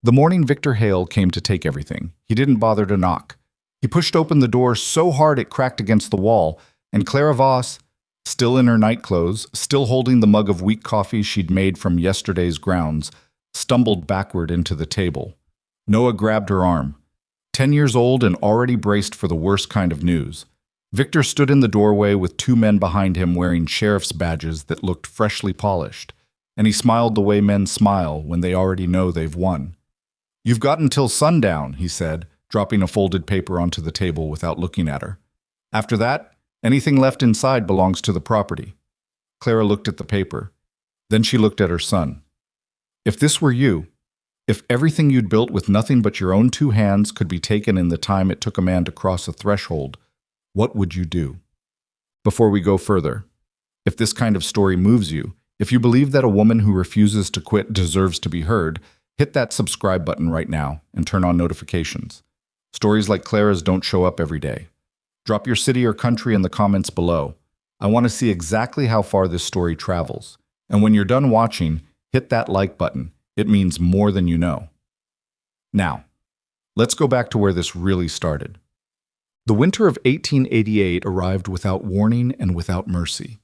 The morning Victor Hale came to take everything, he didn't bother to knock. He pushed open the door so hard it cracked against the wall, and Clara Voss, still in her nightclothes, still holding the mug of weak coffee she'd made from yesterday's grounds, stumbled backward into the table. Noah grabbed her arm. 10 years old and already braced for the worst kind of news. Victor stood in the doorway with two men behind him wearing sheriff's badges that looked freshly polished, and he smiled the way men smile when they already know they've won. "You've got until sundown," he said, dropping a folded paper onto the table without looking at her. "After that, anything left inside belongs to the property." Clara looked at the paper. Then she looked at her son. "If this were you, if everything you'd built with nothing but your own two hands could be taken in the time it took a man to cross a threshold, what would you do?" Before we go further, if this kind of story moves you, if you believe that a woman who refuses to quit deserves to be heard, hit that subscribe button right now and turn on notifications. Stories like Clara's don't show up every day. Drop your city or country in the comments below. I want to see exactly how far this story travels. And when you're done watching, hit that like button. It means more than you know. Now, let's go back to where this really started. The winter of 1888 arrived without warning and without mercy.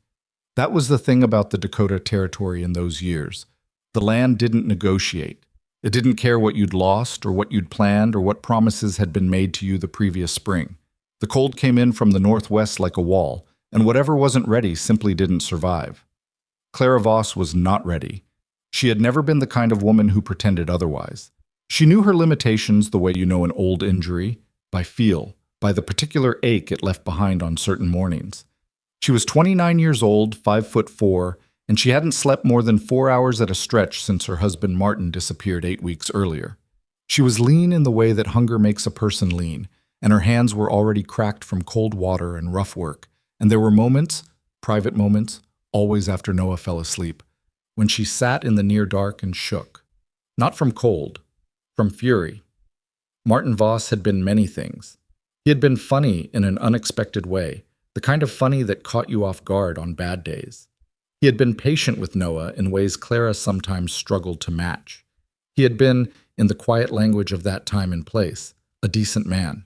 That was the thing about the Dakota Territory in those years. The land didn't negotiate. It didn't care what you'd lost or what you'd planned or what promises had been made to you the previous spring. The cold came in from the northwest like a wall, and whatever wasn't ready simply didn't survive. Clara Voss was not ready. She had never been the kind of woman who pretended otherwise. She knew her limitations the way you know an old injury, by feel, by the particular ache it left behind on certain mornings. She was 29 years old, 5'4", and she hadn't slept more than 4 hours at a stretch since her husband Martin disappeared 8 weeks earlier. She was lean in the way that hunger makes a person lean, and her hands were already cracked from cold water and rough work, and there were moments, private moments, always after Noah fell asleep, when she sat in the near dark and shook. Not from cold, from fury. Martin Voss had been many things. He had been funny in an unexpected way, the kind of funny that caught you off guard on bad days. He had been patient with Noah in ways Clara sometimes struggled to match. He had been, in the quiet language of that time and place, a decent man.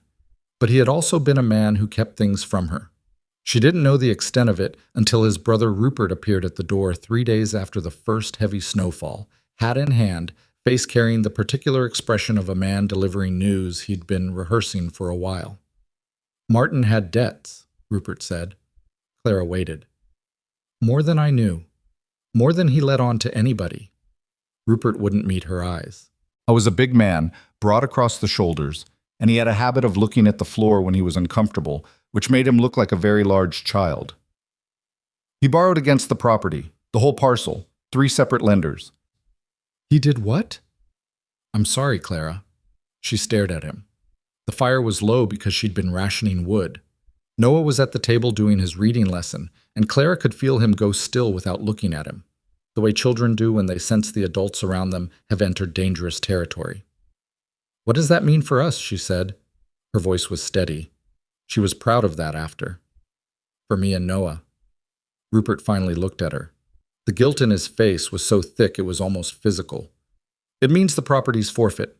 But he had also been a man who kept things from her. She didn't know the extent of it until his brother Rupert appeared at the door 3 days after the first heavy snowfall, hat in hand, face carrying the particular expression of a man delivering news he'd been rehearsing for a while. "Martin had debts," Rupert said. Clara waited. "More than I knew. More than he let on to anybody." Rupert wouldn't meet her eyes. "I was a big man, broad across the shoulders, and he had a habit of looking at the floor when he was uncomfortable, which made him look like a very large child. He borrowed against the property, the whole parcel, 3 separate lenders." "He did what?" "I'm sorry, Clara." She stared at him. The fire was low because she'd been rationing wood. Noah was at the table doing his reading lesson, and Clara could feel him go still without looking at him, the way children do when they sense the adults around them have entered dangerous territory. "What does that mean for us?" she said. Her voice was steady. She was proud of that after. "For me and Noah." Rupert finally looked at her. The guilt in his face was so thick it was almost physical. "It means the property's forfeit.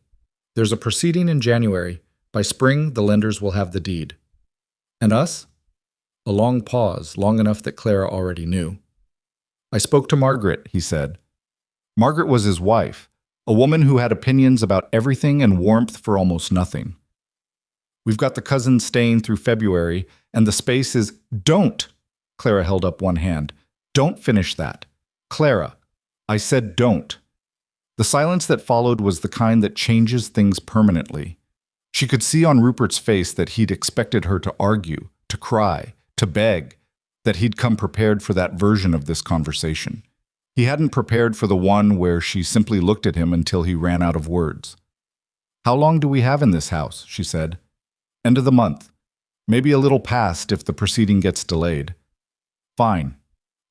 There's a proceeding in January. By spring, the lenders will have the deed." "And us?" A long pause, long enough that Clara already knew. "I spoke to Margaret," he said. Margaret was his wife, a woman who had opinions about everything and warmth for almost nothing. "We've got the cousins staying through February, and the space is—" "Don't!" Clara held up one hand. "Don't finish that. Clara, I said don't." The silence that followed was the kind that changes things permanently. She could see on Rupert's face that he'd expected her to argue, to cry, to beg, that he'd come prepared for that version of this conversation. He hadn't prepared for the one where she simply looked at him until he ran out of words. "How long do we have in this house?" she said. "End of the month. Maybe a little past if the proceeding gets delayed." "Fine."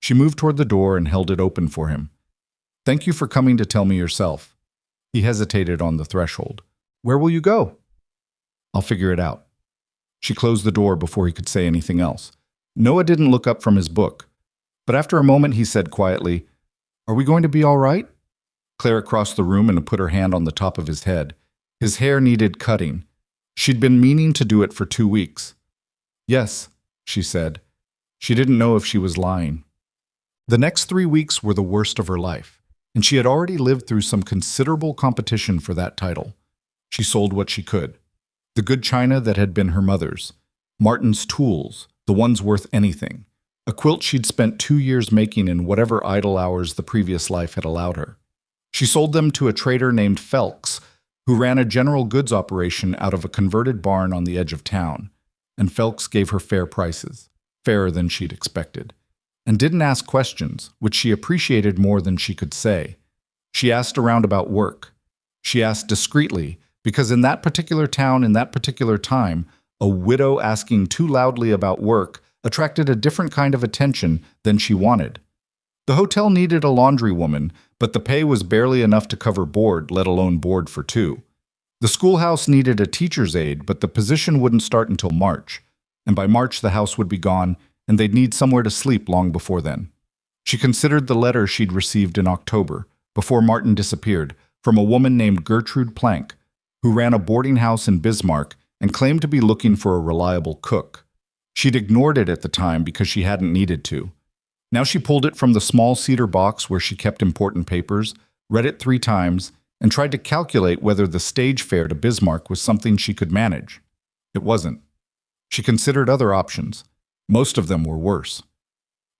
She moved toward the door and held it open for him. "Thank you for coming to tell me yourself." He hesitated on the threshold. "Where will you go?" "I'll figure it out." She closed the door before he could say anything else. Noah didn't look up from his book, but after a moment he said quietly, "Are we going to be all right?" Clara crossed the room and put her hand on the top of his head. His hair needed cutting. She'd been meaning to do it for 2 weeks. Yes, she said. She didn't know if she was lying. The next 3 weeks were the worst of her life, and she had already lived through some considerable competition for that title. She sold what she could. The good china that had been her mother's. Martin's tools, the ones worth anything. A quilt she'd spent 2 years making in whatever idle hours the previous life had allowed her. She sold them to a trader named Phelps, who ran a general goods operation out of a converted barn on the edge of town, and Phelps gave her fair prices, fairer than she'd expected, and didn't ask questions, which she appreciated more than she could say. She asked around about work. She asked discreetly, because in that particular town, in that particular time, a widow asking too loudly about work attracted a different kind of attention than she wanted. The hotel needed a laundrywoman, but the pay was barely enough to cover board, let alone board for 2. The schoolhouse needed a teacher's aide, but the position wouldn't start until March, and by March the house would be gone, and they'd need somewhere to sleep long before then. She considered the letter she'd received in October, before Martin disappeared, from a woman named Gertrude Plank, who ran a boarding house in Bismarck and claimed to be looking for a reliable cook. She'd ignored it at the time because she hadn't needed to. Now she pulled it from the small cedar box where she kept important papers, read it 3 times, and tried to calculate whether the stage fare to Bismarck was something she could manage. It wasn't. She considered other options. Most of them were worse.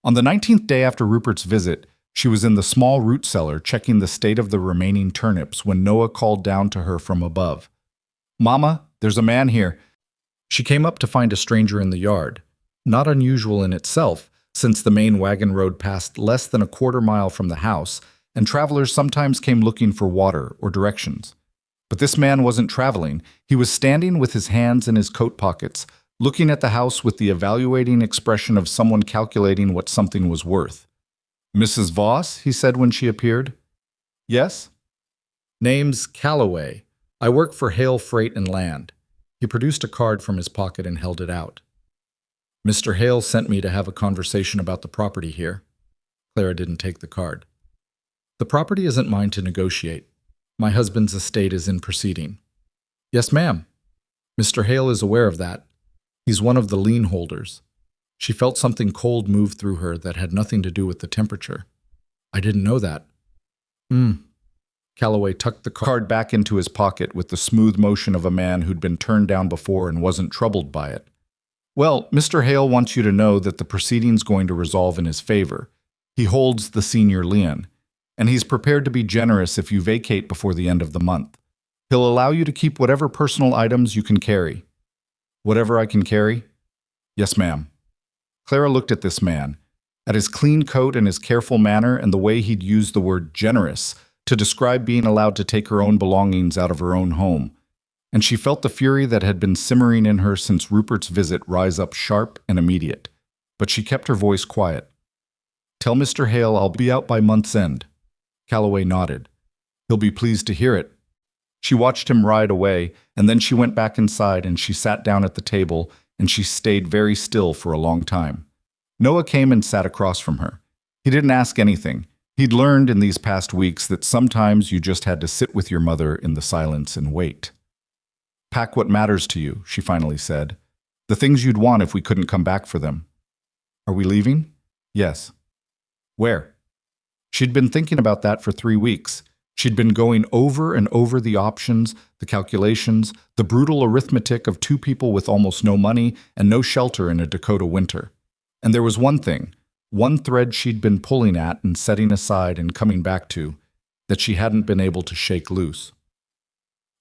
On the 19th day after Rupert's visit, she was in the small root cellar checking the state of the remaining turnips when Noah called down to her from above. "Mama, there's a man here." She came up to find a stranger in the yard. Not unusual in itself, since the main wagon road passed less than a quarter mile from the house, and travelers sometimes came looking for water or directions. But this man wasn't traveling. He was standing with his hands in his coat pockets, looking at the house with the evaluating expression of someone calculating what something was worth. "Mrs. Voss?" he said when she appeared. "Yes?" "Name's Calloway. I work for Hale Freight and Land." He produced a card from his pocket and held it out. "Mr. Hale sent me to have a conversation about the property here." Clara didn't take the card. "The property isn't mine to negotiate. My husband's estate is in proceeding." "Yes, ma'am." "Mr. Hale is aware of that. He's one of the lien holders." She felt something cold move through her that had nothing to do with the temperature. "I didn't know that." Calloway tucked the card back into his pocket with the smooth motion of a man who'd been turned down before and wasn't troubled by it. "Well, Mr. Hale wants you to know that the proceeding's going to resolve in his favor. He holds the senior lien, and he's prepared to be generous if you vacate before the end of the month. He'll allow you to keep whatever personal items you can carry." "Whatever I can carry?" "Yes, ma'am." Clara looked at this man, at his clean coat and his careful manner and the way he'd used the word generous to describe being allowed to take her own belongings out of her own home, and she felt the fury that had been simmering in her since Rupert's visit rise up sharp and immediate. But she kept her voice quiet. "Tell Mr. Hale I'll be out by month's end." Calloway nodded. "He'll be pleased to hear it." She watched him ride away, and then she went back inside and she sat down at the table, and she stayed very still for a long time. Noah came and sat across from her. He didn't ask anything. He'd learned in these past weeks that sometimes you just had to sit with your mother in the silence and wait. "Pack what matters to you," she finally said. "The things you'd want if we couldn't come back for them." "Are we leaving?" "Yes." "Where?" She'd been thinking about that for 3 weeks. She'd been going over and over the options, the calculations, the brutal arithmetic of 2 people with almost no money and no shelter in a Dakota winter. And there was one thing, one thread she'd been pulling at and setting aside and coming back to, that she hadn't been able to shake loose.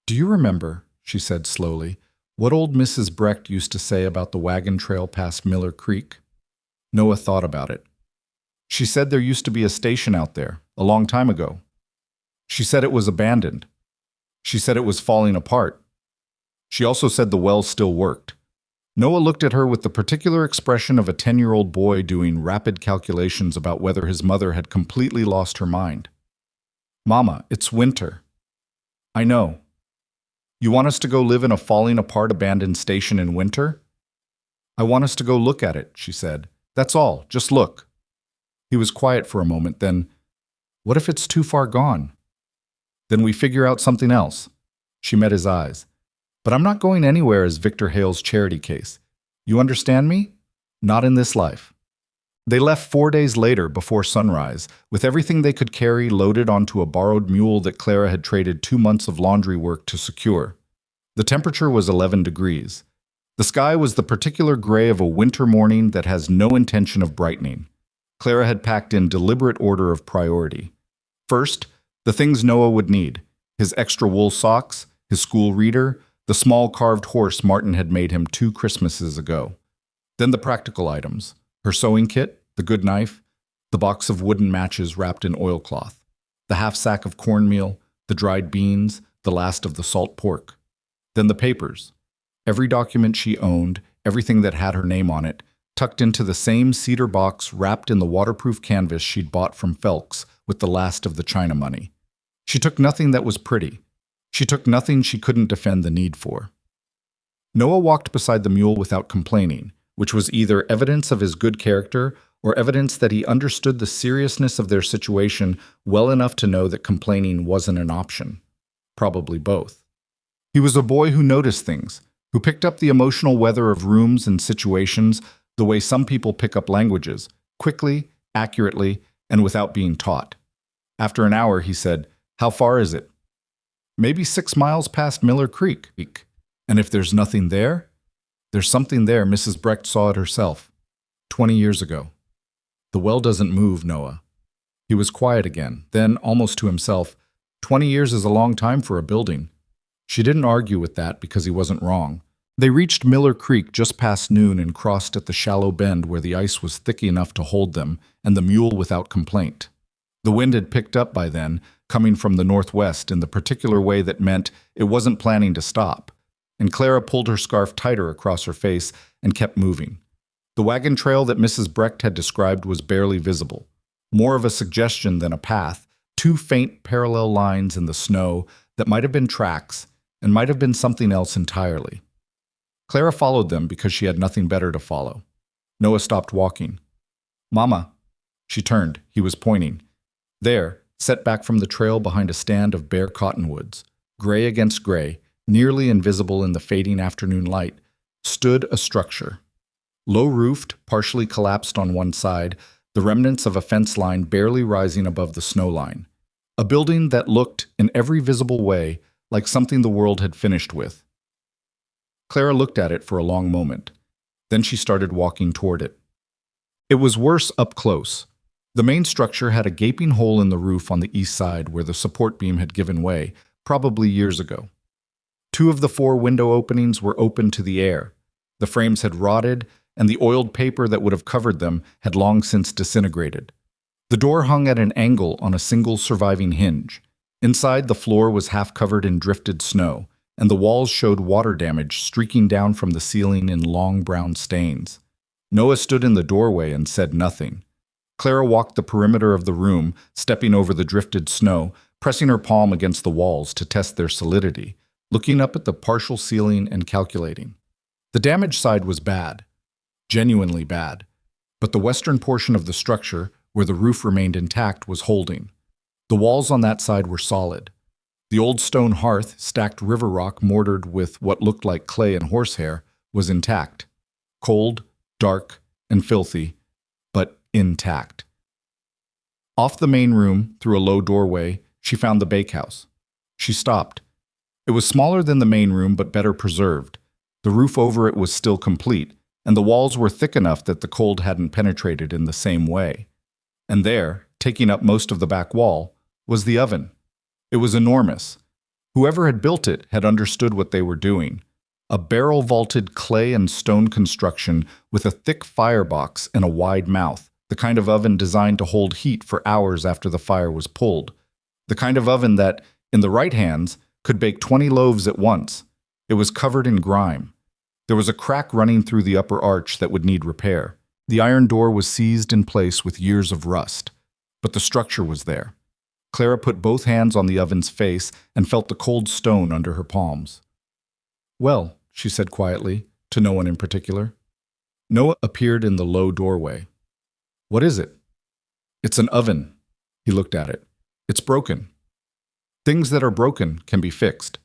"Do you remember," she said slowly, "what old Mrs. Brecht used to say about the wagon trail past Miller Creek?" Noah thought about it. "She said there used to be a station out there, a long time ago. She said it was abandoned. She said it was falling apart. She also said the well still worked." Noah looked at her with the particular expression of a 10-year-old boy doing rapid calculations about whether his mother had completely lost her mind. "Mama, it's winter." "I know. You want us to go live in a falling-apart abandoned station in winter?" "I want us to go look at it," she said. "That's all. Just look." He was quiet for a moment, then, "What if it's too far gone?" Then we figure out something else. She met his eyes. But I'm not going anywhere as Victor Hale's charity case. You understand me? Not in this life. They left 4 days later before sunrise, with everything they could carry loaded onto a borrowed mule that Clara had traded 2 months of laundry work to secure. The temperature was 11 degrees. The sky was the particular gray of a winter morning that has no intention of brightening. Clara had packed in deliberate order of priority. First, the things Noah would need: his extra wool socks, his school reader, the small carved horse Martin had made him 2 Christmases ago. Then the practical items: her sewing kit, the good knife, the box of wooden matches wrapped in oilcloth, the half sack of cornmeal, the dried beans, the last of the salt pork. Then the papers. Every document she owned, everything that had her name on it, tucked into the same cedar box wrapped in the waterproof canvas she'd bought from Felks with the last of the China money. She took nothing that was pretty. She took nothing she couldn't defend the need for. Noah walked beside the mule without complaining, which was either evidence of his good character or evidence that he understood the seriousness of their situation well enough to know that complaining wasn't an option. Probably both. He was a boy who noticed things, who picked up the emotional weather of rooms and situations the way some people pick up languages, quickly, accurately, and without being taught. After an hour, he said, "How far is it?" "Maybe 6 miles past Miller Creek." "And if there's nothing there?" "There's something there. Mrs. Brecht saw it herself. 20 years ago." "The well doesn't move, Noah." He was quiet again, then, almost to himself, 20 years is a long time for a building. She didn't argue with that because he wasn't wrong. They reached Miller Creek just past noon and crossed at the shallow bend where the ice was thick enough to hold them, and the mule without complaint. The wind had picked up by then, coming from the northwest in the particular way that meant it wasn't planning to stop, and Clara pulled her scarf tighter across her face and kept moving. The wagon trail that Mrs. Brecht had described was barely visible, more of a suggestion than a path, 2 faint parallel lines in the snow that might have been tracks and might have been something else entirely. Clara followed them because she had nothing better to follow. Noah stopped walking. "Mama." She turned. He was pointing. There, set back from the trail behind a stand of bare cottonwoods, gray against gray, nearly invisible in the fading afternoon light, stood a structure. Low-roofed, partially collapsed on one side, the remnants of a fence line barely rising above the snow line. A building that looked, in every visible way, like something the world had finished with. Clara looked at it for a long moment. Then she started walking toward it. It was worse up close. The main structure had a gaping hole in the roof on the east side where the support beam had given way, probably years ago. 2 of the 4 window openings were open to the air. The frames had rotted, and the oiled paper that would have covered them had long since disintegrated. The door hung at an angle on a single surviving hinge. Inside, the floor was half covered in drifted snow, and the walls showed water damage streaking down from the ceiling in long brown stains. Noah stood in the doorway and said nothing. Clara walked the perimeter of the room, stepping over the drifted snow, pressing her palm against the walls to test their solidity, looking up at the partial ceiling and calculating. The damaged side was bad, genuinely bad, but the western portion of the structure, where the roof remained intact, was holding. The walls on that side were solid. The old stone hearth, stacked river rock mortared with what looked like clay and horsehair, was intact. Cold, dark, and filthy, but intact. Off the main room, through a low doorway, she found the bakehouse. She stopped. It was smaller than the main room, but better preserved. The roof over it was still complete, and the walls were thick enough that the cold hadn't penetrated in the same way. And there, taking up most of the back wall, was the oven. It was enormous. Whoever had built it had understood what they were doing. A barrel-vaulted clay and stone construction with a thick firebox and a wide mouth, the kind of oven designed to hold heat for hours after the fire was pulled. The kind of oven that, in the right hands, could bake 20 loaves at once. It was covered in grime. There was a crack running through the upper arch that would need repair. The iron door was seized in place with years of rust. But the structure was there. Clara put both hands on the oven's face and felt the cold stone under her palms. "Well," she said quietly, to no one in particular. Noah appeared in the low doorway. "What is it?" "It's an oven." He looked at it. "It's broken." Things that are broken can be fixed.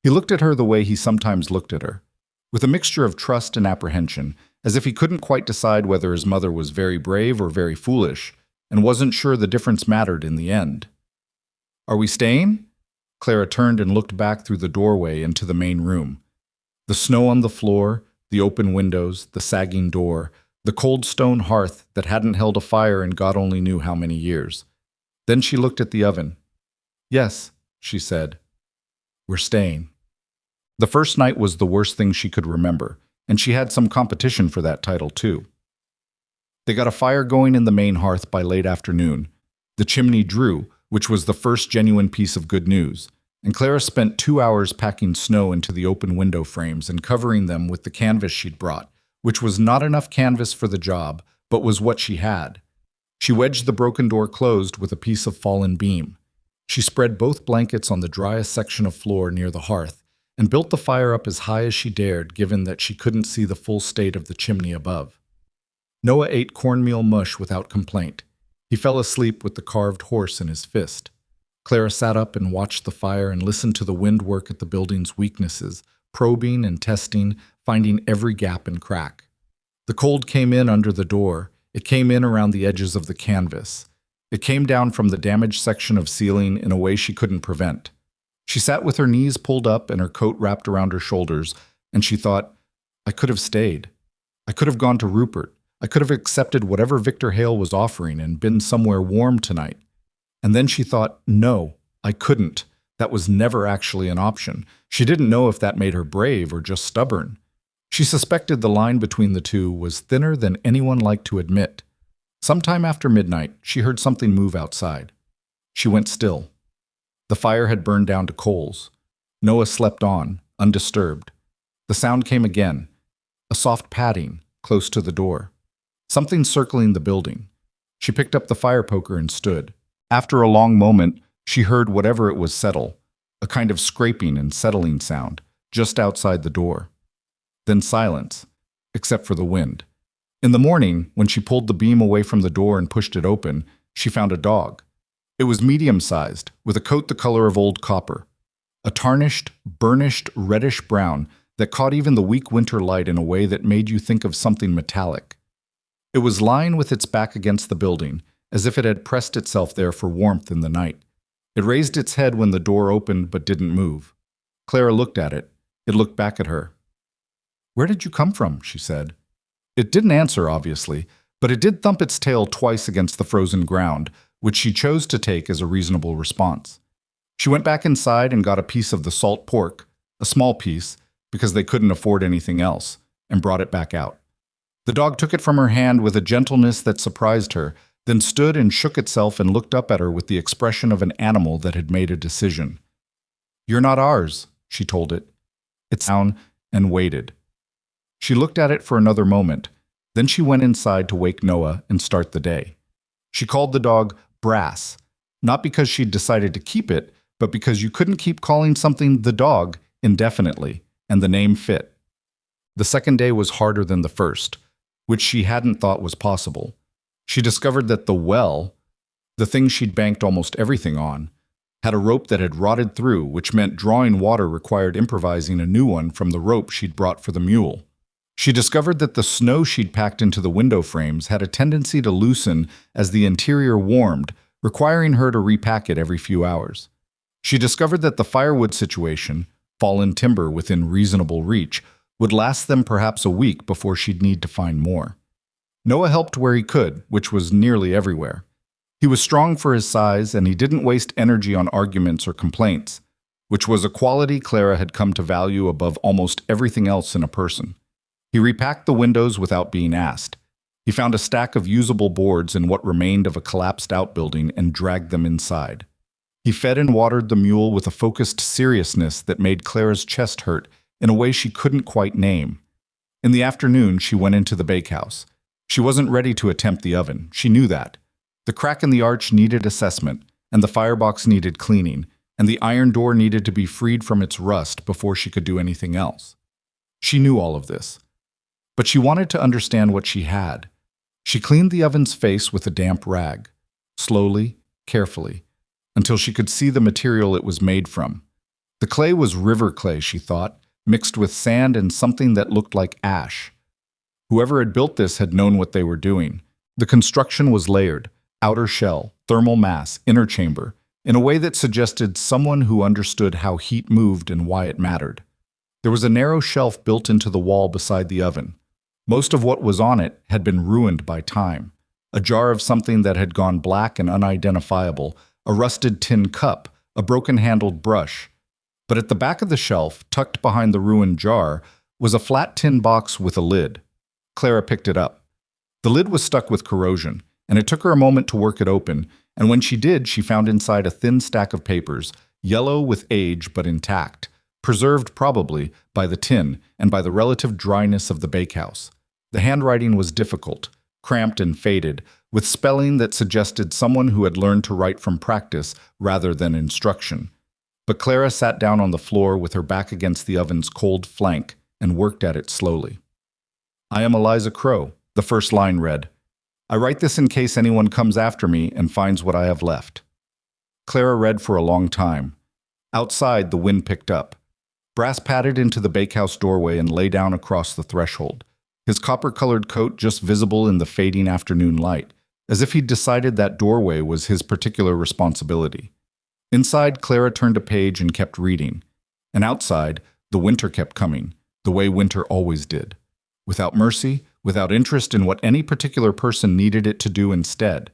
He looked at her the way he sometimes looked at her, with a mixture of trust and apprehension, as if he couldn't quite decide whether his mother was very brave or very foolish, and wasn't sure the difference mattered in the end. "Are we staying?" Clara turned and looked back through the doorway into the main room. The snow on the floor, the open windows, the sagging door, the cold stone hearth that hadn't held a fire in God only knew how many years. Then she looked at the oven. "Yes," she said. "We're staying." The first night was the worst thing she could remember, and she had some competition for that title too. They got a fire going in the main hearth by late afternoon. The chimney drew, which was the first genuine piece of good news, and Clara spent 2 hours packing snow into the open window frames and covering them with the canvas she'd brought, which was not enough canvas for the job, but was what she had. She wedged the broken door closed with a piece of fallen beam. She spread both blankets on the driest section of floor near the hearth, and built the fire up as high as she dared, given that she couldn't see the full state of the chimney above. Noah ate cornmeal mush without complaint. He fell asleep with the carved horse in his fist. Clara sat up and watched the fire and listened to the wind work at the building's weaknesses, probing and testing, finding every gap and crack. The cold came in under the door. It came in around the edges of the canvas. It came down from the damaged section of ceiling in a way she couldn't prevent. She sat with her knees pulled up and her coat wrapped around her shoulders, and she thought, "I could have stayed. I could have gone to Rupert. I could have accepted whatever Victor Hale was offering and been somewhere warm tonight." And then she thought, no, I couldn't. That was never actually an option. She didn't know if that made her brave or just stubborn. She suspected the line between the two was thinner than anyone liked to admit. Sometime after midnight, she heard something move outside. She went still. The fire had burned down to coals. Noah slept on, undisturbed. The sound came again, a soft padding close to the door. Something circling the building. She picked up the fire poker and stood. After a long moment, she heard whatever it was settle, a kind of scraping and settling sound, just outside the door. Then silence, except for the wind. In the morning, when she pulled the beam away from the door and pushed it open, she found a dog. It was medium-sized, with a coat the color of old copper. A tarnished, burnished, reddish-brown that caught even the weak winter light in a way that made you think of something metallic. It was lying with its back against the building, as if it had pressed itself there for warmth in the night. It raised its head when the door opened but didn't move. Clara looked at it. It looked back at her. "Where did you come from?" she said. It didn't answer, obviously, but it did thump its tail twice against the frozen ground, which she chose to take as a reasonable response. She went back inside and got a piece of the salt pork, a small piece, because they couldn't afford anything else, and brought it back out. The dog took it from her hand with a gentleness that surprised her, then stood and shook itself and looked up at her with the expression of an animal that had made a decision. "You're not ours," she told it. It sat down and waited. She looked at it for another moment. Then she went inside to wake Noah and start the day. She called the dog Brass, not because she'd decided to keep it, but because you couldn't keep calling something the dog indefinitely, and the name fit. The second day was harder than the first, which she hadn't thought was possible. She discovered that the well, the thing she'd banked almost everything on, had a rope that had rotted through, which meant drawing water required improvising a new one from the rope she'd brought for the mule. She discovered that the snow she'd packed into the window frames had a tendency to loosen as the interior warmed, requiring her to repack it every few hours. She discovered that the firewood situation, fallen timber within reasonable reach, would last them perhaps a week before she'd need to find more. Noah helped where he could, which was nearly everywhere. He was strong for his size, and he didn't waste energy on arguments or complaints, which was a quality Clara had come to value above almost everything else in a person. He repacked the windows without being asked. He found a stack of usable boards in what remained of a collapsed outbuilding and dragged them inside. He fed and watered the mule with a focused seriousness that made Clara's chest hurt in a way she couldn't quite name. In the afternoon, she went into the bakehouse. She wasn't ready to attempt the oven. She knew that. The crack in the arch needed assessment, and the firebox needed cleaning, and the iron door needed to be freed from its rust before she could do anything else. She knew all of this. But she wanted to understand what she had. She cleaned the oven's face with a damp rag, slowly, carefully. until she could see the material it was made from. The clay was river clay, she thought, mixed with sand and something that looked like ash. Whoever had built this had known what they were doing. The construction was layered, outer shell, thermal mass, inner chamber, in a way that suggested someone who understood how heat moved and why it mattered. There was a narrow shelf built into the wall beside the oven. Most of what was on it had been ruined by time. A jar of something that had gone black and unidentifiable, a rusted tin cup, a broken-handled brush. But at the back of the shelf, tucked behind the ruined jar, was a flat tin box with a lid. Clara picked it up. The lid was stuck with corrosion, and it took her a moment to work it open, and when she did, she found inside a thin stack of papers, yellow with age but intact, preserved probably by the tin and by the relative dryness of the bakehouse. The handwriting was difficult, cramped and faded, with spelling that suggested someone who had learned to write from practice rather than instruction. But Clara sat down on the floor with her back against the oven's cold flank and worked at it slowly. "I am Eliza Crow," the first line read. "I write this in case anyone comes after me and finds what I have left." Clara read for a long time. Outside, the wind picked up. Brass padded into the bakehouse doorway and lay down across the threshold, his copper-colored coat just visible in the fading afternoon light, as if he'd decided that doorway was his particular responsibility. Inside, Clara turned a page and kept reading. And outside, the winter kept coming, the way winter always did. Without mercy, without interest in what any particular person needed it to do instead.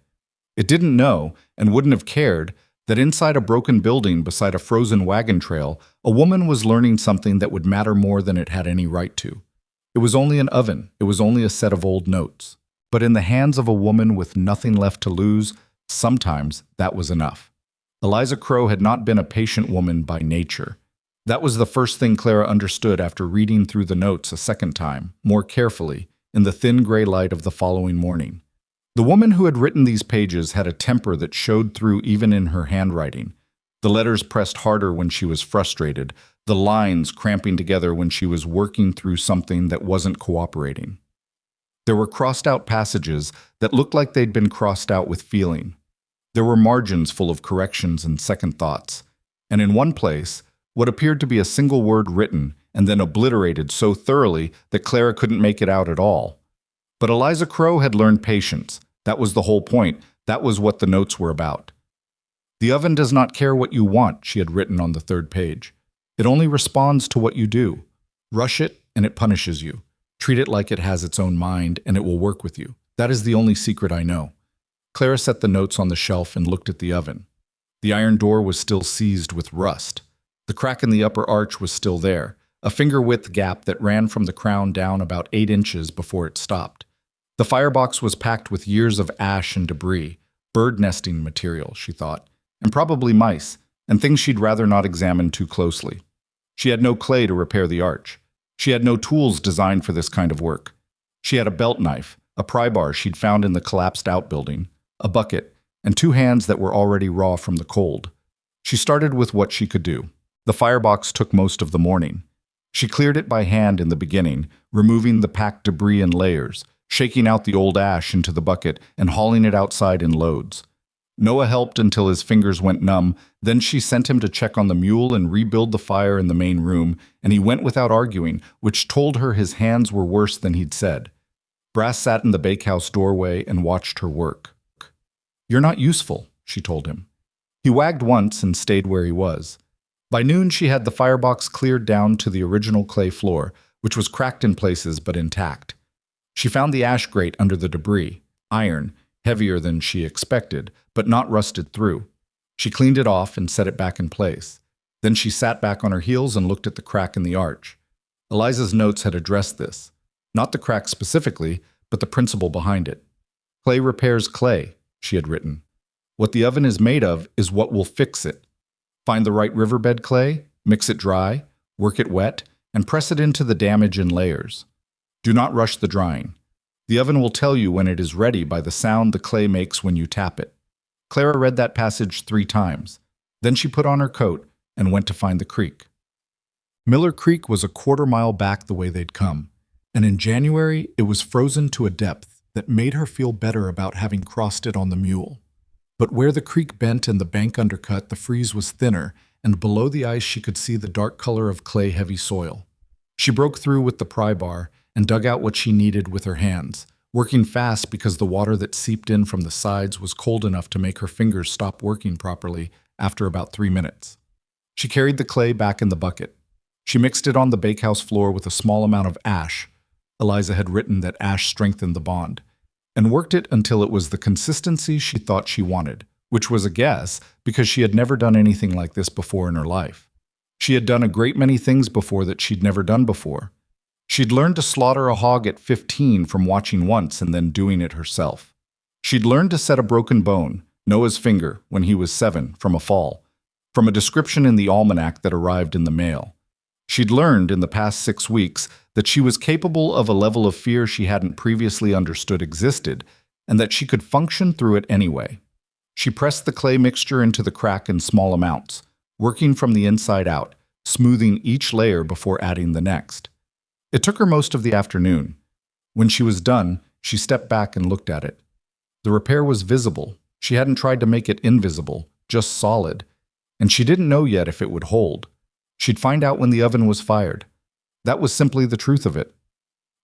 It didn't know, and wouldn't have cared, that inside a broken building beside a frozen wagon trail, a woman was learning something that would matter more than it had any right to. It was only an oven, it was only a set of old notes. But in the hands of a woman with nothing left to lose, sometimes that was enough. Eliza Crow had not been a patient woman by nature. That was the first thing Clara understood after reading through the notes a second time, more carefully, in the thin gray light of the following morning. The woman who had written these pages had a temper that showed through even in her handwriting. The letters pressed harder when she was frustrated, the lines cramping together when she was working through something that wasn't cooperating. There were crossed-out passages that looked like they'd been crossed out with feeling. There were margins full of corrections and second thoughts. And in one place, what appeared to be a single word written and then obliterated so thoroughly that Clara couldn't make it out at all. But Eliza Crow had learned patience. That was the whole point. That was what the notes were about. "The oven does not care what you want," she had written on the third page. "It only responds to what you do. Rush it, and it punishes you. Treat it like it has its own mind, and it will work with you. That is the only secret I know." Clara set the notes on the shelf and looked at the oven. The iron door was still seized with rust. The crack in the upper arch was still there, a finger-width gap that ran from the crown down about 8 inches before it stopped. The firebox was packed with years of ash and debris, bird nesting material, she thought, and probably mice, and things she'd rather not examine too closely. She had no clay to repair the arch. She had no tools designed for this kind of work. She had a belt knife, a pry bar she'd found in the collapsed outbuilding, a bucket, and 2 hands that were already raw from the cold. She started with what she could do. The firebox took most of the morning. She cleared it by hand in the beginning, removing the packed debris in layers, shaking out the old ash into the bucket and hauling it outside in loads. Noah helped until his fingers went numb, then she sent him to check on the mule and rebuild the fire in the main room, and he went without arguing, which told her his hands were worse than he'd said. Brass sat in the bakehouse doorway and watched her work. "You're not useful," she told him. He wagged once and stayed where he was. By noon, she had the firebox cleared down to the original clay floor, which was cracked in places but intact. She found the ash grate under the debris, iron, heavier than she expected, but not rusted through. She cleaned it off and set it back in place. Then she sat back on her heels and looked at the crack in the arch. Eliza's notes had addressed this. Not the crack specifically, but the principle behind it. "Clay repairs clay," she had written. "What the oven is made of is what will fix it. Find the right riverbed clay, mix it dry, work it wet, and press it into the damage in layers. Do not rush the drying. The oven will tell you when it is ready by the sound the clay makes when you tap it." Clara read that passage 3 times. Then she put on her coat and went to find the creek. Miller Creek was a quarter-mile back the way they'd come, and in January it was frozen to a depth that made her feel better about having crossed it on the mule. But where the creek bent and the bank undercut, the freeze was thinner, and below the ice she could see the dark color of clay-heavy soil. She broke through with the pry bar and dug out what she needed with her hands, working fast because the water that seeped in from the sides was cold enough to make her fingers stop working properly after about 3 minutes. She carried the clay back in the bucket. She mixed it on the bakehouse floor with a small amount of ash. Eliza had written that ash strengthened the bond, and worked it until it was the consistency she thought she wanted, which was a guess because she had never done anything like this before in her life. She had done a great many things before that she'd never done before. She'd learned to slaughter a hog at 15 from watching once and then doing it herself. She'd learned to set a broken bone, Noah's finger, when he was 7, from a fall, from a description in the almanac that arrived in the mail. She'd learned in the past 6 weeks that she was capable of a level of fear she hadn't previously understood existed, and that she could function through it anyway. She pressed the clay mixture into the crack in small amounts, working from the inside out, smoothing each layer before adding the next. It took her most of the afternoon. When she was done, she stepped back and looked at it. The repair was visible. She hadn't tried to make it invisible, just solid. And she didn't know yet if it would hold. She'd find out when the oven was fired. That was simply the truth of it.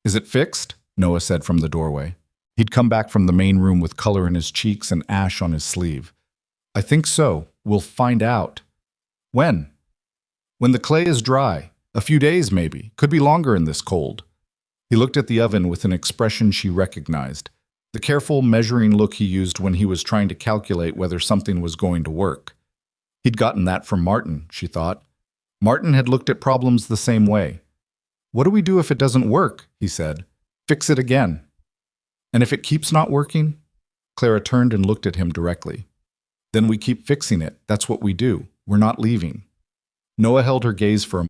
"Is it fixed?" Noah said from the doorway. He'd come back from the main room with color in his cheeks and ash on his sleeve. "I think so. We'll find out." "When?" "When the clay is dry. A few days, maybe. Could be longer in this cold." He looked at the oven with an expression she recognized, the careful, measuring look he used when he was trying to calculate whether something was going to work. He'd gotten that from Martin, she thought. Martin had looked at problems the same way. "What do we do if it doesn't work?" he said. "Fix it again." "And if it keeps not working?" Clara turned and looked at him directly. "Then we keep fixing it. That's what we do. We're not leaving." Noah held her gaze for a moment.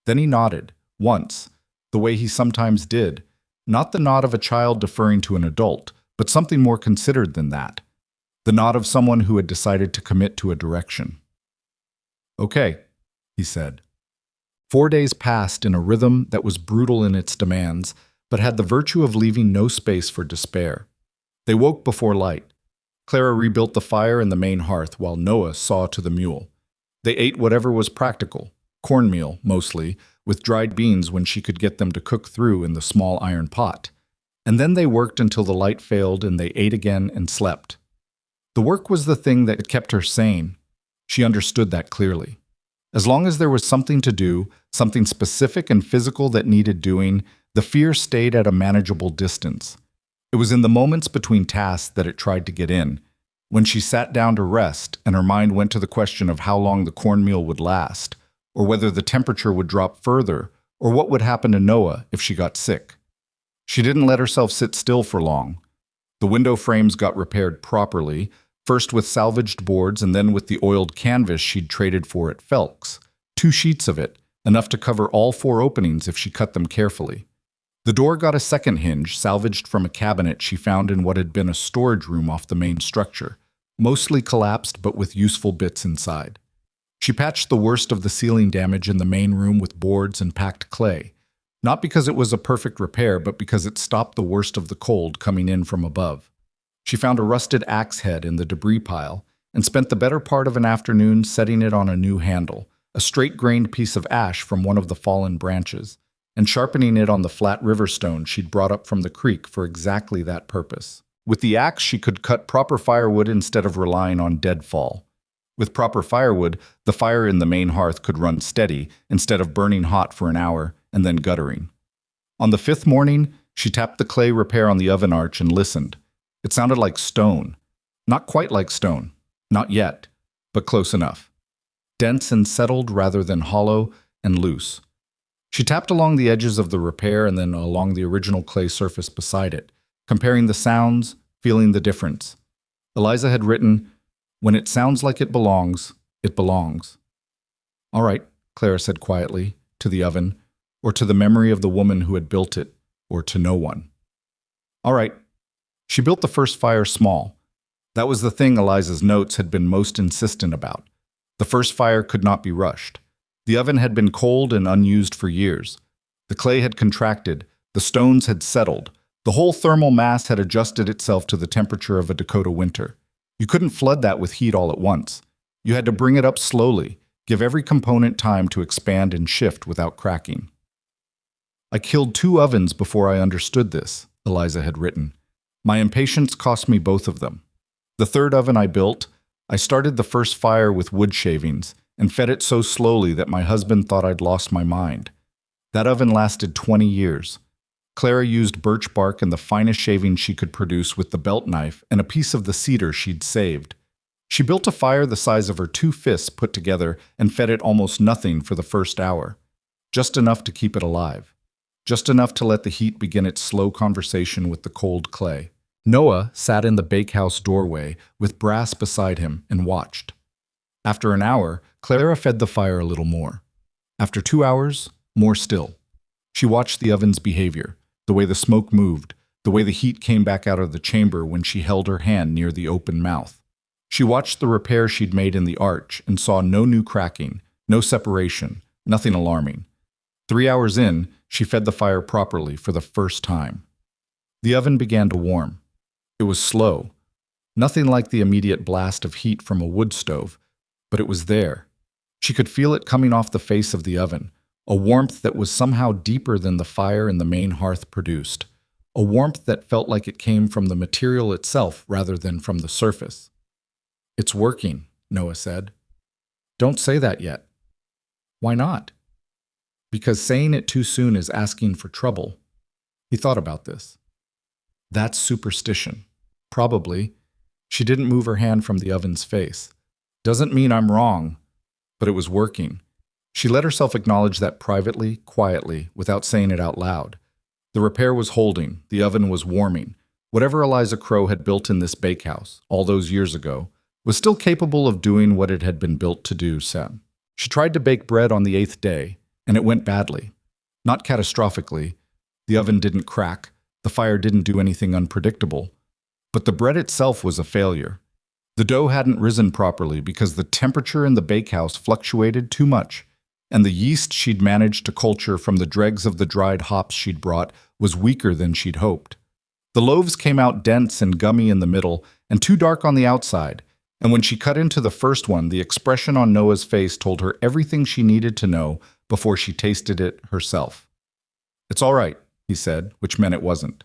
Then he nodded, once, the way he sometimes did, not the nod of a child deferring to an adult, but something more considered than that, the nod of someone who had decided to commit to a direction. "Okay," he said. 4 days passed in a rhythm that was brutal in its demands, but had the virtue of leaving no space for despair. They woke before light. Clara rebuilt the fire in the main hearth while Noah saw to the mule. They ate whatever was practical, cornmeal, mostly, with dried beans when she could get them to cook through in the small iron pot. And then they worked until the light failed and they ate again and slept. The work was the thing that kept her sane. She understood that clearly. As long as there was something to do, something specific and physical that needed doing, the fear stayed at a manageable distance. It was in the moments between tasks that it tried to get in, when she sat down to rest and her mind went to the question of how long the cornmeal would last, or whether the temperature would drop further, or what would happen to Noah if she got sick. She didn't let herself sit still for long. The window frames got repaired properly, first with salvaged boards and then with the oiled canvas she'd traded for at Felk's. 2 sheets of it, enough to cover all 4 openings if she cut them carefully. The door got a second hinge, salvaged from a cabinet she found in what had been a storage room off the main structure, mostly collapsed but with useful bits inside. She patched the worst of the ceiling damage in the main room with boards and packed clay, not because it was a perfect repair, but because it stopped the worst of the cold coming in from above. She found a rusted axe head in the debris pile and spent the better part of an afternoon setting it on a new handle, a straight-grained piece of ash from one of the fallen branches, and sharpening it on the flat river stone she'd brought up from the creek for exactly that purpose. With the axe, she could cut proper firewood instead of relying on deadfall. With proper firewood, the fire in the main hearth could run steady instead of burning hot for an hour and then guttering. On the 5th morning, she tapped the clay repair on the oven arch and listened. It sounded like stone. Not quite like stone. Not yet, but close enough. Dense and settled rather than hollow and loose. She tapped along the edges of the repair and then along the original clay surface beside it, comparing the sounds, feeling the difference. Eliza had written, "When it sounds like it belongs, it belongs." "All right," Clara said quietly, to the oven, or to the memory of the woman who had built it, or to no one. "All right." She built the first fire small. That was the thing Eliza's notes had been most insistent about. The first fire could not be rushed. The oven had been cold and unused for years. The clay had contracted, the stones had settled, the whole thermal mass had adjusted itself to the temperature of a Dakota winter. You couldn't flood that with heat all at once. You had to bring it up slowly, give every component time to expand and shift without cracking. I killed 2 ovens before I understood this, Eliza had written. My impatience cost me both of them. The 3rd oven I built, I started the first fire with wood shavings and fed it so slowly that my husband thought I'd lost my mind. That oven lasted 20 years. Clara used birch bark and the finest shavings she could produce with the belt knife and a piece of the cedar she'd saved. She built a fire the size of her 2 fists put together and fed it almost nothing for the first hour. Just enough to keep it alive. Just enough to let the heat begin its slow conversation with the cold clay. Noah sat in the bakehouse doorway with Brass beside him and watched. After an hour, Clara fed the fire a little more. After 2 hours, more still. She watched the oven's behavior, the way the smoke moved, the way the heat came back out of the chamber when she held her hand near the open mouth. She watched the repair she'd made in the arch and saw no new cracking, no separation, nothing alarming. 3 hours in, she fed the fire properly for the first time. The oven began to warm. It was slow, nothing like the immediate blast of heat from a wood stove, but it was there. She could feel it coming off the face of the oven, a warmth that was somehow deeper than the fire in the main hearth produced, a warmth that felt like it came from the material itself rather than from the surface. It's working, Noah said. Don't say that yet. Why not? Because saying it too soon is asking for trouble. He thought about this. That's superstition. Probably. She didn't move her hand from the oven's face. Doesn't mean I'm wrong, but it was working. She let herself acknowledge that privately, quietly, without saying it out loud. The repair was holding, the oven was warming. Whatever Eliza Crow had built in this bakehouse, all those years ago, was still capable of doing what it had been built to do, Sam. She tried to bake bread on the 8th day, and it went badly. Not catastrophically. The oven didn't crack, the fire didn't do anything unpredictable. But the bread itself was a failure. The dough hadn't risen properly because the temperature in the bakehouse fluctuated too much, and the yeast she'd managed to culture from the dregs of the dried hops she'd brought was weaker than she'd hoped. The loaves came out dense and gummy in the middle and too dark on the outside, and when she cut into the first one, the expression on Noah's face told her everything she needed to know before she tasted it herself. It's all right, he said, which meant it wasn't.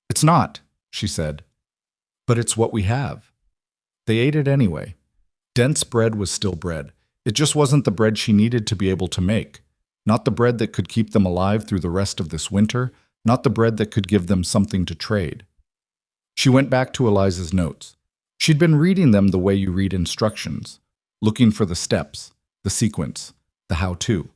It's not, she said. But it's what we have. They ate it anyway. Dense bread was still bread. It just wasn't the bread she needed to be able to make. Not the bread that could keep them alive through the rest of this winter, not the bread that could give them something to trade. She went back to Eliza's notes. She'd been reading them the way you read instructions, looking for the steps, the sequence, the how-to.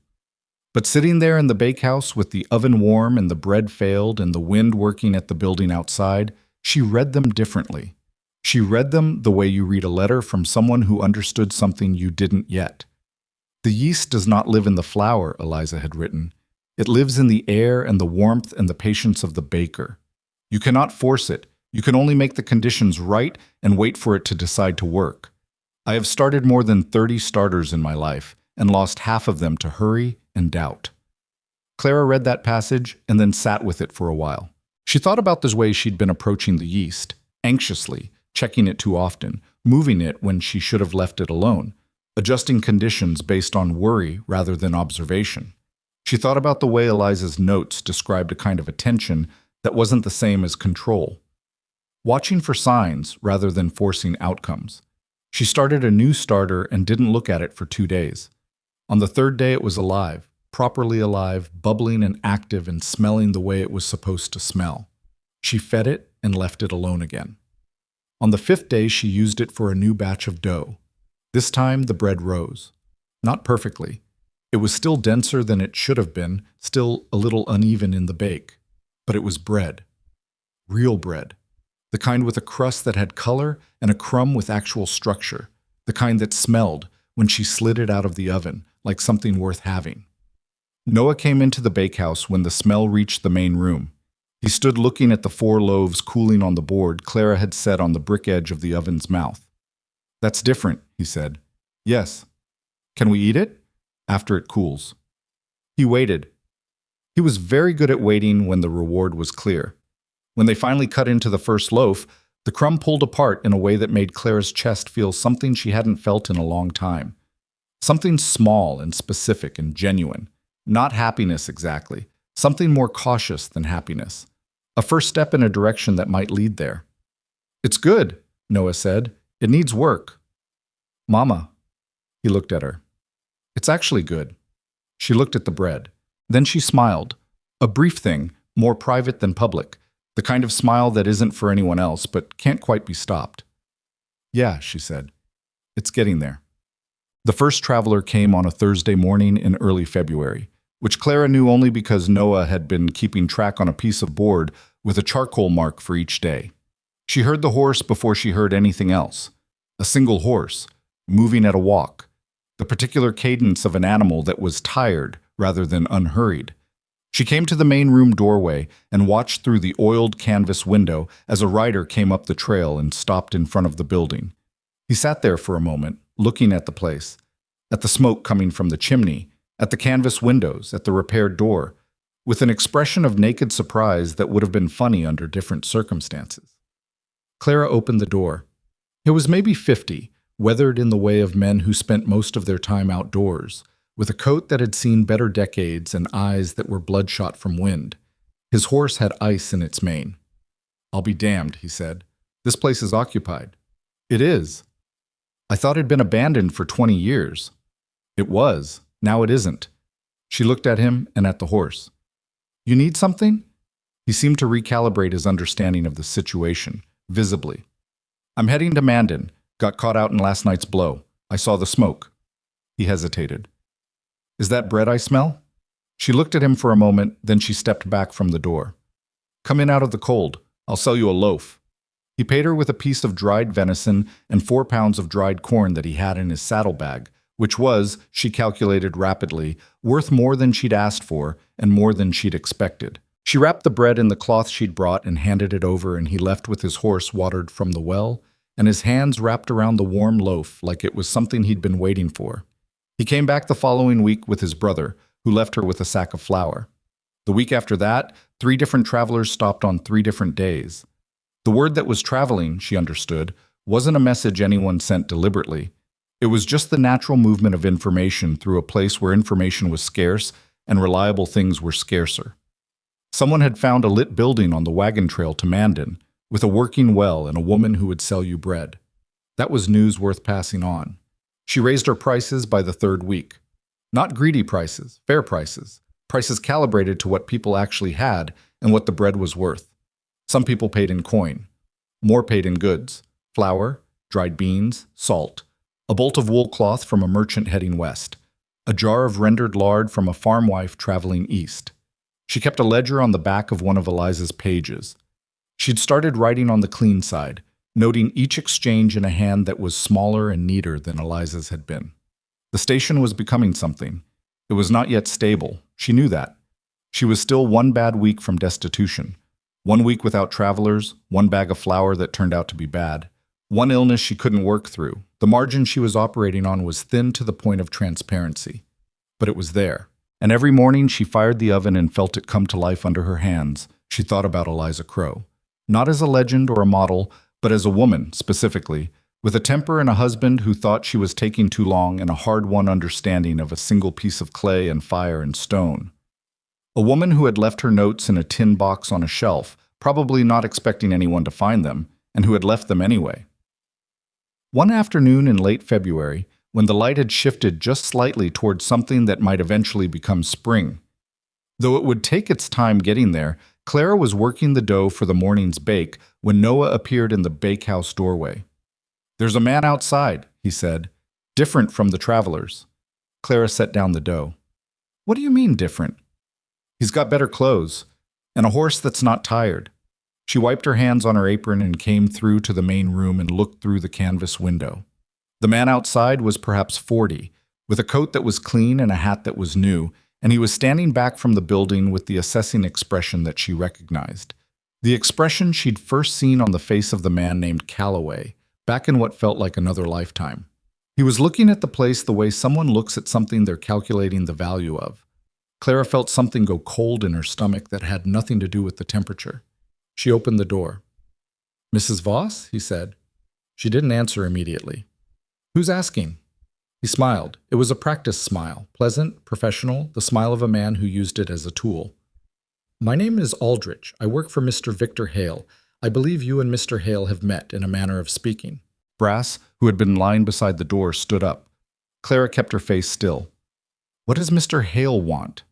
But sitting there in the bakehouse with the oven warm and the bread failed and the wind working at the building outside, she read them differently. She read them the way you read a letter from someone who understood something you didn't yet. The yeast does not live in the flour, Eliza had written. It lives in the air and the warmth and the patience of the baker. You cannot force it. You can only make the conditions right and wait for it to decide to work. I have started more than 30 starters in my life and lost half of them to hurry and doubt. Clara read that passage and then sat with it for a while. She thought about the way she'd been approaching the yeast, anxiously, checking it too often, moving it when she should have left it alone, adjusting conditions based on worry rather than observation. She thought about the way Eliza's notes described a kind of attention that wasn't the same as control. Watching for signs rather than forcing outcomes. She started a new starter and didn't look at it for 2 days. On the 3rd day it was alive, properly alive, bubbling and active and smelling the way it was supposed to smell. She fed it and left it alone again. On the 5th day she used it for a new batch of dough. This time the bread rose. Not perfectly. It was still denser than it should have been, still a little uneven in the bake. But it was bread. Real bread. The kind with a crust that had color and a crumb with actual structure. The kind that smelled when she slid it out of the oven, like something worth having. Noah came into the bakehouse when the smell reached the main room. He stood looking at the 4 loaves cooling on the board Clara had set on the brick edge of the oven's mouth. That's different, he said. Yes. Can we eat it? After it cools. He waited. He was very good at waiting when the reward was clear. When they finally cut into the first loaf, The crumb pulled apart in a way that made Clara's chest feel something she hadn't felt in a long time. Something small and specific and genuine. Not happiness exactly. Something more cautious than happiness. A first step in a direction that might lead there. "It's good," Noah said. "It needs work." "Mama." He looked at her. "It's actually good." She looked at the bread. Then she smiled. A brief thing, more private than public. The kind of smile that isn't for anyone else, but can't quite be stopped. "Yeah," she said. "It's getting there." The first traveler came on a Thursday morning in early February, which Clara knew only because Noah had been keeping track on a piece of board with a charcoal mark for each day. She heard the horse before she heard anything else. A single horse, moving at a walk. The particular cadence of an animal that was tired rather than unhurried. She came to the main room doorway and watched through the oiled canvas window as a rider came up the trail and stopped in front of the building. He sat there for a moment, looking at the place, at the smoke coming from the chimney, at the canvas windows, at the repaired door, with an expression of naked surprise that would have been funny under different circumstances. Clara opened the door. It was maybe 50, weathered in the way of men who spent most of their time outdoors, with a coat that had seen better decades and eyes that were bloodshot from wind. His horse had ice in its mane. "I'll be damned," he said. "This place is occupied." "It is." "I thought it had been abandoned for 20 years. "It was. Now it isn't." She looked at him and at the horse. "You need something?" He seemed to recalibrate his understanding of the situation, visibly. "I'm heading to Mandan. Got caught out in last night's blow. I saw the smoke." He hesitated. "Is that bread I smell?" She looked at him for a moment, then she stepped back from the door. "Come in out of the cold. I'll sell you a loaf." He paid her with a piece of dried venison and 4 pounds of dried corn that he had in his saddlebag, which was, she calculated rapidly, worth more than she'd asked for and more than she'd expected. She wrapped the bread in the cloth she'd brought and handed it over, and he left with his horse watered from the well and his hands wrapped around the warm loaf like it was something he'd been waiting for. He came back the following week with his brother, who left her with a sack of flour. The week after that, 3 different travelers stopped on 3 different days. The word that was traveling, she understood, wasn't a message anyone sent deliberately. It was just the natural movement of information through a place where information was scarce and reliable things were scarcer. Someone had found a lit building on the wagon trail to Mandan, with a working well and a woman who would sell you bread. That was news worth passing on. She raised her prices by the 3rd week. Not greedy prices, fair prices. Prices calibrated to what people actually had and what the bread was worth. Some people paid in coin. More paid in goods. Flour, dried beans, salt. A bolt of wool cloth from a merchant heading west. A jar of rendered lard from a farm wife traveling east. She kept a ledger on the back of one of Eliza's pages. She'd started writing on the clean side, noting each exchange in a hand that was smaller and neater than Eliza's had been. The station was becoming something. It was not yet stable. She knew that. She was still 1 bad week from destitution. 1 week without travelers, 1 bag of flour that turned out to be bad. 1 illness she couldn't work through. The margin she was operating on was thin to the point of transparency. But it was there. And every morning she fired the oven and felt it come to life under her hands. She thought about Eliza Crow. Not as a legend or a model, but as a woman, specifically, with a temper and a husband who thought she was taking too long and a hard-won understanding of a single piece of clay and fire and stone. A woman who had left her notes in a tin box on a shelf, probably not expecting anyone to find them, and who had left them anyway. One afternoon in late February, when the light had shifted just slightly towards something that might eventually become spring. Though it would take its time getting there, Clara was working the dough for the morning's bake when Noah appeared in the bakehouse doorway. "There's a man outside," he said, "different from the travelers." Clara set down the dough. "What do you mean different?" "He's got better clothes, and a horse that's not tired." She wiped her hands on her apron and came through to the main room and looked through the canvas window. The man outside was perhaps 40, with a coat that was clean and a hat that was new, and he was standing back from the building with the assessing expression that she recognized. The expression she'd first seen on the face of the man named Calloway, back in what felt like another lifetime. He was looking at the place the way someone looks at something they're calculating the value of. Clara felt something go cold in her stomach that had nothing to do with the temperature. She opened the door. "Mrs. Voss?" he said. She didn't answer immediately. "Who's asking?" He smiled. It was a practiced smile, pleasant, professional, the smile of a man who used it as a tool. "My name is Aldrich. I work for Mr. Victor Hale. I believe you and Mr. Hale have met, in a manner of speaking." Brass, who had been lying beside the door, stood up. Clara kept her face still. "What does Mr. Hale want?"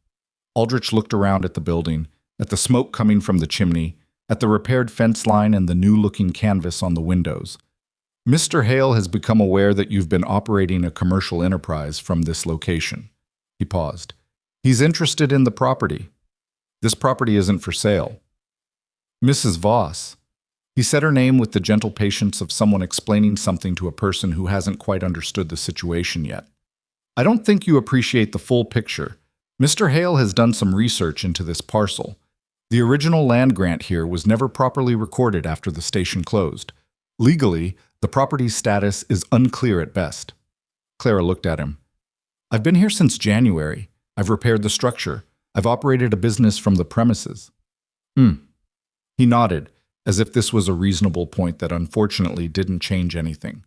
Aldrich looked around at the building, at the smoke coming from the chimney, at the repaired fence line and the new-looking canvas on the windows. "Mr. Hale has become aware that you've been operating a commercial enterprise from this location." He paused. "He's interested in the property. This property isn't for sale." "Mrs. Voss." He said her name with the gentle patience of someone explaining something to a person who hasn't quite understood the situation yet. "I don't think you appreciate the full picture. Mr. Hale has done some research into this parcel. The original land grant here was never properly recorded after the station closed. Legally, the property's status is unclear at best." Clara looked at him. "I've been here since January. I've repaired the structure. I've operated a business from the premises." He nodded, as if this was a reasonable point that unfortunately didn't change anything.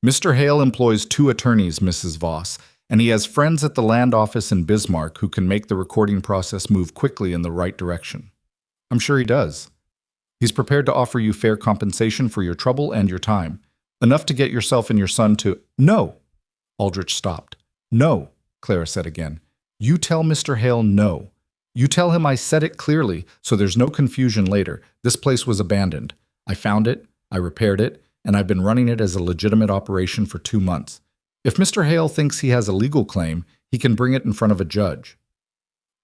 "Mr. Hale employs 2 attorneys, Mrs. Voss, and he has friends at the land office in Bismarck who can make the recording process move quickly in the right direction." "I'm sure he does." "He's prepared to offer you fair compensation for your trouble and your time, enough to get yourself and your son to—" "No!" Aldrich stopped. "No," Clara said again. "You tell Mr. Hale no. You tell him I said it clearly, so there's no confusion later. This place was abandoned. I found it, I repaired it, and I've been running it as a legitimate operation for 2 months. If Mr. Hale thinks he has a legal claim, he can bring it in front of a judge."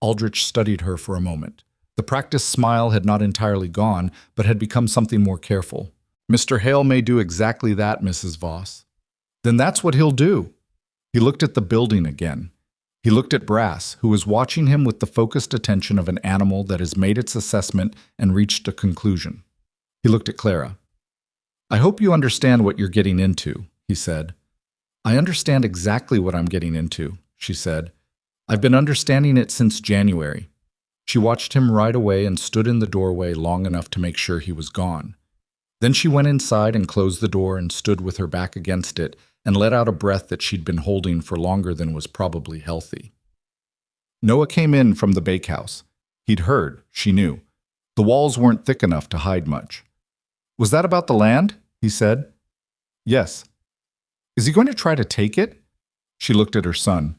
Aldrich studied her for a moment. The practiced smile had not entirely gone, but had become something more careful. "Mr. Hale may do exactly that, Mrs. Voss." "Then that's what he'll do." He looked at the building again. He looked at Brass, who was watching him with the focused attention of an animal that has made its assessment and reached a conclusion. He looked at Clara. "I hope you understand what you're getting into," he said. "I understand exactly what I'm getting into," she said. "I've been understanding it since January." She watched him ride away and stood in the doorway long enough to make sure he was gone. Then she went inside and closed the door and stood with her back against it and let out a breath that she'd been holding for longer than was probably healthy. Noah came in from the bakehouse. He'd heard, she knew. The walls weren't thick enough to hide much. "Was that about the land?" he said. "Yes." "Is he going to try to take it?" She looked at her son.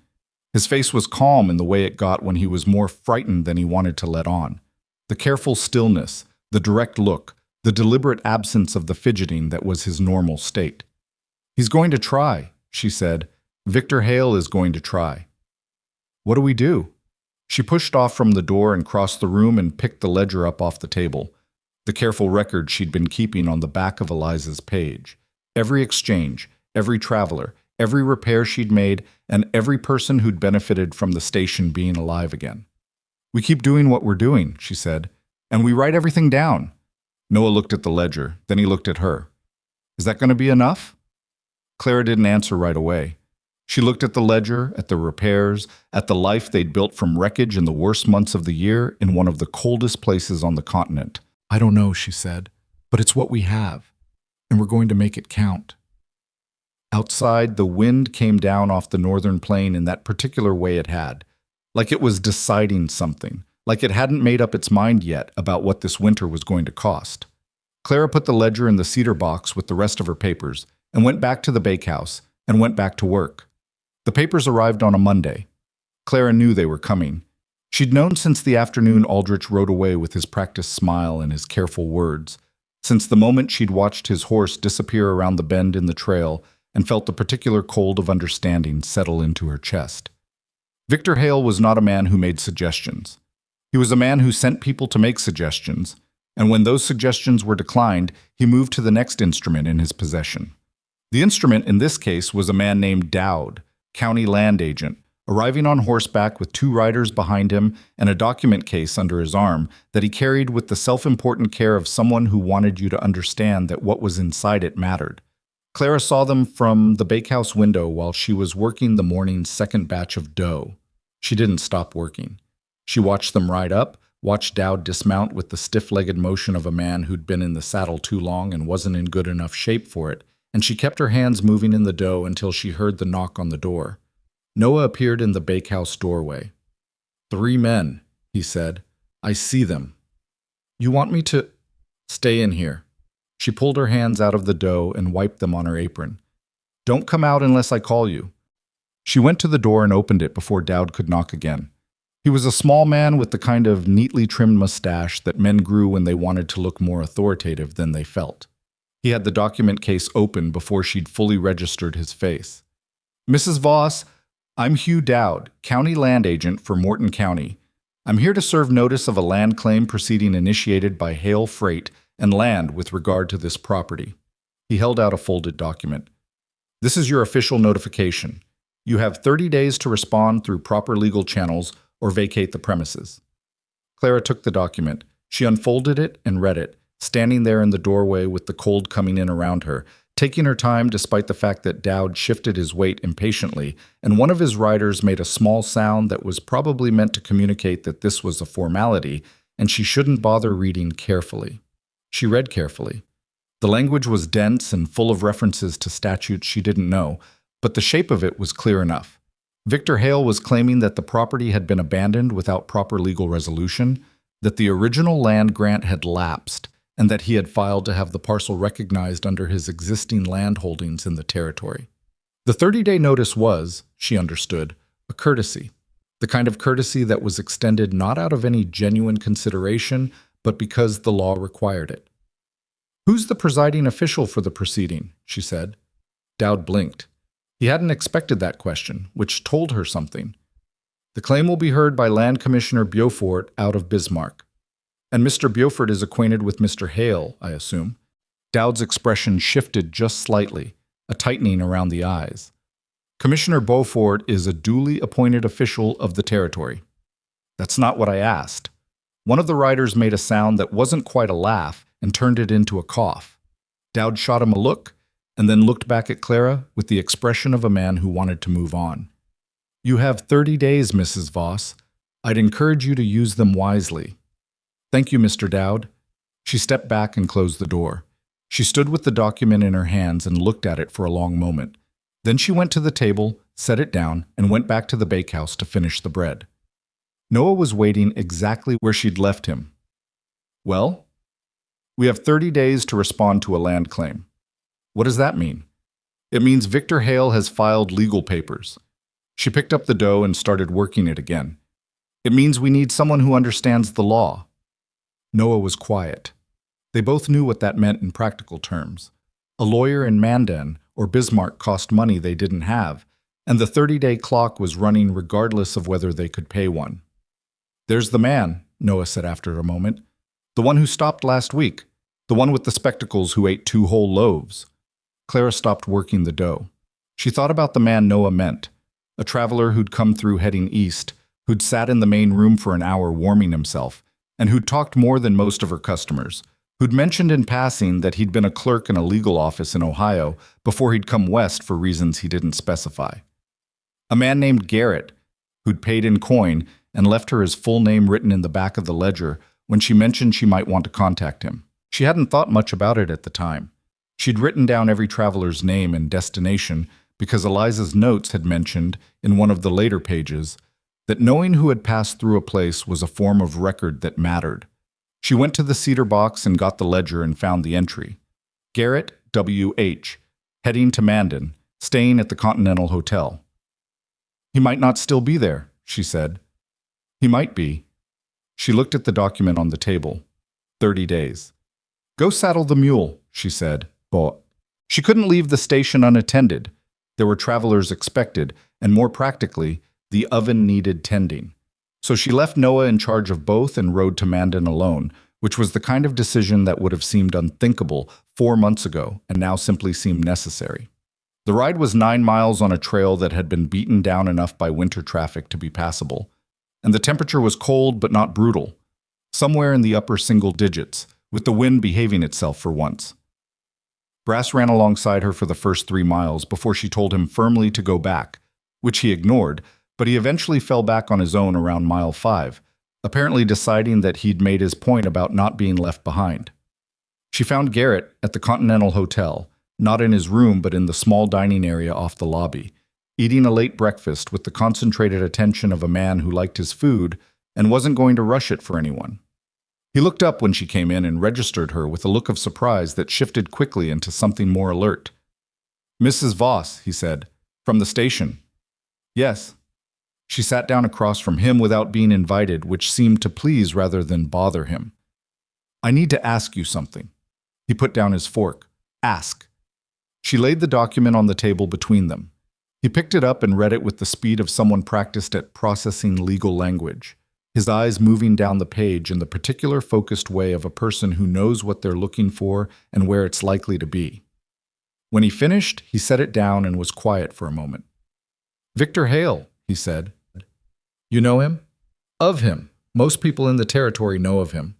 His face was calm in the way it got when he was more frightened than he wanted to let on. The careful stillness, the direct look, the deliberate absence of the fidgeting that was his normal state. "He's going to try," she said. "Victor Hale is going to try." "What do we do?" She pushed off from the door and crossed the room and picked the ledger up off the table, the careful record she'd been keeping on the back of Eliza's page. Every exchange, every traveler, every repair she'd made, and every person who'd benefited from the station being alive again. "We keep doing what we're doing," she said, "and we write everything down." Noah looked at the ledger, then he looked at her. "Is that going to be enough?" Clara didn't answer right away. She looked at the ledger, at the repairs, at the life they'd built from wreckage in the worst months of the year in one of the coldest places on the continent. "I don't know," she said, "but it's what we have, and we're going to make it count." Outside, the wind came down off the northern plain in that particular way it had, like it was deciding something, like it hadn't made up its mind yet about what this winter was going to cost. Clara put the ledger in the cedar box with the rest of her papers and went back to the bakehouse and went back to work. The papers arrived on a Monday. Clara knew they were coming. She'd known since the afternoon Aldrich rode away with his practiced smile and his careful words, since the moment she'd watched his horse disappear around the bend in the trail and felt the particular cold of understanding settle into her chest. Victor Hale was not a man who made suggestions. He was a man who sent people to make suggestions, and when those suggestions were declined, he moved to the next instrument in his possession. The instrument in this case was a man named Dowd, county land agent, arriving on horseback with 2 riders behind him and a document case under his arm that he carried with the self-important care of someone who wanted you to understand that what was inside it mattered. Clara saw them from the bakehouse window while she was working the morning's second batch of dough. She didn't stop working. She watched them ride up, watched Dowd dismount with the stiff-legged motion of a man who'd been in the saddle too long and wasn't in good enough shape for it, and she kept her hands moving in the dough until she heard the knock on the door. Noah appeared in the bakehouse doorway. "3 men," he said. "I see them. You want me to—" "Stay in here." She pulled her hands out of the dough and wiped them on her apron. "Don't come out unless I call you." She went to the door and opened it before Dowd could knock again. He was a small man with the kind of neatly trimmed mustache that men grew when they wanted to look more authoritative than they felt. He had the document case open before she'd fully registered his face. "Mrs. Voss, I'm Hugh Dowd, county land agent for Morton County. I'm here to serve notice of a land claim proceeding initiated by Hale Freight and Land with regard to this property." He held out a folded document. "This is your official notification. You have 30 days to respond through proper legal channels or vacate the premises." Clara took the document. She unfolded it and read it, standing there in the doorway with the cold coming in around her, taking her time despite the fact that Dowd shifted his weight impatiently, and one of his riders made a small sound that was probably meant to communicate that this was a formality and she shouldn't bother reading carefully. She read carefully. The language was dense and full of references to statutes she didn't know, but the shape of it was clear enough. Victor Hale was claiming that the property had been abandoned without proper legal resolution, that the original land grant had lapsed, and that he had filed to have the parcel recognized under his existing land holdings in the territory. The 30-day notice was, she understood, a courtesy, the kind of courtesy that was extended not out of any genuine consideration, but because the law required it. "Who's the presiding official for the proceeding?" she said. Dowd blinked. He hadn't expected that question, which told her something. "The claim will be heard by Land Commissioner Beaufort out of Bismarck. And Mr. Beaufort is acquainted with Mr. Hale, I assume." Dowd's expression shifted just slightly, a tightening around the eyes. "Commissioner Beaufort is a duly appointed official of the territory." "That's not what I asked." One of the riders made a sound that wasn't quite a laugh and turned it into a cough. Dowd shot him a look, and then looked back at Clara with the expression of a man who wanted to move on. "You have 30 days, Mrs. Voss. I'd encourage you to use them wisely." "Thank you, Mr. Dowd." She stepped back and closed the door. She stood with the document in her hands and looked at it for a long moment. Then she went to the table, set it down, and went back to the bakehouse to finish the bread. Noah was waiting exactly where she'd left him. "Well, we have 30 days to respond to a land claim." "What does that mean?" "It means Victor Hale has filed legal papers." She picked up the dough and started working it again. "It means we need someone who understands the law." Noah was quiet. They both knew what that meant in practical terms. A lawyer in Mandan or Bismarck cost money they didn't have, and the 30-day clock was running regardless of whether they could pay one. "There's the man," Noah said after a moment. "The one who stopped last week. The one with the spectacles who ate 2 whole loaves." Clara stopped working the dough. She thought about the man Noah meant, a traveler who'd come through heading east, who'd sat in the main room for an hour warming himself, and who'd talked more than most of her customers, who'd mentioned in passing that he'd been a clerk in a legal office in Ohio before he'd come west for reasons he didn't specify. A man named Garrett, who'd paid in coin and left her his full name written in the back of the ledger when she mentioned she might want to contact him. She hadn't thought much about it at the time. She'd written down every traveler's name and destination because Eliza's notes had mentioned, in one of the later pages, that knowing who had passed through a place was a form of record that mattered. She went to the cedar box and got the ledger and found the entry. Garrett W.H., heading to Mandan, staying at the Continental Hotel. "He might not still be there," she said. "He might be." She looked at the document on the table. 30 days. "Go saddle the mule," she said. But she couldn't leave the station unattended. There were travelers expected, and more practically, the oven needed tending. So she left Noah in charge of both and rode to Mandan alone, which was the kind of decision that would have seemed unthinkable 4 months ago and now simply seemed necessary. The ride was 9 miles on a trail that had been beaten down enough by winter traffic to be passable, and the temperature was cold but not brutal, somewhere in the upper single digits, with the wind behaving itself for once. Brass ran alongside her for the first 3 miles before she told him firmly to go back, which he ignored, but he eventually fell back on his own around mile 5, apparently deciding that he'd made his point about not being left behind. She found Garrett at the Continental Hotel, not in his room but in the small dining area off the lobby, eating a late breakfast with the concentrated attention of a man who liked his food and wasn't going to rush it for anyone. He looked up when she came in and registered her with a look of surprise that shifted quickly into something more alert. "Mrs. Voss," he said, "from the station." "Yes." She sat down across from him without being invited, which seemed to please rather than bother him. "I need to ask you something." He put down his fork. "Ask." She laid the document on the table between them. He picked it up and read it with the speed of someone practiced at processing legal language, his eyes moving down the page in the particular focused way of a person who knows what they're looking for and where it's likely to be. When he finished, he set it down and was quiet for a moment. "Victor Hale," he said. "You know him?" "Of him. Most people in the territory know of him."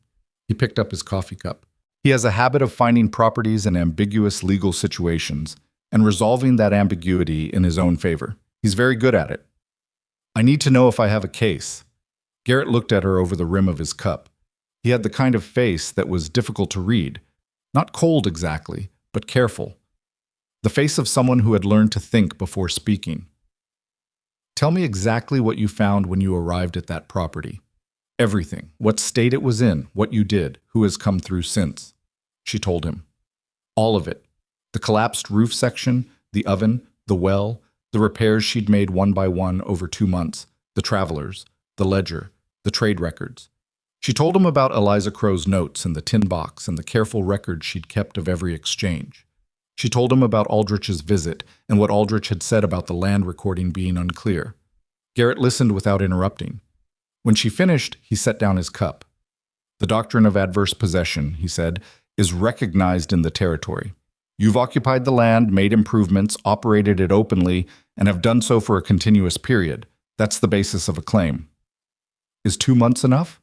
He picked up his coffee cup. "He has a habit of finding properties in ambiguous legal situations and resolving that ambiguity in his own favor. He's very good at it. I need to know if I have a case." Garrett looked at her over the rim of his cup. He had the kind of face that was difficult to read. Not cold exactly, but careful. The face of someone who had learned to think before speaking. "Tell me exactly what you found when you arrived at that property. Everything. What state it was in, what you did, who has come through since." She told him. All of it. The collapsed roof section, the oven, the well, the repairs she'd made one by one over 2 months, the travelers, the ledger, the trade records. She told him about Eliza Crow's notes and the tin box and the careful record she'd kept of every exchange. She told him about Aldrich's visit and what Aldrich had said about the land recording being unclear. Garrett listened without interrupting. When she finished, he set down his cup. "The doctrine of adverse possession," he said, "is recognized in the territory. You've occupied the land, made improvements, operated it openly, and have done so for a continuous period. That's the basis of a claim." "Is 2 months enough?"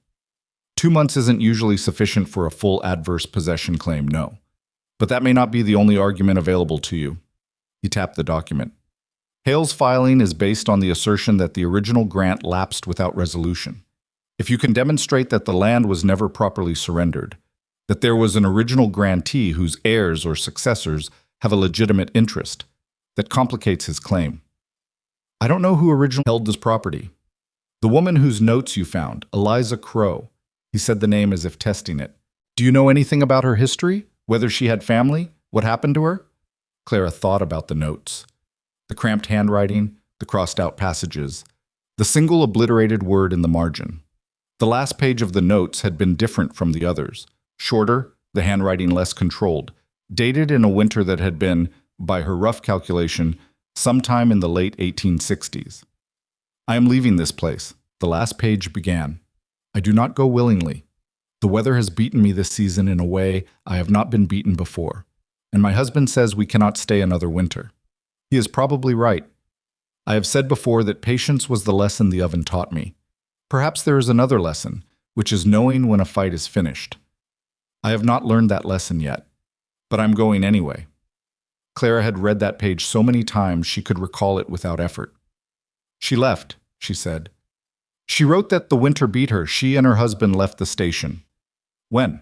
2 months isn't usually sufficient for a full adverse possession claim, no. But that may not be the only argument available to you. He tapped the document. Hale's filing is based on the assertion that the original grant lapsed without resolution. If you can demonstrate that the land was never properly surrendered, that there was an original grantee whose heirs or successors have a legitimate interest, that complicates his claim. "I don't know who originally held this property." "The woman whose notes you found, Eliza Crow." He said the name as if testing it. "Do you know anything about her history? Whether she had family? What happened to her?" Clara thought about the notes. The cramped handwriting, the crossed-out passages, the single obliterated word in the margin. The last page of the notes had been different from the others. Shorter, the handwriting less controlled, dated in a winter that had been, by her rough calculation, sometime in the late 1860s. "I am leaving this place," the last page began. "I do not go willingly. The weather has beaten me this season in a way I have not been beaten before, and my husband says we cannot stay another winter. He is probably right. I have said before that patience was the lesson the oven taught me. Perhaps there is another lesson, which is knowing when a fight is finished. I have not learned that lesson yet, but I'm going anyway." Clara had read that page so many times she could recall it without effort. "She left," she said. "She wrote that the winter beat her. She and her husband left the station." "When?"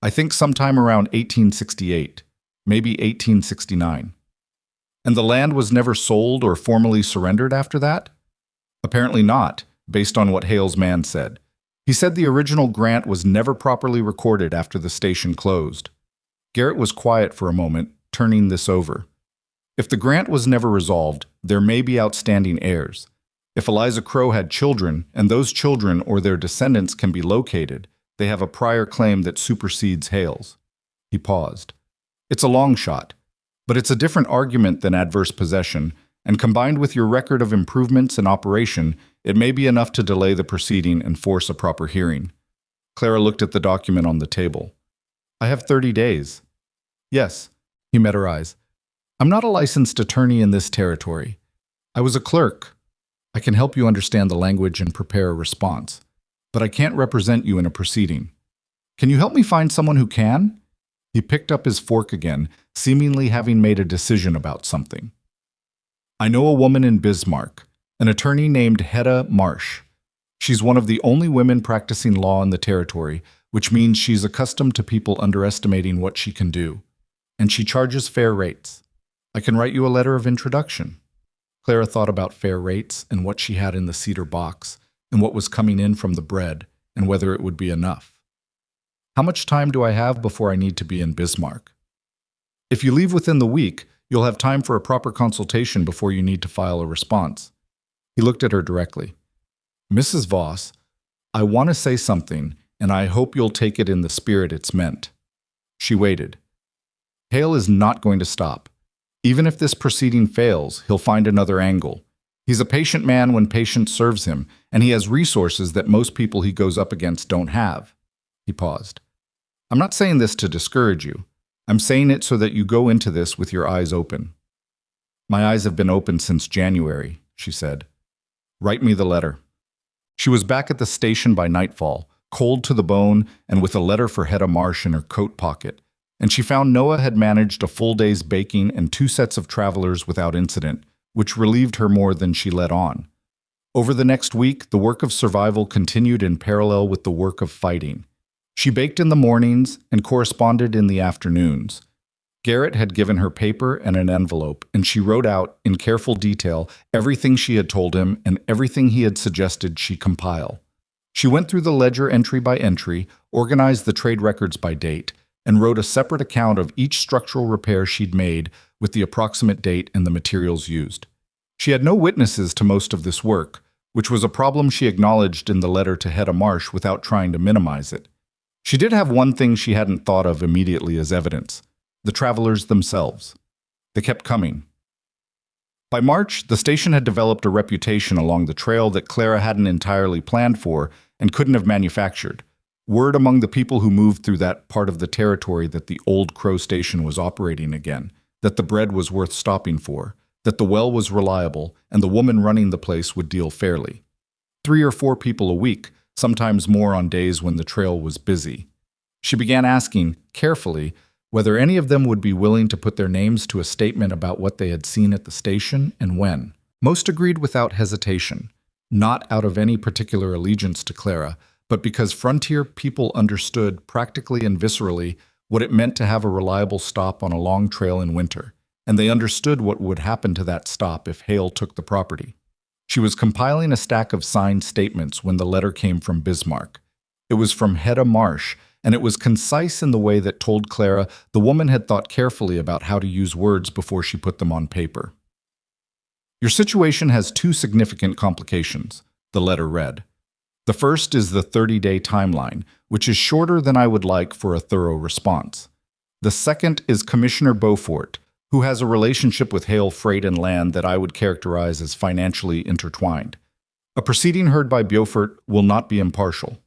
"I think sometime around 1868, maybe 1869. "And the land was never sold or formally surrendered after that?" "Apparently not, based on what Hale's man said. He said the original grant was never properly recorded after the station closed." Garrett was quiet for a moment, turning this over. "If the grant was never resolved, there may be outstanding heirs. If Eliza Crow had children, and those children or their descendants can be located, they have a prior claim that supersedes Hale's." He paused. "It's a long shot, but it's a different argument than adverse possession, and combined with your record of improvements and operation, it may be enough to delay the proceeding and force a proper hearing." Clara looked at the document on the table. "I have 30 days. "Yes," he met her eyes. "I'm not a licensed attorney in this territory. I was a clerk. I can help you understand the language and prepare a response, but I can't represent you in a proceeding. Can you help me find someone who can?" He picked up his fork again, seemingly having made a decision about something. "I know a woman in Bismarck, an attorney named Hedda Marsh. She's one of the only women practicing law in the territory, which means she's accustomed to people underestimating what she can do. And she charges fair rates. I can write you a letter of introduction. Clara thought about fair rates and what she had in the cedar box, and what was coming in from the bread, and whether it would be enough. How much time do I have before I need to be in Bismarck? If you leave within the week, you'll have time for a proper consultation before you need to file a response. He looked at her directly. Mrs. Voss, I want to say something, and I hope you'll take it in the spirit it's meant. She waited. Hale is not going to stop. Even if this proceeding fails, he'll find another angle. He's a patient man when patience serves him, and he has resources that most people he goes up against don't have. He paused. I'm not saying this to discourage you. I'm saying it so that you go into this with your eyes open. My eyes have been open since January, she said. Write me the letter. She was back at the station by nightfall, cold to the bone and with a letter for Hedda Marsh in her coat pocket, and she found Noah had managed a full day's baking and 2 sets of travelers without incident, which relieved her more than she let on. Over the next week, the work of survival continued in parallel with the work of fighting. She baked in the mornings and corresponded in the afternoons. Garrett had given her paper and an envelope, and she wrote out, in careful detail, everything she had told him and everything he had suggested she compile. She went through the ledger entry by entry, organized the trade records by date, and wrote a separate account of each structural repair she'd made with the approximate date and the materials used. She had no witnesses to most of this work, which was a problem she acknowledged in the letter to Hedda Marsh without trying to minimize it. She did have one thing she hadn't thought of immediately as evidence: the travelers themselves. They kept coming. By March, the station had developed a reputation along the trail that Clara hadn't entirely planned for and couldn't have manufactured. Word among the people who moved through that part of the territory that the old Crow station was operating again, that the bread was worth stopping for, that the well was reliable, and the woman running the place would deal fairly. 3 or 4 people a week, sometimes more on days when the trail was busy. She began asking, carefully, whether any of them would be willing to put their names to a statement about what they had seen at the station and when. Most agreed without hesitation, not out of any particular allegiance to Clara, but because frontier people understood practically and viscerally what it meant to have a reliable stop on a long trail in winter, and they understood what would happen to that stop if Hale took the property. She was compiling a stack of signed statements when the letter came from Bismarck. It was from Hedda Marsh, and it was concise in the way that told Clara the woman had thought carefully about how to use words before she put them on paper. Your situation has 2 significant complications, the letter read. The first is the 30-day timeline, which is shorter than I would like for a thorough response. The second is Commissioner Beaufort, who has a relationship with Hale Freight and Land that I would characterize as financially intertwined. A proceeding heard by Beaufort will not be impartial.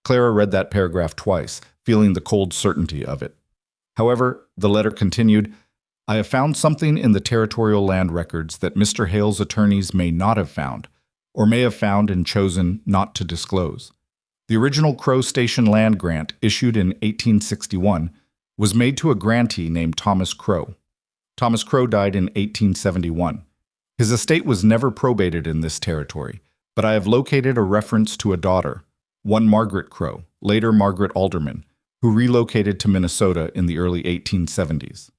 Clara read that paragraph twice, feeling the cold certainty of it. However, the letter continued, I have found something in the territorial land records that Mr. Hale's attorneys may not have found, or may have found and chosen not to disclose. The original Crow Station land grant, issued in 1861, was made to a grantee named Thomas Crow. Thomas Crow died in 1871. His estate was never probated in this territory, but I have located a reference to a daughter, one Margaret Crow, later Margaret Alderman, who relocated to Minnesota in the early 1870s.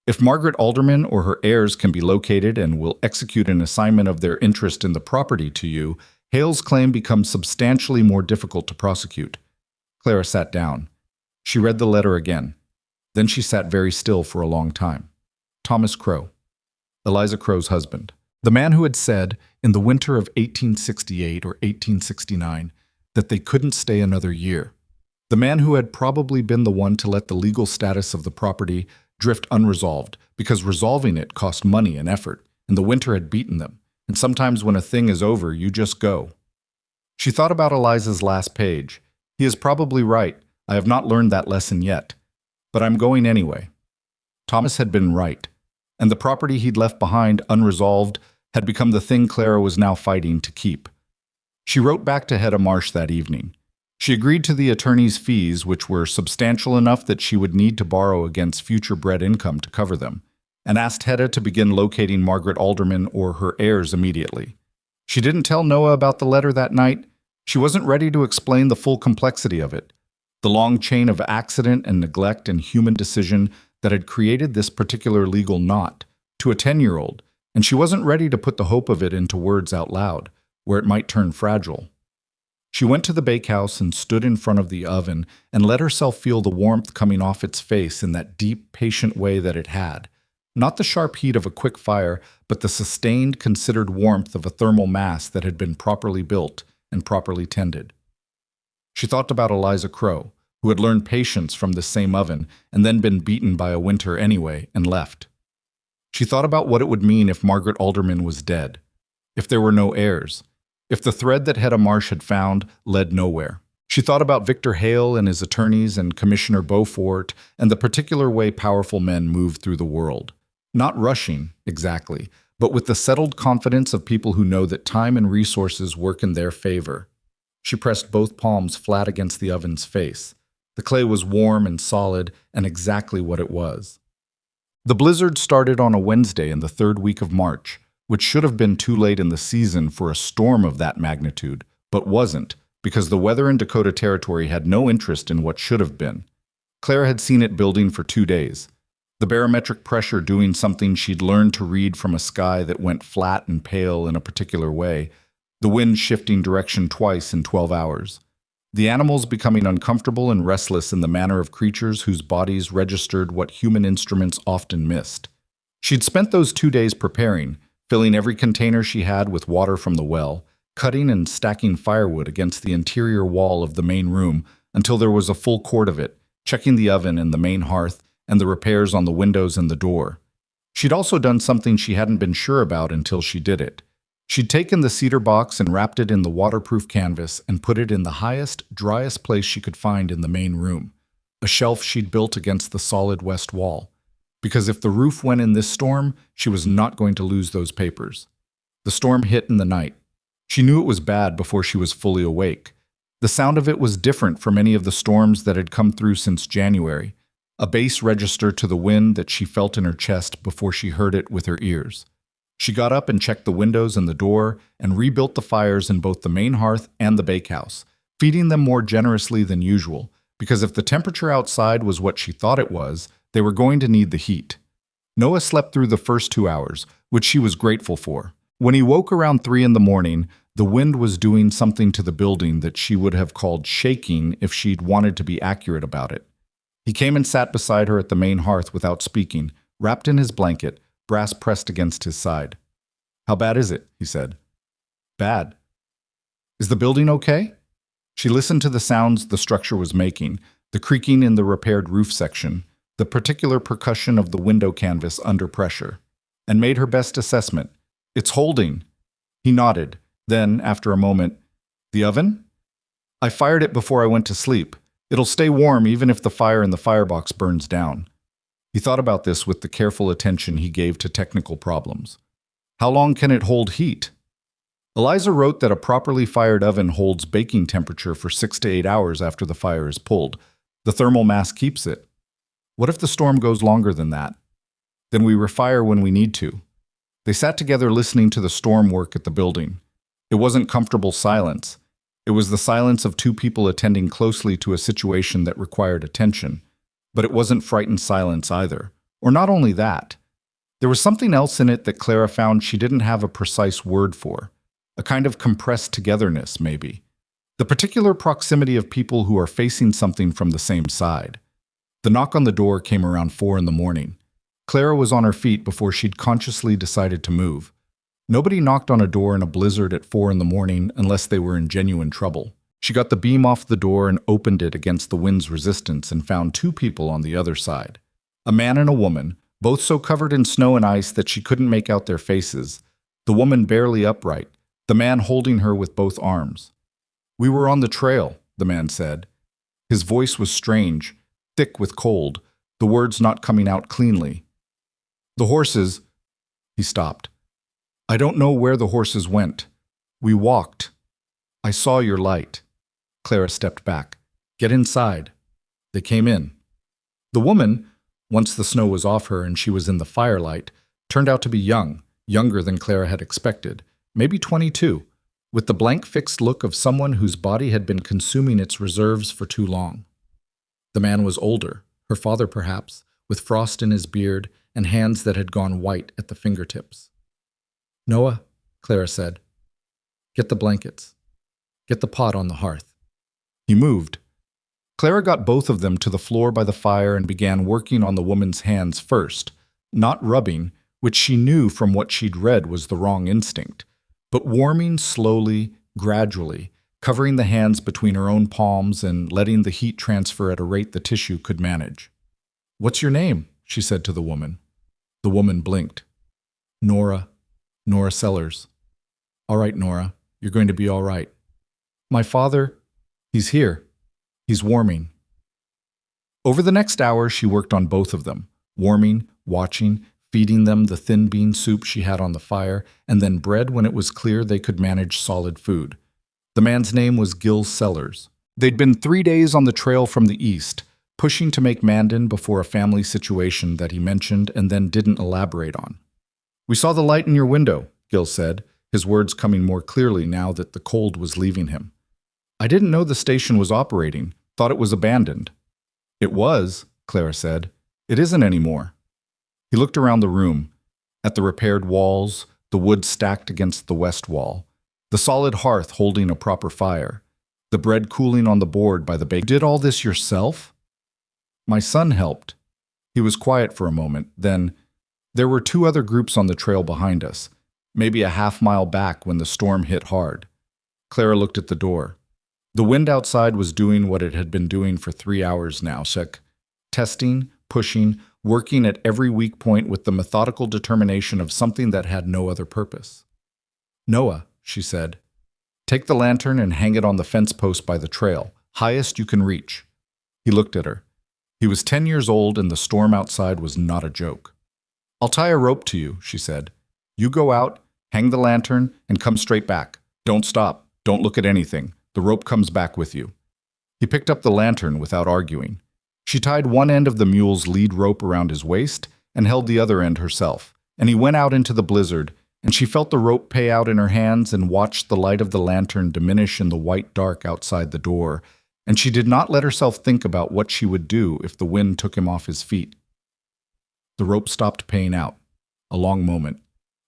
If Margaret Alderman or her heirs can be located and will execute an assignment of their interest in the property to you, Hale's claim becomes substantially more difficult to prosecute. Clara sat down. She read the letter again. Then she sat very still for a long time. Thomas Crow, Eliza Crow's husband, the man who had said, in the winter of 1868 or 1869, that they couldn't stay another year. The man who had probably been the one to let the legal status of the property drift unresolved, because resolving it cost money and effort, and the winter had beaten them, and sometimes when a thing is over, you just go. She thought about Eliza's last page. He is probably right. I have not learned that lesson yet. But I'm going anyway. Thomas had been right, and the property he'd left behind unresolved had become the thing Clara was now fighting to keep. She wrote back to Hedda Marsh that evening. She agreed to the attorney's fees, which were substantial enough that she would need to borrow against future bread income to cover them, and asked Hedda to begin locating Margaret Alderman or her heirs immediately. She didn't tell Noah about the letter that night. She wasn't ready to explain the full complexity of it, the long chain of accident and neglect and human decision that had created this particular legal knot, to a 10-year-old, and she wasn't ready to put the hope of it into words out loud, where it might turn fragile. She went to the bakehouse and stood in front of the oven and let herself feel the warmth coming off its face in that deep, patient way that it had. Not the sharp heat of a quick fire, but the sustained, considered warmth of a thermal mass that had been properly built and properly tended. She thought about Eliza Crow, who had learned patience from the same oven and then been beaten by a winter anyway and left. She thought about what it would mean if Margaret Alderman was dead, if there were no heirs, if the thread that Hedda Marsh had found led nowhere. She thought about Victor Hale and his attorneys and Commissioner Beaufort and the particular way powerful men move through the world. Not rushing, exactly, but with the settled confidence of people who know that time and resources work in their favor. She pressed both palms flat against the oven's face. The clay was warm and solid and exactly what it was. The blizzard started on a Wednesday in the third week of March, which should have been too late in the season for a storm of that magnitude, but wasn't, because the weather in Dakota Territory had no interest in what should have been. Clara had seen it building for 2 days. The barometric pressure doing something she'd learned to read from a sky that went flat and pale in a particular way, the wind shifting direction twice in 12 hours. The animals becoming uncomfortable and restless in the manner of creatures whose bodies registered what human instruments often missed. She'd spent those 2 days preparing, filling every container she had with water from the well, cutting and stacking firewood against the interior wall of the main room until there was a full quart of it, checking the oven and the main hearth and the repairs on the windows and the door. She'd also done something she hadn't been sure about until she did it. She'd taken the cedar box and wrapped it in the waterproof canvas and put it in the highest, driest place she could find in the main room, a shelf she'd built against the solid west wall. Because if the roof went in this storm, she was not going to lose those papers. The storm hit in the night. She knew it was bad before she was fully awake. The sound of it was different from any of the storms that had come through since January, a bass register to the wind that she felt in her chest before she heard it with her ears. She got up and checked the windows and the door and rebuilt the fires in both the main hearth and the bakehouse, feeding them more generously than usual, because if the temperature outside was what she thought it was, they were going to need the heat. Noah slept through the first 2 hours, which she was grateful for. When he woke around 3 in the morning, the wind was doing something to the building that she would have called shaking if she'd wanted to be accurate about it. He came and sat beside her at the main hearth without speaking, wrapped in his blanket, brass pressed against his side. "How bad is it?" he said. "Bad." "Is the building okay?" She listened to the sounds the structure was making, the creaking in the repaired roof section, the particular percussion of the window canvas under pressure, and made her best assessment. "It's holding." He nodded. Then, after a moment, "The oven?" "I fired it before I went to sleep. It'll stay warm even if the fire in the firebox burns down." He thought about this with the careful attention he gave to technical problems. "How long can it hold heat?" Eliza wrote that a properly fired oven holds baking temperature for 6 to 8 hours after the fire is pulled. The thermal mass keeps it. "What if the storm goes longer than that?" "Then we refire when we need to." They sat together listening to the storm work at the building. It wasn't comfortable silence. It was the silence of two people attending closely to a situation that required attention. But it wasn't frightened silence either. Or not only that. There was something else in it that Clara found she didn't have a precise word for. A kind of compressed togetherness, maybe. The particular proximity of people who are facing something from the same side. The knock on the door came around 4 in the morning. Clara was on her feet before she'd consciously decided to move. Nobody knocked on a door in a blizzard at 4 in the morning unless they were in genuine trouble. She got the beam off the door and opened it against the wind's resistance and found 2 people on the other side. A man and a woman, both so covered in snow and ice that she couldn't make out their faces. The woman barely upright, the man holding her with both arms. "We were on the trail," the man said. His voice was strange, thick with cold, the words not coming out cleanly. "The horses—" He stopped. "I don't know where the horses went. We walked. I saw your light." Clara stepped back. "Get inside." They came in. The woman, once the snow was off her and she was in the firelight, turned out to be young, younger than Clara had expected, maybe 22, with the blank fixed look of someone whose body had been consuming its reserves for too long. The man was older, her father perhaps, with frost in his beard and hands that had gone white at the fingertips. "Noah," Clara said, "get the blankets. Get the pot on the hearth." He moved. Clara got both of them to the floor by the fire and began working on the woman's hands first, not rubbing, which she knew from what she'd read was the wrong instinct, but warming slowly, gradually, covering the hands between her own palms and letting the heat transfer at a rate the tissue could manage. "What's your name?" she said to the woman. The woman blinked. "Nora Sellers." "All right, Nora, you're going to be all right." "My father, he's here. He's warming." Over the next hour, she worked on both of them, warming, watching, feeding them the thin bean soup she had on the fire, and then bread when it was clear they could manage solid food. The man's name was Gil Sellers. They'd been 3 days on the trail from the east, pushing to make Mandan before a family situation that he mentioned and then didn't elaborate on. "We saw the light in your window," Gil said, his words coming more clearly now that the cold was leaving him. "I didn't know the station was operating, thought it was abandoned." "It was," Clara said. "It isn't anymore." He looked around the room, at the repaired walls, the wood stacked against the west wall, the solid hearth holding a proper fire, the bread cooling on the board by the bake. "You did all this yourself?" "My son helped." He was quiet for a moment, then, "There were 2 other groups on the trail behind us, maybe a half-mile back when the storm hit hard." Clara looked at the door. The wind outside was doing what it had been doing for 3 hours now, testing, pushing, working at every weak point with the methodical determination of something that had no other purpose. "Noah," she said, "take the lantern and hang it on the fence post by the trail, highest you can reach." He looked at her. He was 10 years old and the storm outside was not a joke. "I'll tie a rope to you," she said. "You go out, hang the lantern, and come straight back. Don't stop. Don't look at anything. The rope comes back with you." He picked up the lantern without arguing. She tied one end of the mule's lead rope around his waist and held the other end herself, and he went out into the blizzard, and she felt the rope pay out in her hands and watched the light of the lantern diminish in the white dark outside the door, and she did not let herself think about what she would do if the wind took him off his feet. The rope stopped paying out. A long moment.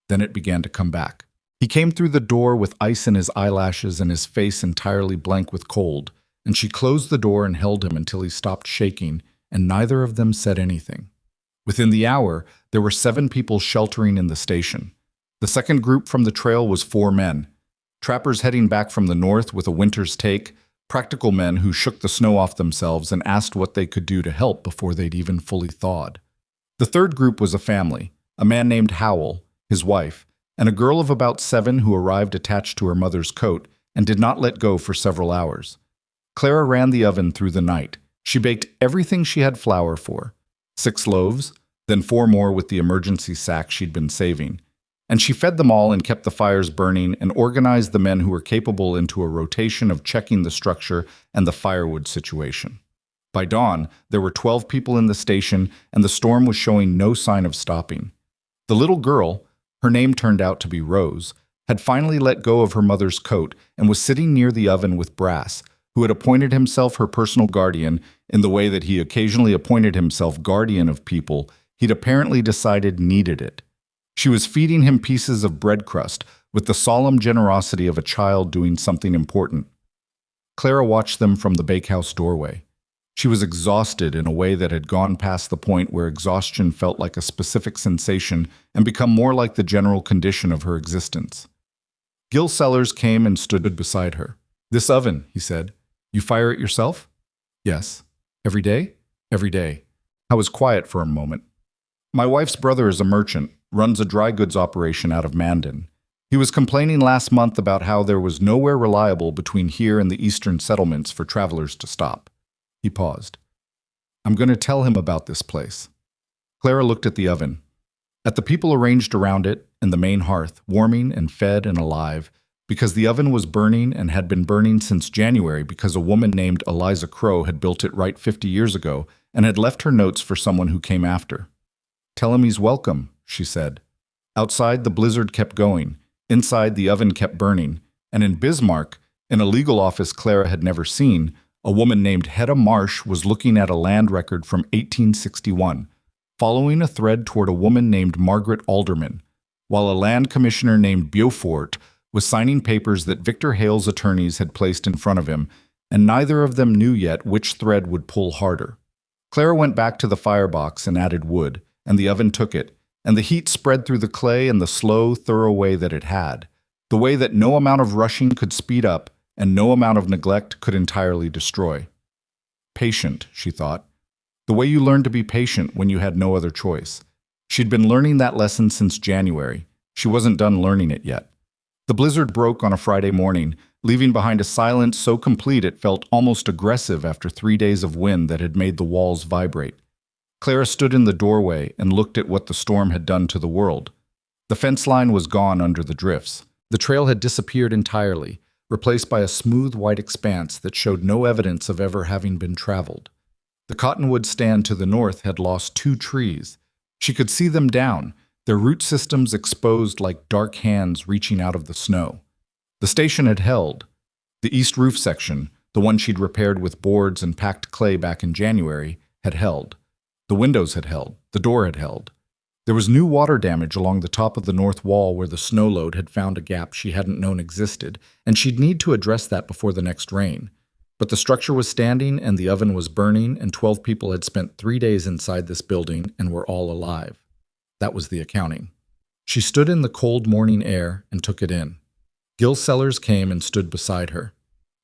Then it began to come back. He came through the door with ice in his eyelashes and his face entirely blank with cold, and she closed the door and held him until he stopped shaking, and neither of them said anything. Within the hour, there were 7 people sheltering in the station. The second group from the trail was 4 men. Trappers heading back from the north with a winter's take, practical men who shook the snow off themselves and asked what they could do to help before they'd even fully thawed. The third group was a family, a man named Howell, his wife, and a girl of about 7 who arrived attached to her mother's coat and did not let go for several hours. Clara ran the oven through the night. She baked everything she had flour for, 6 loaves, then 4 more with the emergency sack she'd been saving. And she fed them all and kept the fires burning and organized the men who were capable into a rotation of checking the structure and the firewood situation. By dawn, there were 12 people in the station, and the storm was showing no sign of stopping. The little girl, her name turned out to be Rose, had finally let go of her mother's coat and was sitting near the oven with Brass, who had appointed himself her personal guardian in the way that he occasionally appointed himself guardian of people he'd apparently decided needed it. She was feeding him pieces of bread crust with the solemn generosity of a child doing something important. Clara watched them from the bakehouse doorway. She was exhausted in a way that had gone past the point where exhaustion felt like a specific sensation and become more like the general condition of her existence. Gil Sellers came and stood beside her. "This oven," he said. "You fire it yourself?" "Yes." "Every day?" "Every day." I was quiet for a moment. "My wife's brother is a merchant, runs a dry goods operation out of Mandan. He was complaining last month about how there was nowhere reliable between here and the eastern settlements for travelers to stop." He paused. "I'm going to tell him about this place." Clara looked at the oven. At the people arranged around it and the main hearth, warming and fed and alive, because the oven was burning and had been burning since January because a woman named Eliza Crow had built it right 50 years ago and had left her notes for someone who came after. "Tell him he's welcome," she said. Outside, the blizzard kept going. Inside, the oven kept burning, and in Bismarck, in a legal office Clara had never seen, a woman named Hedda Marsh was looking at a land record from 1861, following a thread toward a woman named Margaret Alderman, while a land commissioner named Beaufort was signing papers that Victor Hale's attorneys had placed in front of him, and neither of them knew yet which thread would pull harder. Clara went back to the firebox and added wood, and the oven took it, and the heat spread through the clay in the slow, thorough way that it had, the way that no amount of rushing could speed up and no amount of neglect could entirely destroy. Patient, she thought. The way you learned to be patient when you had no other choice. She'd been learning that lesson since January. She wasn't done learning it yet. The blizzard broke on a Friday morning, leaving behind a silence so complete it felt almost aggressive after 3 days of wind that had made the walls vibrate. Clara stood in the doorway and looked at what the storm had done to the world. The fence line was gone under the drifts. The trail had disappeared entirely, replaced by a smooth white expanse that showed no evidence of ever having been traveled. The cottonwood stand to the north had lost 2 trees. She could see them down, their root systems exposed like dark hands reaching out of the snow. The station had held. The east roof section, the one she'd repaired with boards and packed clay back in January, had held. The windows had held. The door had held. There was new water damage along the top of the north wall where the snow load had found a gap she hadn't known existed, and she'd need to address that before the next rain. But the structure was standing and the oven was burning, and 12 people had spent 3 days inside this building and were all alive. That was the accounting. She stood in the cold morning air and took it in. Gil Sellers came and stood beside her.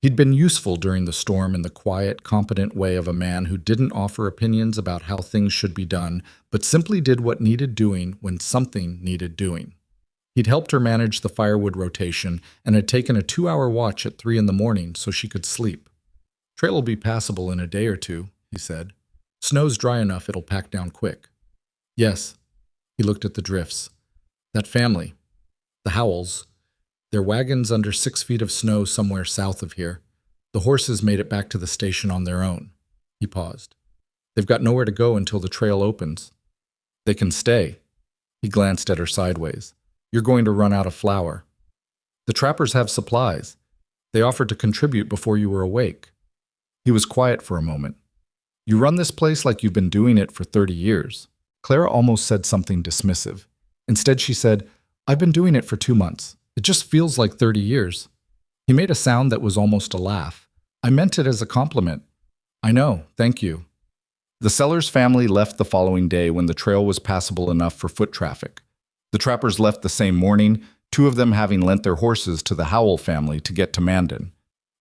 He'd been useful during the storm in the quiet, competent way of a man who didn't offer opinions about how things should be done, but simply did what needed doing when something needed doing. He'd helped her manage the firewood rotation and had taken a 2-hour watch at 3 in the morning so she could sleep. "Trail will be passable in a day or 2, he said. "Snow's dry enough it'll pack down quick." "Yes." He looked at the drifts. "That family, the Howells, their wagon's under 6 feet of snow somewhere south of here. The horses made it back to the station on their own." He paused. "They've got nowhere to go until the trail opens." "They can stay." He glanced at her sideways. "You're going to run out of flour." "The trappers have supplies. They offered to contribute before you were awake." He was quiet for a moment. "You run this place like you've been doing it for 30 years. Clara almost said something dismissive. Instead, she said, "I've been doing it for 2 months. It just feels like 30 years. He made a sound that was almost a laugh. "I meant it as a compliment." "I know, thank you." The Sellers family left the following day when the trail was passable enough for foot traffic. The trappers left the same morning, 2 of them having lent their horses to the Howell family to get to Mandan.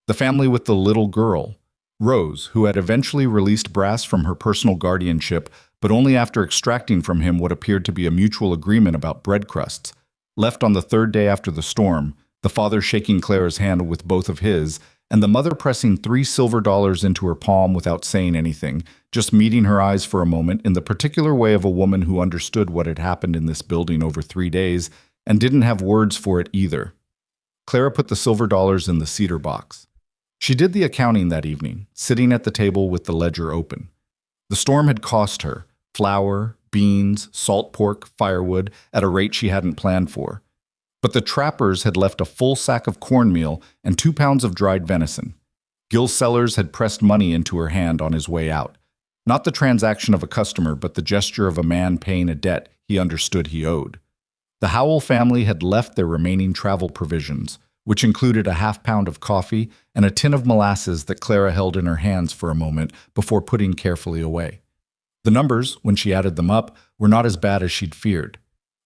The family with the little girl, Rose, who had eventually released Brass from her personal guardianship, but only after extracting from him what appeared to be a mutual agreement about bread crusts, left on the 3rd day after the storm, the father shaking Clara's hand with both of his, and the mother pressing 3 silver dollars into her palm without saying anything, just meeting her eyes for a moment in the particular way of a woman who understood what had happened in this building over 3 days and didn't have words for it either. Clara put the silver dollars in the cedar box. She did the accounting that evening, sitting at the table with the ledger open. The storm had cost her flour, beans, salt pork, firewood, at a rate she hadn't planned for. But the trappers had left a full sack of cornmeal and 2 pounds of dried venison. Gil Sellers had pressed money into her hand on his way out. Not the transaction of a customer, but the gesture of a man paying a debt he understood he owed. The Howell family had left their remaining travel provisions, which included a half-pound of coffee and a tin of molasses that Clara held in her hands for a moment before putting carefully away. The numbers, when she added them up, were not as bad as she'd feared.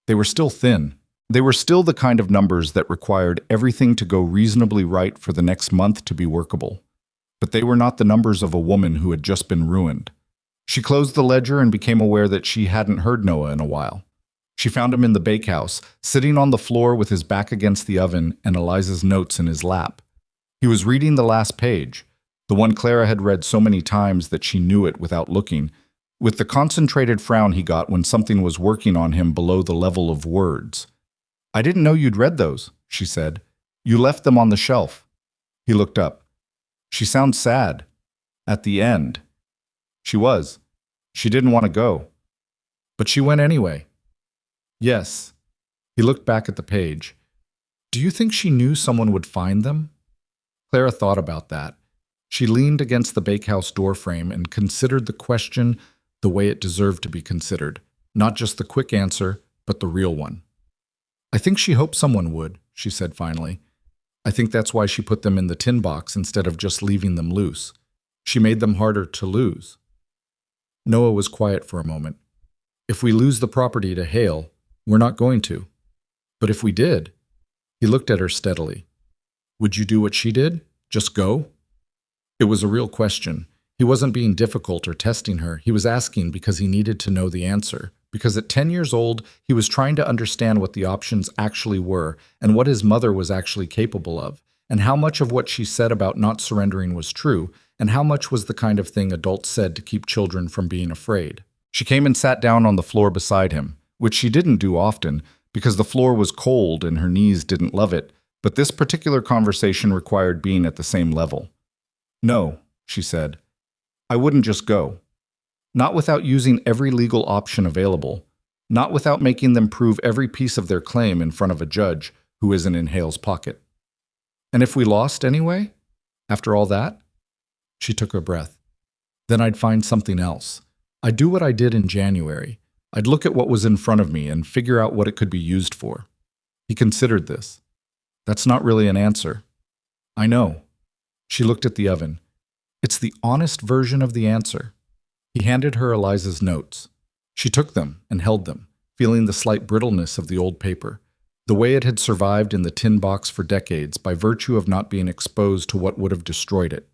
They were still thin. They were still the kind of numbers that required everything to go reasonably right for the next month to be workable. But they were not the numbers of a woman who had just been ruined. She closed the ledger and became aware that she hadn't heard Noah in a while. She found him in the bakehouse, sitting on the floor with his back against the oven and Eliza's notes in his lap. He was reading the last page, the one Clara had read so many times that she knew it without looking, with the concentrated frown he got when something was working on him below the level of words. "I didn't know you'd read those," she said. "You left them on the shelf." He looked up. "She sounds sad. At the end." She was. She didn't want to go. But she went anyway. "Yes." He looked back at the page. Do you think she knew someone would find them? Clara thought about that. She leaned against the bakehouse doorframe and considered the question the way it deserved to be considered. Not just the quick answer, but the real one. I think she hoped someone would, she said finally. I think that's why she put them in the tin box instead of just leaving them loose. She made them harder to lose. Noah was quiet for a moment. If we lose the property to Hale, we're not going to. But if we did, he looked at her steadily. Would you do what she did? Just go? It was a real question. He wasn't being difficult or testing her. He was asking because he needed to know the answer. Because at 10 years old, he was trying to understand what the options actually were and what his mother was actually capable of, and how much of what she said about not surrendering was true, and how much was the kind of thing adults said to keep children from being afraid. She came and sat down on the floor beside him, which she didn't do often because the floor was cold and her knees didn't love it, but this particular conversation required being at the same level. No, she said. I wouldn't just go. Not without using every legal option available. Not without making them prove every piece of their claim in front of a judge who isn't in Hale's pocket. And if we lost anyway? After all that? She took a breath. Then I'd find something else. I'd do what I did in January. I'd look at what was in front of me and figure out what it could be used for. He considered this. That's not really an answer. I know. She looked at the oven. It's the honest version of the answer. He handed her Eliza's notes. She took them and held them, feeling the slight brittleness of the old paper, the way it had survived in the tin box for decades by virtue of not being exposed to what would have destroyed it.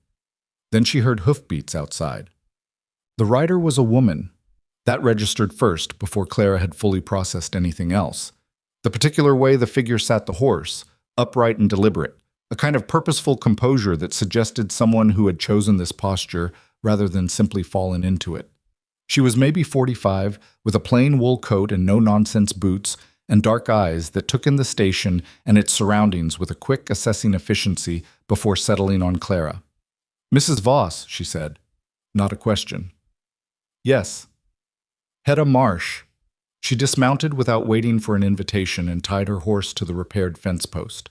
Then she heard hoofbeats outside. The rider was a woman. That registered first before Clara had fully processed anything else. The particular way the figure sat the horse, upright and deliberate, a kind of purposeful composure that suggested someone who had chosen this posture rather than simply fallen into it. She was maybe 45, with a plain wool coat and no-nonsense boots, and dark eyes that took in the station and its surroundings with a quick, assessing efficiency before settling on Clara. Mrs. Voss, she said. Not a question. Yes. Hedda Marsh. She dismounted without waiting for an invitation and tied her horse to the repaired fence post.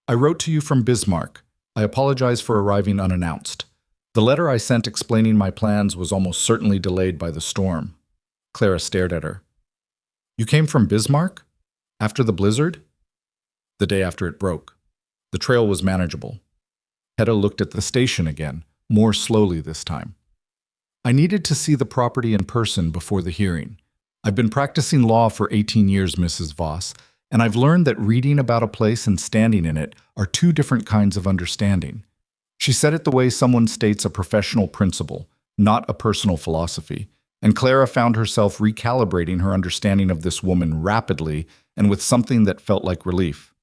I wrote to you from Bismarck. I apologize for arriving unannounced. The letter I sent explaining my plans was almost certainly delayed by the storm. Clara stared at her. You came from Bismarck? After the blizzard? The day after it broke. The trail was manageable. Hedda looked at the station again, more slowly this time. I needed to see the property in person before the hearing. I've been practicing law for 18 years, Mrs. Voss, and I've learned that reading about a place and standing in it are two different kinds of understanding. She said it the way someone states a professional principle, not a personal philosophy, and Clara found herself recalibrating her understanding of this woman rapidly and with something that felt like relief.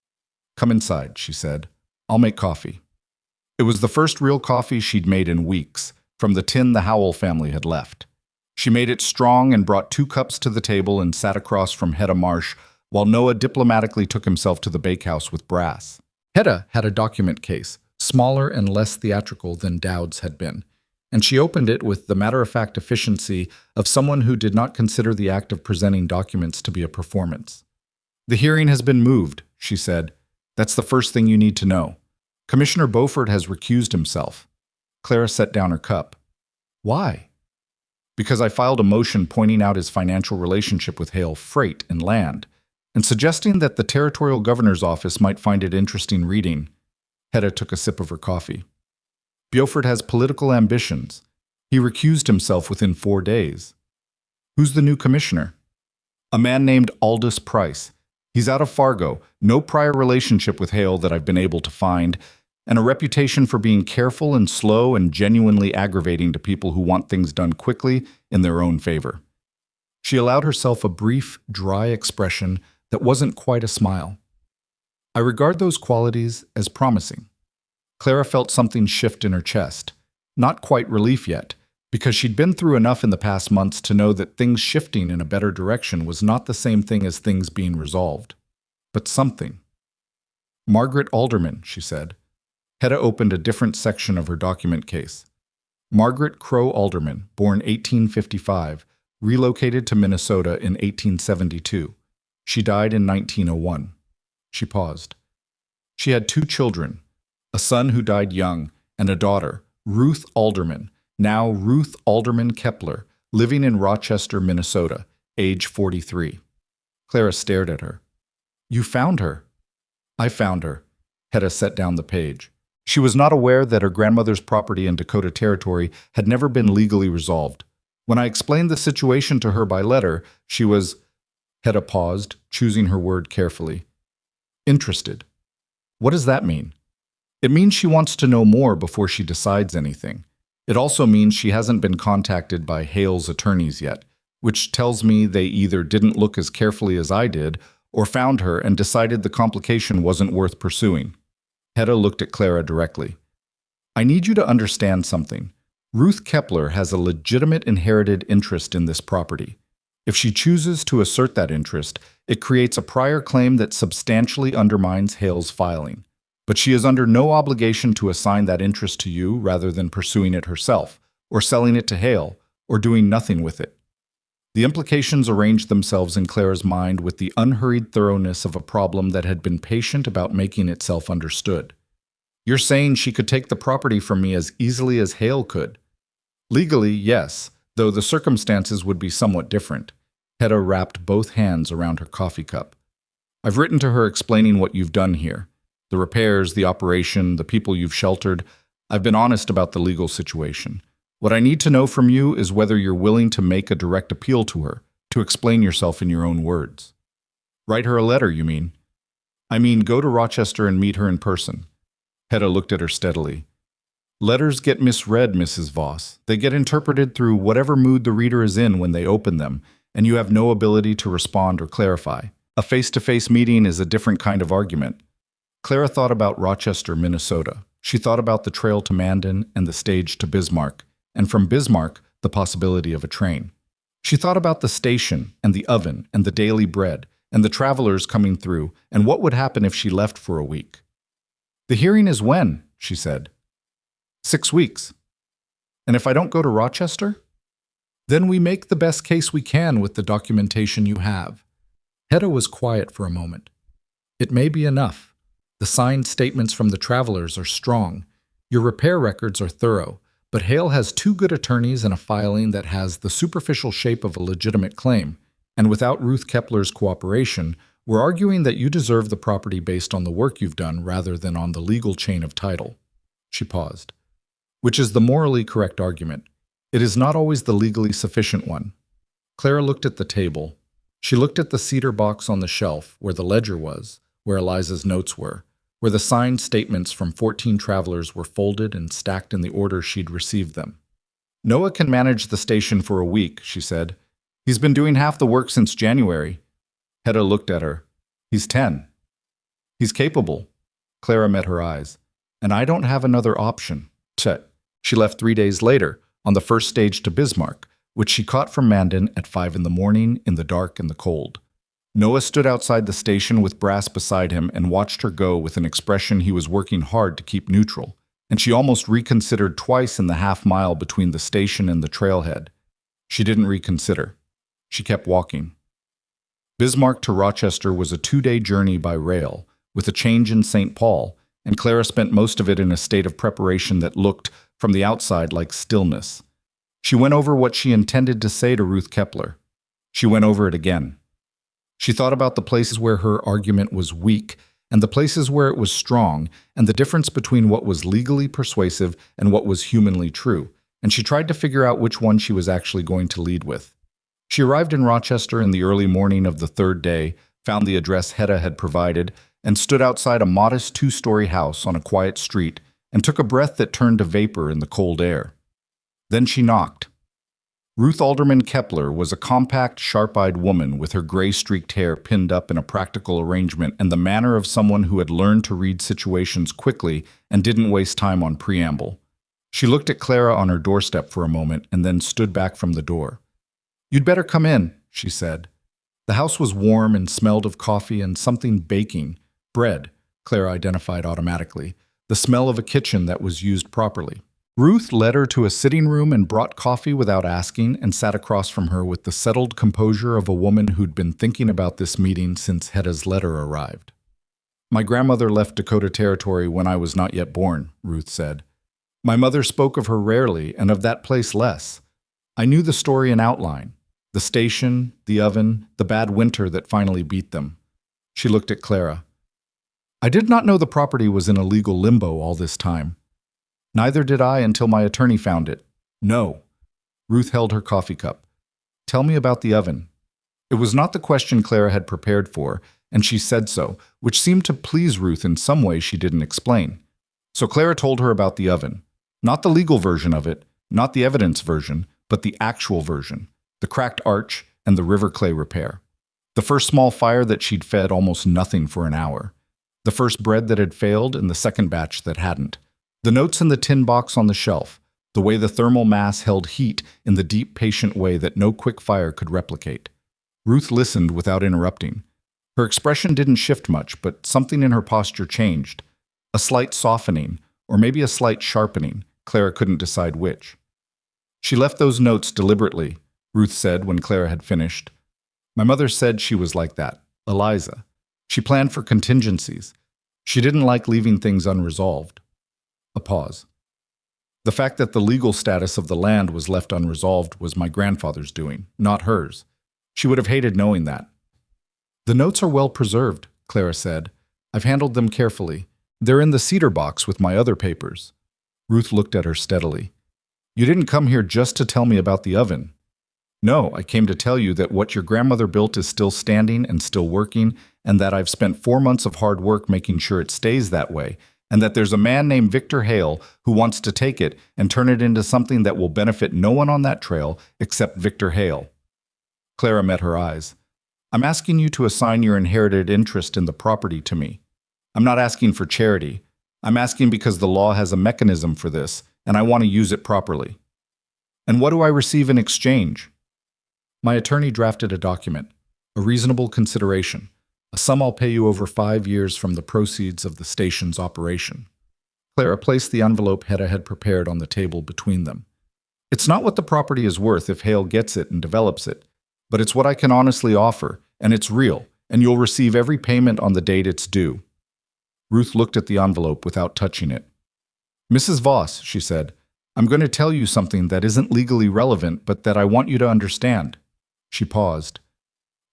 Come inside, she said. I'll make coffee. It was the first real coffee she'd made in weeks, from the tin the Howell family had left. She made it strong and brought 2 cups to the table and sat across from Hedda Marsh, while Noah diplomatically took himself to the bakehouse with Brass. Hedda had a document case, smaller and less theatrical than Dowd's had been, and she opened it with the matter-of-fact efficiency of someone who did not consider the act of presenting documents to be a performance. The hearing has been moved, she said. That's the first thing you need to know. Commissioner Beaufort has recused himself. Clara set down her cup. Why? Because I filed a motion pointing out his financial relationship with Hale Freight and Land, and suggesting that the territorial governor's office might find it interesting reading. Hedda took a sip of her coffee. Beaufort has political ambitions. He recused himself within 4 days. Who's the new commissioner? A man named Aldous Price. He's out of Fargo, no prior relationship with Hale that I've been able to find, and a reputation for being careful and slow and genuinely aggravating to people who want things done quickly in their own favor. She allowed herself a brief, dry expression that wasn't quite a smile. I regard those qualities as promising. Clara felt something shift in her chest. Not quite relief yet, because she'd been through enough in the past months to know that things shifting in a better direction was not the same thing as things being resolved. But something. Margaret Alderman, she said. Hedda opened a different section of her document case. Margaret Crow Alderman, born 1855, relocated to Minnesota in 1872. She died in 1901. She paused. She had 2 children, a son who died young, and a daughter, Ruth Alderman, now Ruth Alderman Kepler, living in Rochester, Minnesota, age 43. Clara stared at her. You found her? I found her. Hedda set down the page. She was not aware that her grandmother's property in Dakota Territory had never been legally resolved. When I explained the situation to her by letter, she was— Hedda paused, choosing her word carefully. Interested. What does that mean? It means she wants to know more before she decides anything. It also means she hasn't been contacted by Hale's attorneys yet, which tells me they either didn't look as carefully as I did or found her and decided the complication wasn't worth pursuing. Hedda looked at Clara directly. I need you to understand something. Ruth Kepler has a legitimate inherited interest in this property. If she chooses to assert that interest, it creates a prior claim that substantially undermines Hale's filing. But she is under no obligation to assign that interest to you rather than pursuing it herself, or selling it to Hale, or doing nothing with it. The implications arranged themselves in Clara's mind with the unhurried thoroughness of a problem that had been patient about making itself understood. You're saying she could take the property from me as easily as Hale could? Legally, yes, though the circumstances would be somewhat different. Hedda wrapped both hands around her coffee cup. I've written to her explaining what you've done here. The repairs, the operation, the people you've sheltered. I've been honest about the legal situation. What I need to know from you is whether you're willing to make a direct appeal to her, to explain yourself in your own words. Write her a letter, you mean? I mean, go to Rochester and meet her in person. Hedda looked at her steadily. Letters get misread, Mrs. Voss. They get interpreted through whatever mood the reader is in when they open them, and you have no ability to respond or clarify. A face-to-face meeting is a different kind of argument. Clara thought about Rochester, Minnesota. She thought about the trail to Mandan and the stage to Bismarck, and from Bismarck, the possibility of a train. She thought about the station and the oven and the daily bread and the travelers coming through and what would happen if she left for a week. The hearing is when? She said. 6 weeks. And if I don't go to Rochester? Then we make the best case we can with the documentation you have. Hedda was quiet for a moment. It may be enough. The signed statements from the travelers are strong. Your repair records are thorough. But Hale has 2 good attorneys and a filing that has the superficial shape of a legitimate claim, and without Ruth Kepler's cooperation, we're arguing that you deserve the property based on the work you've done rather than on the legal chain of title. She paused. Which is the morally correct argument. It is not always the legally sufficient one. Clara looked at the table. She looked at the cedar box on the shelf, where the ledger was, where Eliza's notes were, where the signed statements from 14 travelers were folded and stacked in the order she'd received them. Noah can manage the station for a week, she said. He's been doing half the work since January. Hedda looked at her. He's 10. He's capable. Clara met her eyes. And I don't have another option. Chet. She left 3 days later, on the first stage to Bismarck, which she caught from Mandan at 5 in the morning in the dark and the cold. Noah stood outside the station with Brass beside him and watched her go with an expression he was working hard to keep neutral, and she almost reconsidered twice in the half-mile between the station and the trailhead. She didn't reconsider. She kept walking. Bismarck to Rochester was a 2-day journey by rail, with a change in St. Paul, and Clara spent most of it in a state of preparation that looked, from the outside, like stillness. She went over what she intended to say to Ruth Kepler. She went over it again. She thought about the places where her argument was weak and the places where it was strong, and the difference between what was legally persuasive and what was humanly true, and she tried to figure out which one she was actually going to lead with. She arrived in Rochester in the early morning of the 3rd day, found the address Hedda had provided, and stood outside a modest 2-story house on a quiet street, and took a breath that turned to vapor in the cold air. Then she knocked. Ruth Alderman Kepler was a compact, sharp-eyed woman with her gray-streaked hair pinned up in a practical arrangement and the manner of someone who had learned to read situations quickly and didn't waste time on preamble. She looked at Clara on her doorstep for a moment and then stood back from the door. "You'd better come in," she said. The house was warm and smelled of coffee and something baking. Bread, Clara identified automatically. The smell of a kitchen that was used properly. Ruth led her to a sitting room and brought coffee without asking and sat across from her with the settled composure of a woman who'd been thinking about this meeting since Hedda's letter arrived. My grandmother left Dakota Territory when I was not yet born, Ruth said. My mother spoke of her rarely and of that place less. I knew the story in outline. The station, the oven, the bad winter that finally beat them. She looked at Clara. I did not know the property was in a legal limbo all this time. Neither did I until my attorney found it. No. Ruth held her coffee cup. Tell me about the oven. It was not the question Clara had prepared for, and she said so, which seemed to please Ruth in some way she didn't explain. So Clara told her about the oven. Not the legal version of it, not the evidence version, but the actual version. The cracked arch and the river clay repair. The first small fire that she'd fed almost nothing for an hour. The first bread that had failed and the second batch that hadn't. The notes in the tin box on the shelf. The way the thermal mass held heat in the deep, patient way that no quick fire could replicate. Ruth listened without interrupting. Her expression didn't shift much, but something in her posture changed. A slight softening, or maybe a slight sharpening. Clara couldn't decide which. She left those notes deliberately, Ruth said when Clara had finished. My mother said she was like that, Eliza. She planned for contingencies. She didn't like leaving things unresolved. A pause. The fact that the legal status of the land was left unresolved was my grandfather's doing, not hers. She would have hated knowing that. The notes are well preserved, Clara said. I've handled them carefully. They're in the cedar box with my other papers. Ruth looked at her steadily. You didn't come here just to tell me about the oven. No, I came to tell you that what your grandmother built is still standing and still working, and that I've spent 4 months of hard work making sure it stays that way, and that there's a man named Victor Hale who wants to take it and turn it into something that will benefit no one on that trail except Victor Hale. Clara met her eyes. I'm asking you to assign your inherited interest in the property to me. I'm not asking for charity. I'm asking because the law has a mechanism for this, and I want to use it properly. And what do I receive in exchange? My attorney drafted a document, a reasonable consideration, a sum I'll pay you over 5 years from the proceeds of the station's operation. Clara placed the envelope Hedda had prepared on the table between them. It's not what the property is worth if Hale gets it and develops it, but it's what I can honestly offer, and it's real, and you'll receive every payment on the date it's due. Ruth looked at the envelope without touching it. Mrs. Voss, she said, I'm going to tell you something that isn't legally relevant, but that I want you to understand. She paused.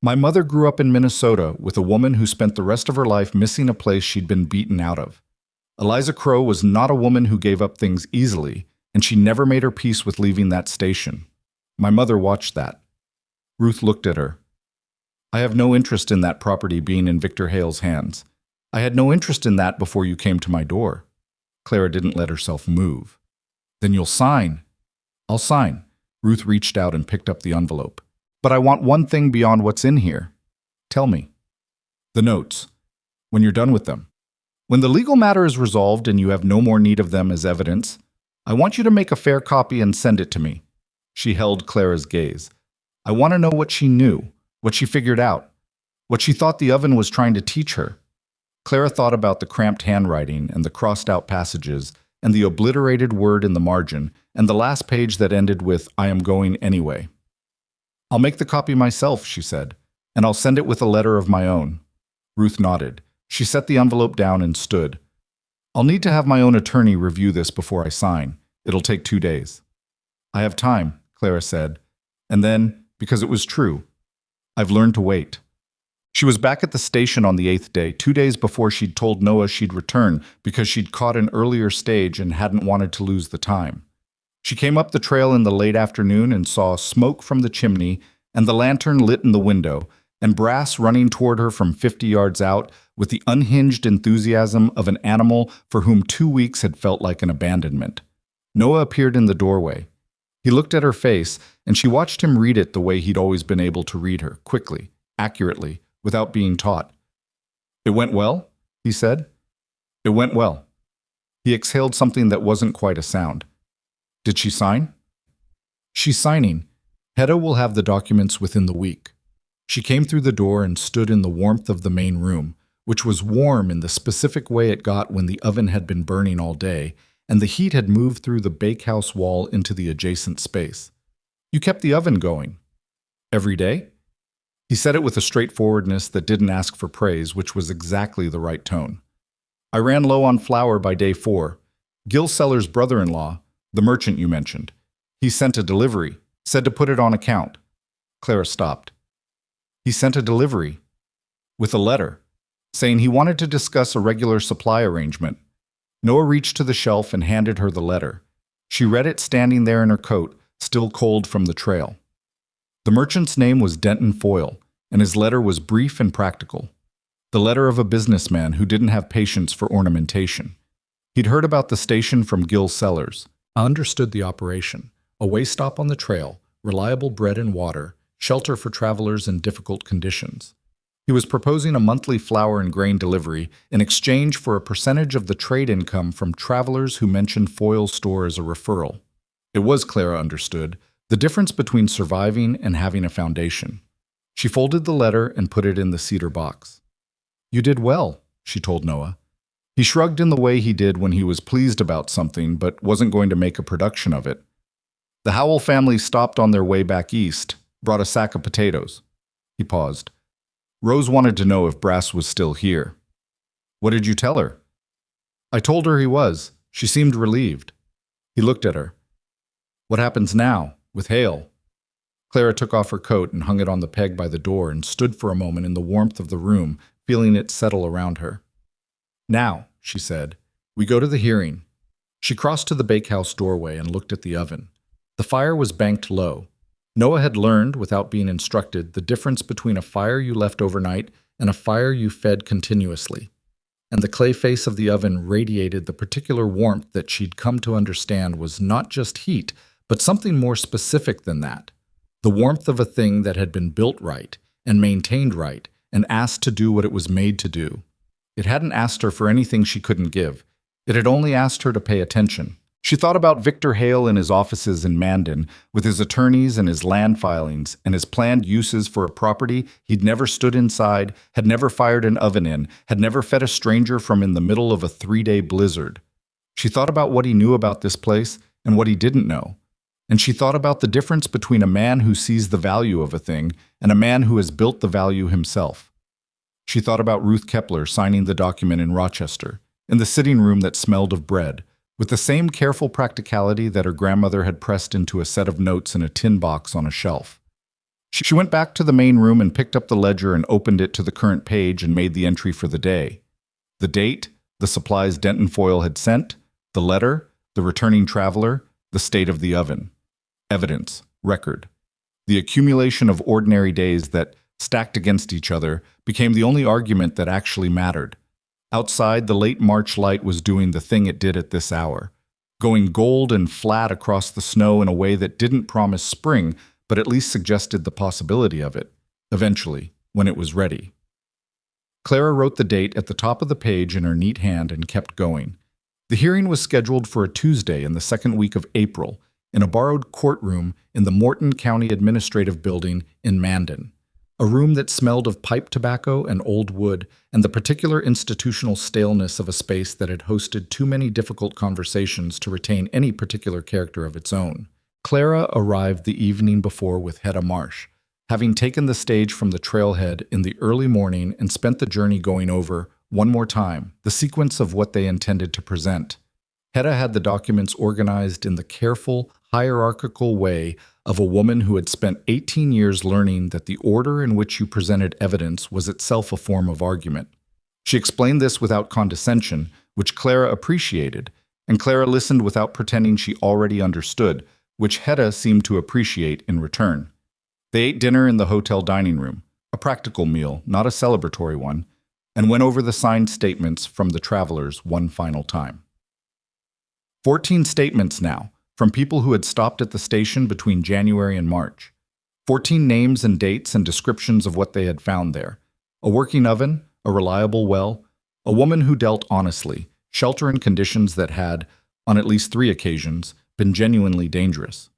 My mother grew up in Minnesota with a woman who spent the rest of her life missing a place she'd been beaten out of. Eliza Crow was not a woman who gave up things easily, and she never made her peace with leaving that station. My mother watched that. Ruth looked at her. I have no interest in that property being in Victor Hale's hands. I had no interest in that before you came to my door. Clara didn't let herself move. Then you'll sign. I'll sign. Ruth reached out and picked up the envelope. But I want one thing beyond what's in here. Tell me. The notes. When you're done with them. When the legal matter is resolved and you have no more need of them as evidence, I want you to make a fair copy and send it to me. She held Clara's gaze. I want to know what she knew, what she figured out, what she thought the oven was trying to teach her. Clara thought about the cramped handwriting and the crossed-out passages and the obliterated word in the margin and the last page that ended with, I am going anyway. I'll make the copy myself, she said, and I'll send it with a letter of my own. Ruth nodded. She set the envelope down and stood. I'll need to have my own attorney review this before I sign. It'll take 2 days. I have time, Clara said. And then, because it was true, I've learned to wait. She was back at the station on the 8th day, 2 days before she'd told Noah she'd return because she'd caught an earlier stage and hadn't wanted to lose the time. She came up the trail in the late afternoon and saw smoke from the chimney and the lantern lit in the window and Brass running toward her from 50 yards out with the unhinged enthusiasm of an animal for whom 2 weeks had felt like an abandonment. Noah appeared in the doorway. He looked at her face, and she watched him read it the way he'd always been able to read her, quickly, accurately, without being taught. It went well, he said. It went well. He exhaled something that wasn't quite a sound. Did she sign? She's signing. Hedda will have the documents within the week. She came through the door and stood in the warmth of the main room, which was warm in the specific way it got when the oven had been burning all day, and the heat had moved through the bakehouse wall into the adjacent space. You kept the oven going. Every day? He said it with a straightforwardness that didn't ask for praise, which was exactly the right tone. I ran low on flour by day 4. Gil Seller's brother-in-law, the merchant you mentioned, he sent a delivery, said to put it on account. Clara stopped. He sent a delivery with a letter saying he wanted to discuss a regular supply arrangement. Noah reached to the shelf and handed her the letter. She read it standing there in her coat, still cold from the trail. The merchant's name was Denton Foyle, and his letter was brief and practical. The letter of a businessman who didn't have patience for ornamentation. He'd heard about the station from Gil Sellers. I understood the operation. A way stop on the trail, reliable bread and water, shelter for travelers in difficult conditions. He was proposing a monthly flour and grain delivery in exchange for a percentage of the trade income from travelers who mentioned Foyle's store as a referral. It was, Clara understood, the difference between surviving and having a foundation. She folded the letter and put it in the cedar box. "You did well," she told Noah. He shrugged in the way he did when he was pleased about something but wasn't going to make a production of it. The Howell family stopped on their way back east, brought a sack of potatoes. He paused. Rose wanted to know if Brass was still here. "What did you tell her?" "I told her he was." She seemed relieved. He looked at her. "What happens now, with Hale?" Clara took off her coat and hung it on the peg by the door and stood for a moment in the warmth of the room, feeling it settle around her. "Now," she said, "we go to the hearing." She crossed to the bakehouse doorway and looked at the oven. The fire was banked low. Noah had learned, without being instructed, the difference between a fire you left overnight and a fire you fed continuously. And the clay face of the oven radiated the particular warmth that she'd come to understand was not just heat, but something more specific than that. The warmth of a thing that had been built right and maintained right and asked to do what it was made to do. It hadn't asked her for anything she couldn't give. It had only asked her to pay attention. She thought about Victor Hale in his offices in Mandan, with his attorneys and his land filings and his planned uses for a property he'd never stood inside, had never fired an oven in, had never fed a stranger from in the middle of a 3-day blizzard. She thought about what he knew about this place and what he didn't know. And she thought about the difference between a man who sees the value of a thing and a man who has built the value himself. She thought about Ruth Kepler signing the document in Rochester, in the sitting room that smelled of bread, with the same careful practicality that her grandmother had pressed into a set of notes in a tin box on a shelf. She went back to the main room and picked up the ledger and opened it to the current page and made the entry for the day. The date, the supplies Denton Foyle had sent, the letter, the returning traveler, the state of the oven. Evidence, record. The accumulation of ordinary days that, stacked against each other, became the only argument that actually mattered. Outside, the late March light was doing the thing it did at this hour, going gold and flat across the snow in a way that didn't promise spring, but at least suggested the possibility of it, eventually, when it was ready. Clara wrote the date at the top of the page in her neat hand and kept going. The hearing was scheduled for a Tuesday in the second week of April, in a borrowed courtroom in the Morton County Administrative Building in Mandan. A room that smelled of pipe tobacco and old wood, and the particular institutional staleness of a space that had hosted too many difficult conversations to retain any particular character of its own. Clara arrived the evening before with Hedda Marsh, having taken the stage from the trailhead in the early morning and spent the journey going over, one more time, the sequence of what they intended to present. Hedda had the documents organized in the careful, hierarchical way of a woman who had spent 18 years learning that the order in which you presented evidence was itself a form of argument. She explained this without condescension, which Clara appreciated, and Clara listened without pretending she already understood, which Hedda seemed to appreciate in return. They ate dinner in the hotel dining room, a practical meal, not a celebratory one, and went over the signed statements from the travelers one final time. 14 statements now, from people who had stopped at the station between January and March. 14 names and dates and descriptions of what they had found there. A working oven, a reliable well, a woman who dealt honestly, shelter in conditions that had, on at least 3 occasions, been genuinely dangerous.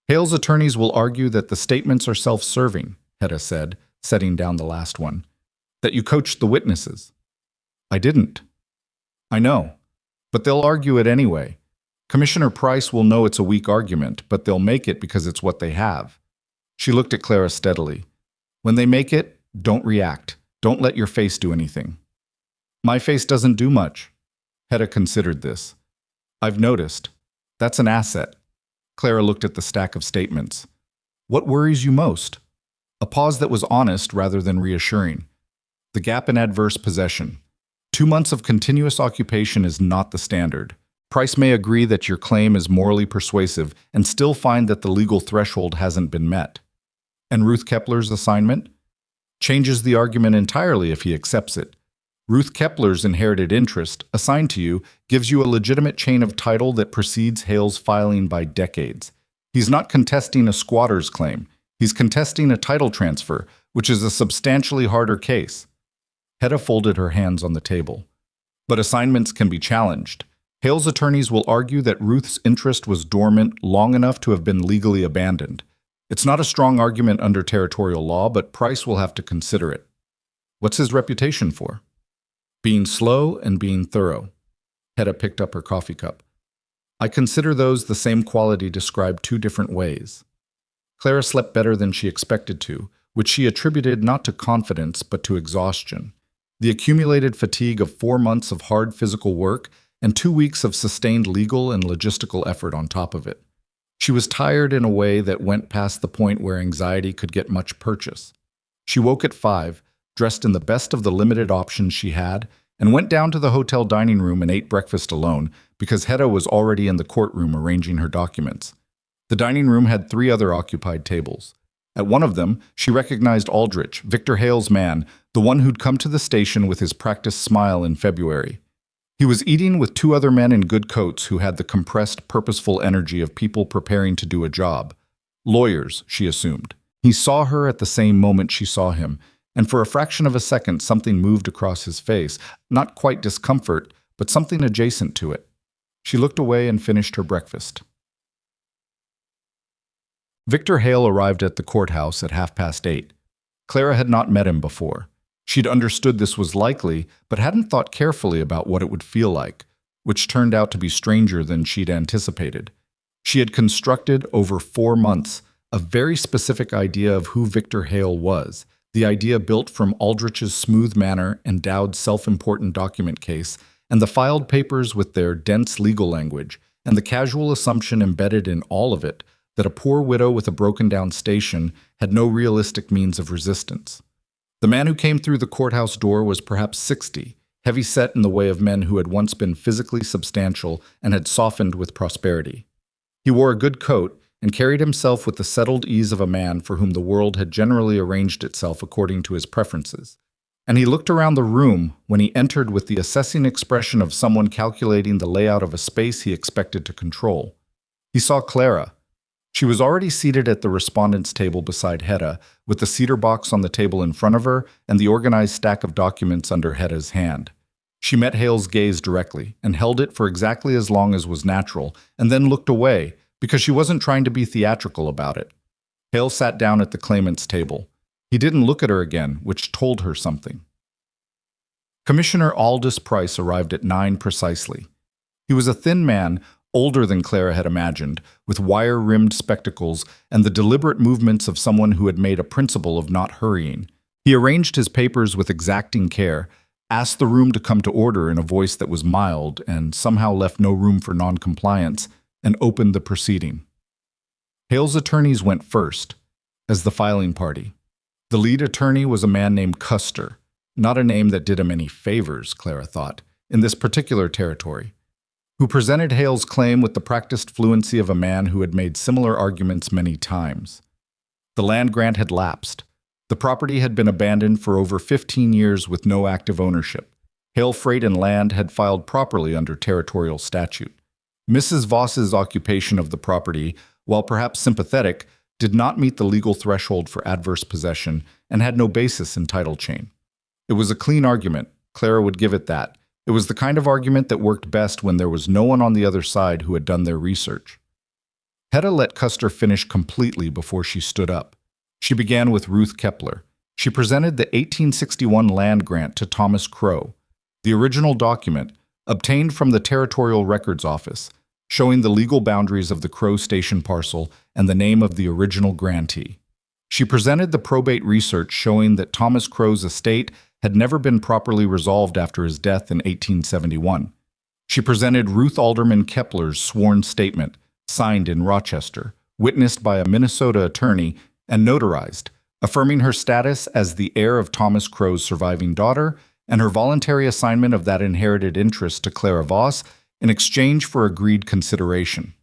Hale's attorneys will argue that the statements are self-serving, Hedda said, setting down the last one. That you coached the witnesses. I didn't. I know. But they'll argue it anyway. Commissioner Price will know it's a weak argument, but they'll make it because it's what they have. She looked at Clara steadily. When they make it, don't react. Don't let your face do anything. My face doesn't do much. Hedda considered this. I've noticed. That's an asset. Clara looked at the stack of statements. What worries you most? A pause that was honest rather than reassuring. The gap in adverse possession. 2 months of continuous occupation is not the standard. Price may agree that your claim is morally persuasive and still find that the legal threshold hasn't been met. And Ruth Kepler's assignment? Changes the argument entirely if he accepts it. Ruth Kepler's inherited interest, assigned to you, gives you a legitimate chain of title that precedes Hale's filing by decades. He's not contesting a squatter's claim. He's contesting a title transfer, which is a substantially harder case. Hedda folded her hands on the table. But assignments can be challenged. Hale's attorneys will argue that Ruth's interest was dormant long enough to have been legally abandoned. It's not a strong argument under territorial law, but Price will have to consider it. What's his reputation for? Being slow and being thorough. Hedda picked up her coffee cup. I consider those the same quality described 2 different ways. Clara slept better than she expected to, which she attributed not to confidence but to exhaustion. The accumulated fatigue of 4 months of hard physical work and 2 weeks of sustained legal and logistical effort on top of it. She was tired in a way that went past the point where anxiety could get much purchase. She woke at 5, dressed in the best of the limited options she had, and went down to the hotel dining room and ate breakfast alone because Hedda was already in the courtroom arranging her documents. The dining room had 3 other occupied tables. At one of them, she recognized Aldrich, Victor Hale's man, the one who'd come to the station with his practiced smile in February. He was eating with 2 other men in good coats who had the compressed, purposeful energy of people preparing to do a job. Lawyers, she assumed. He saw her at the same moment she saw him, and for a fraction of a second something moved across his face, not quite discomfort, but something adjacent to it. She looked away and finished her breakfast. Victor Hale arrived at the courthouse at 8:30. Clara had not met him before. She'd understood this was likely, but hadn't thought carefully about what it would feel like, which turned out to be stranger than she'd anticipated. She had constructed, over 4 months, a very specific idea of who Victor Hale was, the idea built from Aldrich's smooth manner and Dowd's self-important document case, and the filed papers with their dense legal language, and the casual assumption embedded in all of it that a poor widow with a broken-down station had no realistic means of resistance. The man who came through the courthouse door was perhaps 60, heavy-set in the way of men who had once been physically substantial and had softened with prosperity. He wore a good coat and carried himself with the settled ease of a man for whom the world had generally arranged itself according to his preferences. And he looked around the room when he entered with the assessing expression of someone calculating the layout of a space he expected to control. He saw Clara. She was already seated at the respondent's table beside Hedda, with the cedar box on the table in front of her and the organized stack of documents under Hedda's hand. She met Hale's gaze directly and held it for exactly as long as was natural, and then looked away, because she wasn't trying to be theatrical about it. Hale sat down at the claimant's table. He didn't look at her again, which told her something. Commissioner Aldous Price arrived at 9 precisely. He was a thin man, older than Clara had imagined, with wire-rimmed spectacles and the deliberate movements of someone who had made a principle of not hurrying. He arranged his papers with exacting care, asked the room to come to order in a voice that was mild and somehow left no room for noncompliance, and opened the proceeding. Hale's attorneys went first, as the filing party. The lead attorney was a man named Custer, not a name that did him any favors, Clara thought, in this particular territory, who presented Hale's claim with the practiced fluency of a man who had made similar arguments many times. The land grant had lapsed. The property had been abandoned for over 15 years with no active ownership. Hale Freight and Land had filed properly under territorial statute. Mrs. Voss's occupation of the property, while perhaps sympathetic, did not meet the legal threshold for adverse possession and had no basis in title chain. It was a clean argument, Clara would give it that. It was the kind of argument that worked best when there was no one on the other side who had done their research. Hedda let Custer finish completely before she stood up. She began with Ruth Kepler. She presented the 1861 land grant to Thomas Crow, the original document, obtained from the Territorial Records Office, showing the legal boundaries of the Crow Station parcel and the name of the original grantee. She presented the probate research showing that Thomas Crowe's estate had never been properly resolved after his death in 1871. She presented Ruth Alderman Kepler's sworn statement, signed in Rochester, witnessed by a Minnesota attorney, and notarized, affirming her status as the heir of Thomas Crowe's surviving daughter and her voluntary assignment of that inherited interest to Clara Voss in exchange for agreed consideration.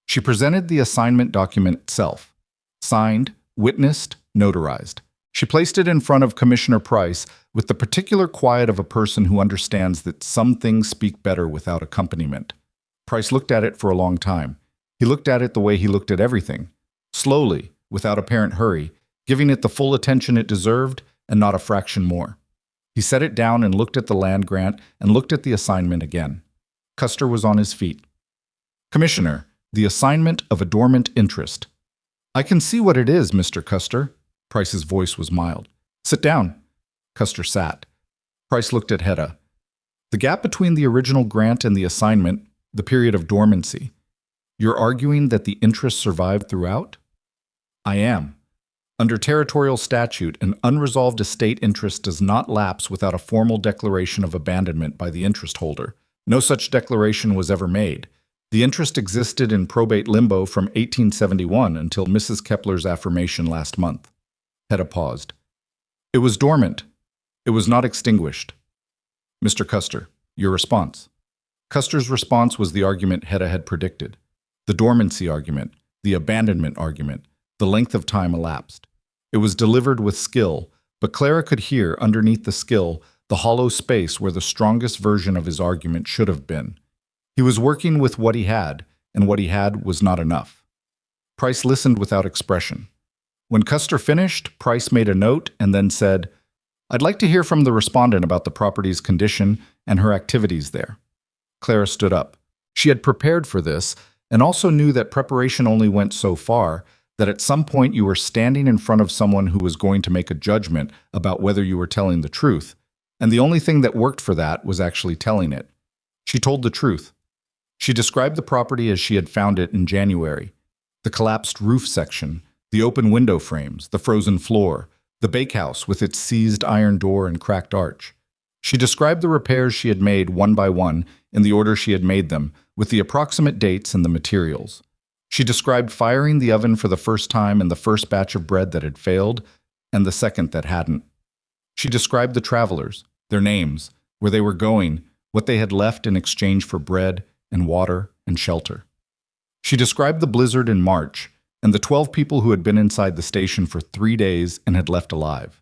She presented the assignment document itself, signed, witnessed, notarized. She placed it in front of Commissioner Price with the particular quiet of a person who understands that some things speak better without accompaniment. Price looked at it for a long time. He looked at it the way he looked at everything, slowly, without apparent hurry, giving it the full attention it deserved and not a fraction more. He set it down and looked at the land grant and looked at the assignment again. Custer was on his feet. "Commissioner, the assignment of a dormant interest." "I can see what it is, Mr. Custer." Price's voice was mild. "Sit down." Custer sat. Price looked at Hedda. "The gap between the original grant and the assignment, the period of dormancy. You're arguing that the interest survived throughout?" "I am. Under territorial statute, an unresolved estate interest does not lapse without a formal declaration of abandonment by the interest holder. No such declaration was ever made. The interest existed in probate limbo from 1871 until Mrs. Kepler's affirmation last month." Hedda paused. "It was dormant. It was not extinguished." "Mr. Custer, your response." Custer's response was the argument Hedda had predicted. The dormancy argument, the abandonment argument, the length of time elapsed. It was delivered with skill, but Clara could hear, underneath the skill, the hollow space where the strongest version of his argument should have been. He was working with what he had, and what he had was not enough. Price listened without expression. When Custer finished, Price made a note and then said, "I'd like to hear from the respondent about the property's condition and her activities there." Clara stood up. She had prepared for this, and also knew that preparation only went so far, that at some point you were standing in front of someone who was going to make a judgment about whether you were telling the truth, and the only thing that worked for that was actually telling it. She told the truth. She described the property as she had found it in January. The collapsed roof section, the open window frames, the frozen floor, the bakehouse with its seized iron door and cracked arch. She described the repairs she had made one by one in the order she had made them, with the approximate dates and the materials. She described firing the oven for the first time in the first batch of bread that had failed, and the second that hadn't. She described the travelers, their names, where they were going, what they had left in exchange for bread and water and shelter. She described the blizzard in March, and the 12 people who had been inside the station for 3 days and had left alive.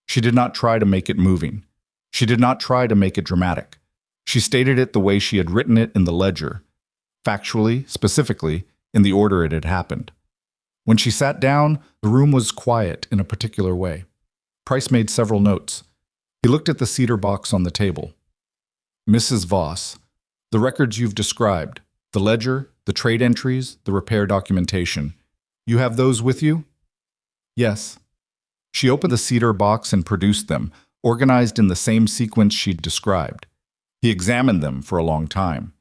She did not try to make it moving. She did not try to make it dramatic. She stated it the way she had written it in the ledger, factually, specifically, in the order it had happened. When she sat down, the room was quiet in a particular way. Price made several notes. He looked at the cedar box on the table. "Mrs. Voss, the records you've described, the ledger, the trade entries, the repair documentation, you have those with you?" "Yes." She opened the cedar box and produced them, organized in the same sequence she'd described. He examined them for a long time.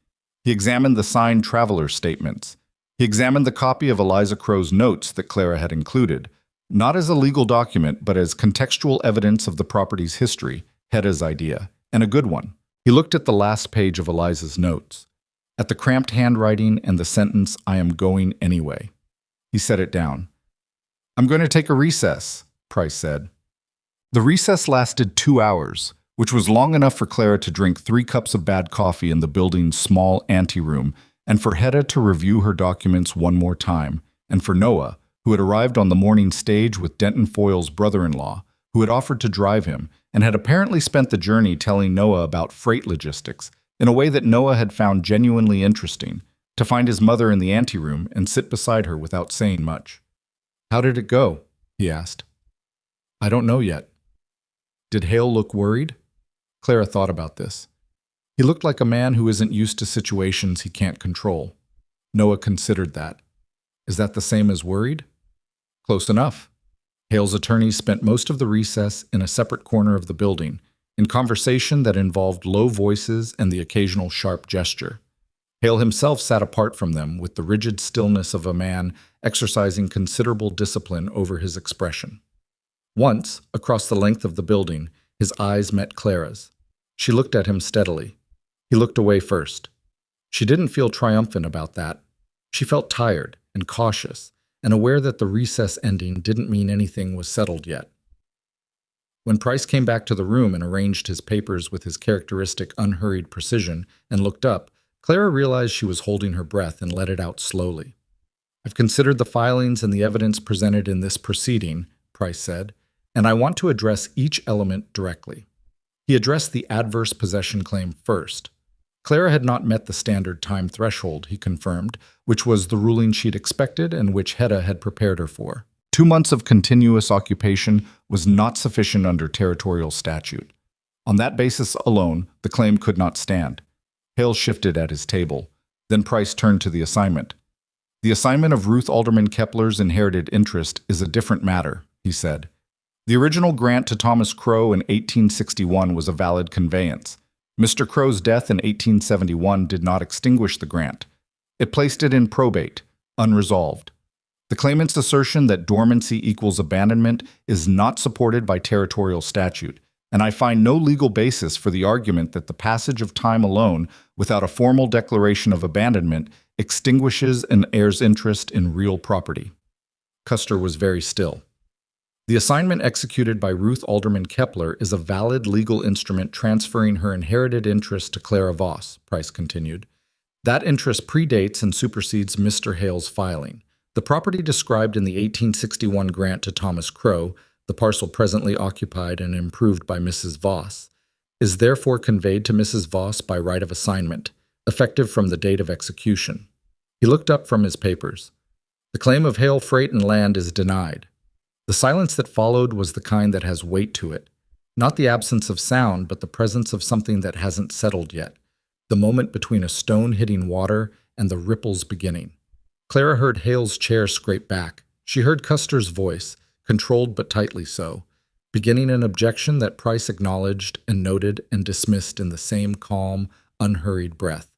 He examined the signed traveler statements. He examined the copy of Eliza Crow's notes that Clara had included, not as a legal document, but as contextual evidence of the property's history, Hedda's idea, and a good one. He looked at the last page of Eliza's notes, at the cramped handwriting and the sentence, "I am going anyway." He set it down. "I'm going to take a recess," Price said. The recess lasted 2 hours, which was long enough for Clara to drink 3 cups of bad coffee in the building's small anteroom, and for Hedda to review her documents one more time, and for Noah, who had arrived on the morning stage with Denton Foyle's brother-in-law, who had offered to drive him, and had apparently spent the journey telling Noah about freight logistics, in a way that Noah had found genuinely interesting, to find his mother in the anteroom and sit beside her without saying much. "How did it go?" he asked. "I don't know yet." Did Hale look worried? Clara thought about this. He looked like a man who isn't used to situations he can't control. Noah considered that. Is that the same as worried? Close enough. Hale's attorneys spent most of the recess in a separate corner of the building, in conversation that involved low voices and the occasional sharp gesture. Hale himself sat apart from them with the rigid stillness of a man exercising considerable discipline over his expression. Once, across the length of the building, his eyes met Clara's. She looked at him steadily. He looked away first. She didn't feel triumphant about that. She felt tired and cautious, and aware that the recess ending didn't mean anything was settled yet. When Price came back to the room and arranged his papers with his characteristic unhurried precision and looked up, Clara realized she was holding her breath and let it out slowly. "I've considered the filings and the evidence presented in this proceeding," Price said, "and I want to address each element directly." He addressed the adverse possession claim first. Clara had not met the standard time threshold, he confirmed, which was the ruling she'd expected and which Hedda had prepared her for. 2 months of continuous occupation was not sufficient under territorial statute. On that basis alone, the claim could not stand. Hale shifted at his table. Then Price turned to the assignment. "The assignment of Ruth Alderman Kepler's inherited interest is a different matter," he said. "The original grant to Thomas Crow in 1861 was a valid conveyance. Mr. Crow's death in 1871 did not extinguish the grant. It placed it in probate, unresolved. The claimant's assertion that dormancy equals abandonment is not supported by territorial statute, and I find no legal basis for the argument that the passage of time alone, without a formal declaration of abandonment, extinguishes an heir's interest in real property." Custer was very still. "The assignment executed by Ruth Alderman Kepler is a valid legal instrument transferring her inherited interest to Clara Voss," Price continued. "That interest predates and supersedes Mr. Hale's filing. The property described in the 1861 grant to Thomas Crow, the parcel presently occupied and improved by Mrs. Voss, is therefore conveyed to Mrs. Voss by right of assignment, effective from the date of execution." He looked up from his papers. "The claim of Hale Freight and Land is denied." The silence that followed was the kind that has weight to it. Not the absence of sound, but the presence of something that hasn't settled yet. The moment between a stone hitting water and the ripples beginning. Clara heard Hale's chair scrape back. She heard Custer's voice, controlled but tightly so, beginning an objection that Price acknowledged and noted and dismissed in the same calm, unhurried breath.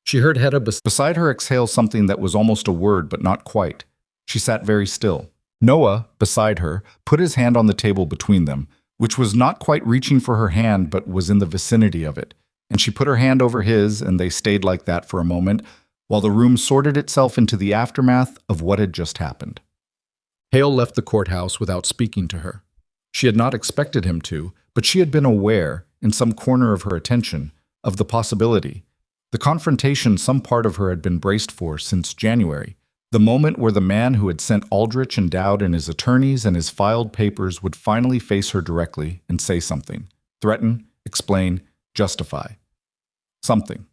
She heard Hedda beside her exhale something that was almost a word but not quite. She sat very still. Noah, beside her, put his hand on the table between them, which was not quite reaching for her hand but was in the vicinity of it, and she put her hand over his, and they stayed like that for a moment, while the room sorted itself into the aftermath of what had just happened. Hale left the courthouse without speaking to her. She had not expected him to, but she had been aware, in some corner of her attention, of the possibility. The confrontation some part of her had been braced for since January, the moment where the man who had sent Aldrich and Dowd and his attorneys and his filed papers would finally face her directly and say something. Threaten, explain, justify. Something.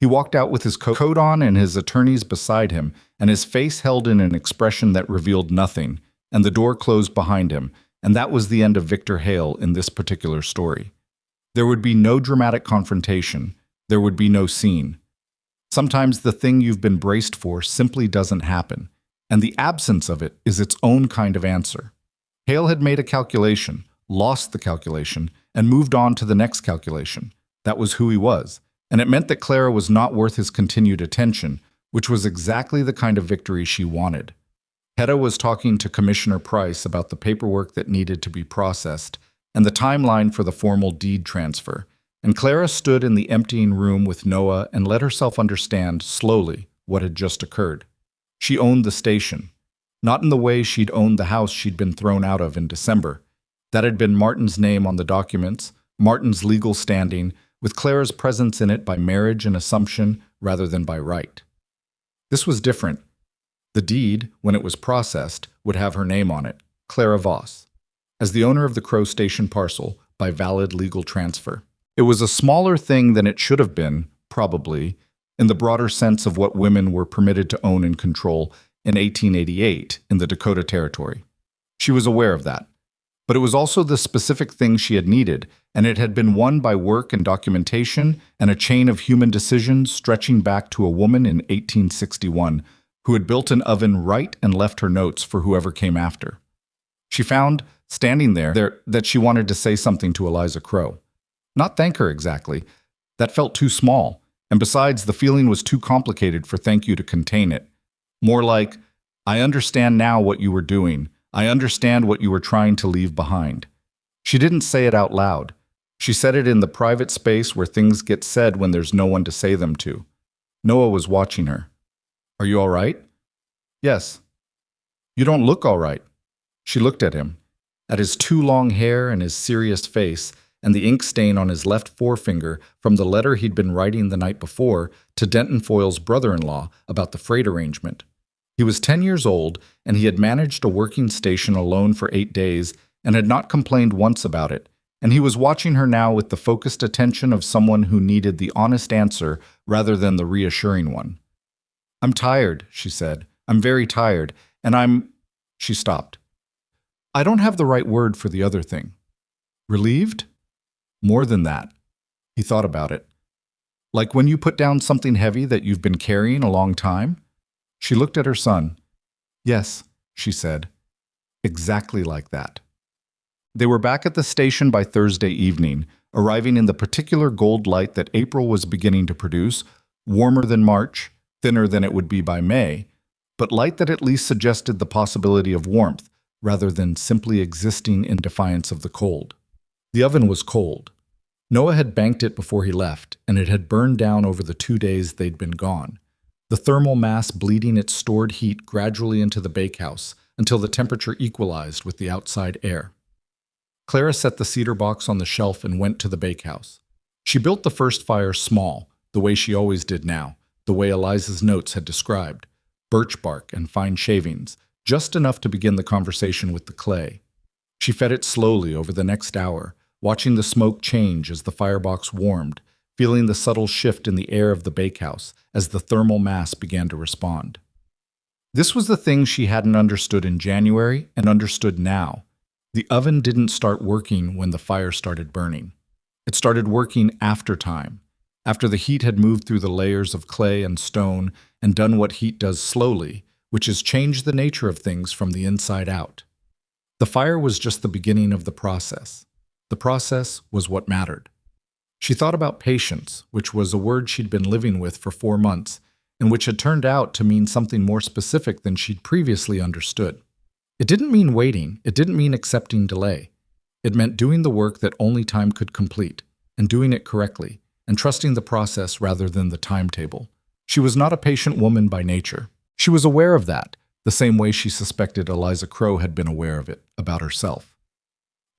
He walked out with his coat on and his attorneys beside him, and his face held in an expression that revealed nothing, and the door closed behind him, and that was the end of Victor Hale in this particular story. There would be no dramatic confrontation. There would be no scene. Sometimes the thing you've been braced for simply doesn't happen, and the absence of it is its own kind of answer. Hale had made a calculation, lost the calculation, and moved on to the next calculation. That was who he was, and it meant that Clara was not worth his continued attention, which was exactly the kind of victory she wanted. Hedda was talking to Commissioner Price about the paperwork that needed to be processed and the timeline for the formal deed transfer, and Clara stood in the emptying room with Noah and let herself understand, slowly, what had just occurred. She owned the station. Not in the way she'd owned the house she'd been thrown out of in December. That had been Martin's name on the documents, Martin's legal standing, with Clara's presence in it by marriage and assumption rather than by right. This was different. The deed, when it was processed, would have her name on it, Clara Voss, as the owner of the Crow Station parcel by valid legal transfer. It was a smaller thing than it should have been, probably, in the broader sense of what women were permitted to own and control in 1888 in the Dakota Territory. She was aware of that. But it was also the specific thing she had needed, and it had been won by work and documentation and a chain of human decisions stretching back to a woman in 1861 who had built an oven right and left her notes for whoever came after. She found, standing there, that she wanted to say something to Eliza Crow. Not thank her exactly. That felt too small, And besides, the feeling was too complicated for thank you to contain it. More like, I understand now what you were doing. I understand what you were trying to leave behind. She didn't say it out loud. She said it in the private space where things get said when there's no one to say them to. Noah was watching her. Are you all right? Yes. You don't look all right. She looked at him, at his too long hair and his serious face, and the ink stain on his left forefinger from the letter he'd been writing the night before to Denton Foyle's brother-in-law about the freight arrangement. He was 10 years old, and he had managed a working station alone for 8 days and had not complained once about it, and he was watching her now with the focused attention of someone who needed the honest answer rather than the reassuring one. I'm tired, she said. I'm very tired, and I'm... She stopped. I don't have the right word for the other thing. Relieved? More than that. He thought about it. Like when you put down something heavy that you've been carrying a long time? She looked at her son. Yes, she said. Exactly like that. They were back at the station by Thursday evening, arriving in the particular gold light that April was beginning to produce, warmer than March, thinner than it would be by May, but light that at least suggested the possibility of warmth, rather than simply existing in defiance of the cold. The oven was cold. Noah had banked it before he left, and it had burned down over the 2 days they'd been gone, the thermal mass bleeding its stored heat gradually into the bakehouse until the temperature equalized with the outside air. Clara set the cedar box on the shelf and went to the bakehouse. She built the first fire small, the way she always did now, the way Eliza's notes had described, birch bark and fine shavings, just enough to begin the conversation with the clay. She fed it slowly over the next hour, watching the smoke change as the firebox warmed, feeling the subtle shift in the air of the bakehouse as the thermal mass began to respond. This was the thing she hadn't understood in January and understood now. The oven didn't start working when the fire started burning. It started working after time, after the heat had moved through the layers of clay and stone and done what heat does slowly, which is change the nature of things from the inside out. The fire was just the beginning of the process. The process was what mattered. She thought about patience, which was a word she'd been living with for 4 months, and which had turned out to mean something more specific than she'd previously understood. It didn't mean waiting, it didn't mean accepting delay. It meant doing the work that only time could complete, and doing it correctly, and trusting the process rather than the timetable. She was not a patient woman by nature. She was aware of that, the same way she suspected Eliza Crow had been aware of it, about herself.